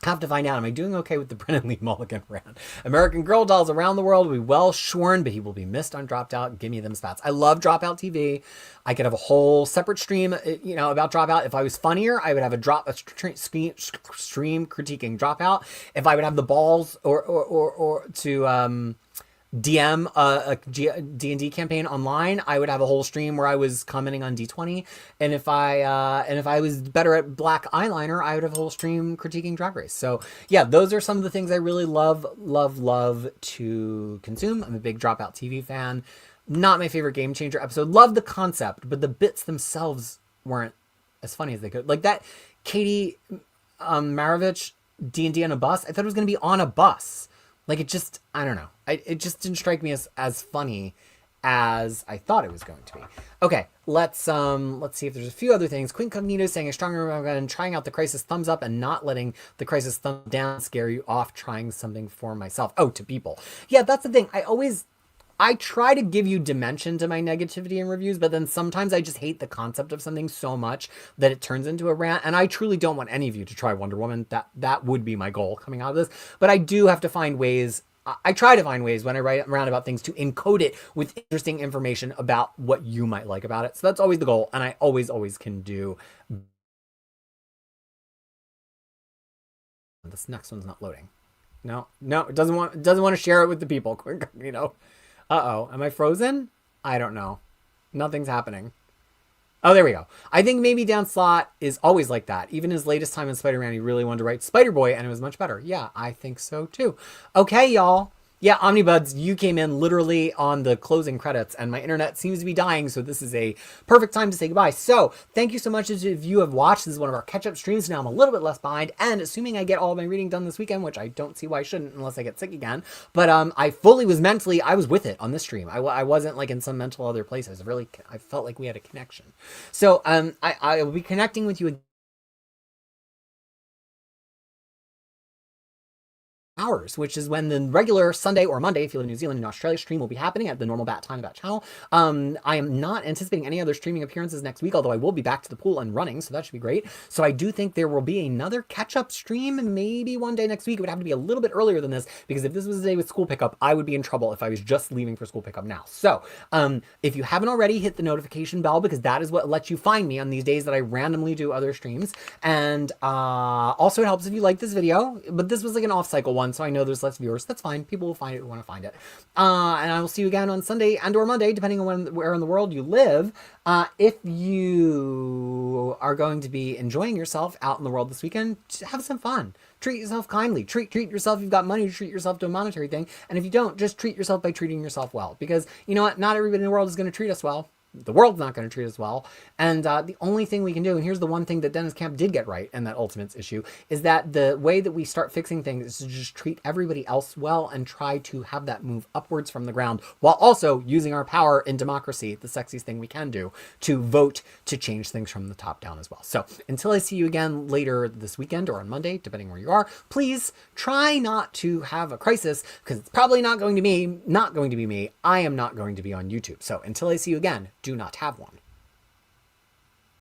have to find out, am I doing okay with the Brennan Lee Mulligan rant? American Girl dolls around the world will be well shorn, but he will be missed on Dropped Out. Give me them spats. I love Dropout TV. I could have a whole separate stream, about Dropout. If I was funnier, I would have a stream critiquing Dropout. If I would have the balls or to DM a D&D campaign online, I would have a whole stream where I was commenting on D20. And if I was better at black eyeliner, I would have a whole stream critiquing Drag Race. So yeah, those are some of the things I really love to consume. I'm a big Dropout TV fan. Not my favorite Game Changer episode. Love the concept, but the bits themselves weren't as funny as they could. Like that Katie Maravich D&D on a bus. I thought it was going to be on a bus. Like it just, I don't know. It just didn't strike me as funny as I thought it was going to be. Okay, let's see if there's a few other things. Quincognito saying a stronger and trying out the Krisis thumbs up and not letting the Krisis thumb down scare you off trying something for myself. Oh, to people. Yeah, that's the thing. I try to give you dimension to my negativity in reviews, but then sometimes I just hate the concept of something so much that it turns into a rant. And I truly don't want any of you to try Wonder Woman. That would be my goal coming out of this. But I do have to find ways. I try to find ways when I write around about things to encode it with interesting information about what you might like about it. So that's always the goal. And I always can do. This next one's not loading. No, it doesn't want to share it with the people. Uh-oh, am I frozen? I don't know. Nothing's happening. Oh, there we go. I think maybe Dan Slott is always like that. Even his latest time in Spider-Man, he really wanted to write Spider-Boy, and it was much better. Yeah, I think so, too. Okay, y'all. Yeah, Omnibuds, you came in literally on the closing credits, and my internet seems to be dying, so this is a perfect time to say goodbye. So, thank you so much if you have watched. This is one of our catch-up streams. Now I'm a little bit less behind, and assuming I get all my reading done this weekend, which I don't see why I shouldn't unless I get sick again, but I fully was I was with it on this stream. I wasn't like in some mental other place. I felt like we had a connection. So, I will be connecting with you again. Hours, which is when the regular Sunday or Monday, if you live in New Zealand and Australia, stream will be happening at the normal bat time of that channel. I am not anticipating any other streaming appearances next week, although I will be back to the pool and running, so that should be great. So I do think there will be another catch-up stream, maybe one day next week. It would have to be a little bit earlier than this, because if this was a day with school pickup, I would be in trouble if I was just leaving for school pickup now. So if you haven't already, hit the notification bell, because that is what lets you find me on these days that I randomly do other streams. And also it helps if you like this video, but this was like an off-cycle one, so I know there's less viewers. That's fine. People will find it who want to find it. And I will see you again on Sunday and or Monday, depending on where in the world you live. If you are going to be enjoying yourself out in the world this weekend, have some fun. Treat yourself kindly. Treat yourself. If you've got money to treat yourself to a monetary thing. And if you don't, just treat yourself by treating yourself well. Because you know what? Not everybody in the world is going to treat us well. The world's not going to treat us well. And the only thing we can do, and here's the one thing that Dennis Camp did get right in that Ultimates issue, is that the way that we start fixing things is to just treat everybody else well and try to have that move upwards from the ground, while also using our power in democracy, the sexiest thing we can do, to vote to change things from the top down as well. So until I see you again later this weekend or on Monday, depending where you are, please try not to have a crisis, because it's probably not going to be me. I am not going to be on YouTube. So until I see you again, do not have one.